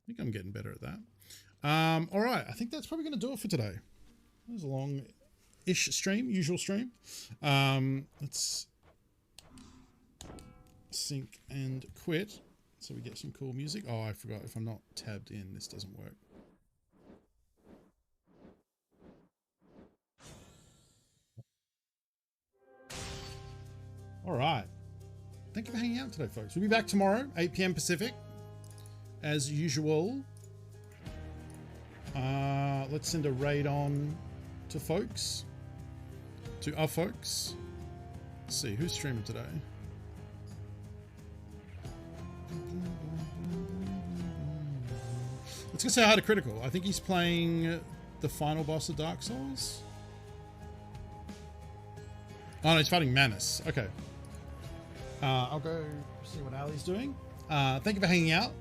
I think I'm getting better at that. All right, I think that's probably going to do it for today. It was a long-ish stream, usual stream. Let's sync and quit so we get some cool music. Oh, I forgot, if I'm not tabbed in, this doesn't work. All right. Thank you for hanging out today, folks. We'll be back tomorrow, 8 p.m. Pacific, as usual. Let's send a raid on to folks, to our folks. Let's see, who's streaming today? Let's go say hi to Critical. I think he's playing the final boss of Dark Souls. Oh no, he's fighting Manus. Okay. I'll go see what Ali's doing. Thank you for hanging out.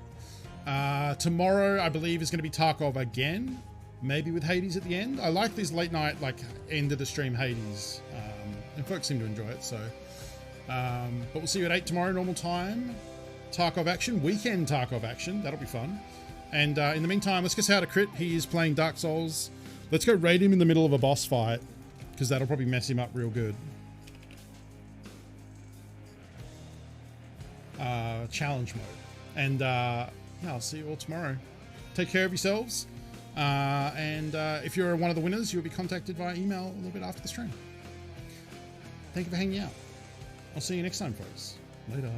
Tomorrow, I believe, is going to be Tarkov again. Maybe with Hades at the end. I like these late night, like, end of the stream Hades. And folks seem to enjoy it, so. But we'll see you at 8 tomorrow, normal time. Tarkov action. Weekend Tarkov action. That'll be fun. And in the meantime, let's go say how to Crit. He is playing Dark Souls. Let's go raid him in the middle of a boss fight, because that'll probably mess him up real good. Challenge mode. And yeah, I'll see you all tomorrow. Take care of yourselves. And if you're one of the winners, you'll be contacted via email a little bit after the stream. Thank you for hanging out. I'll see you next time, folks. Later.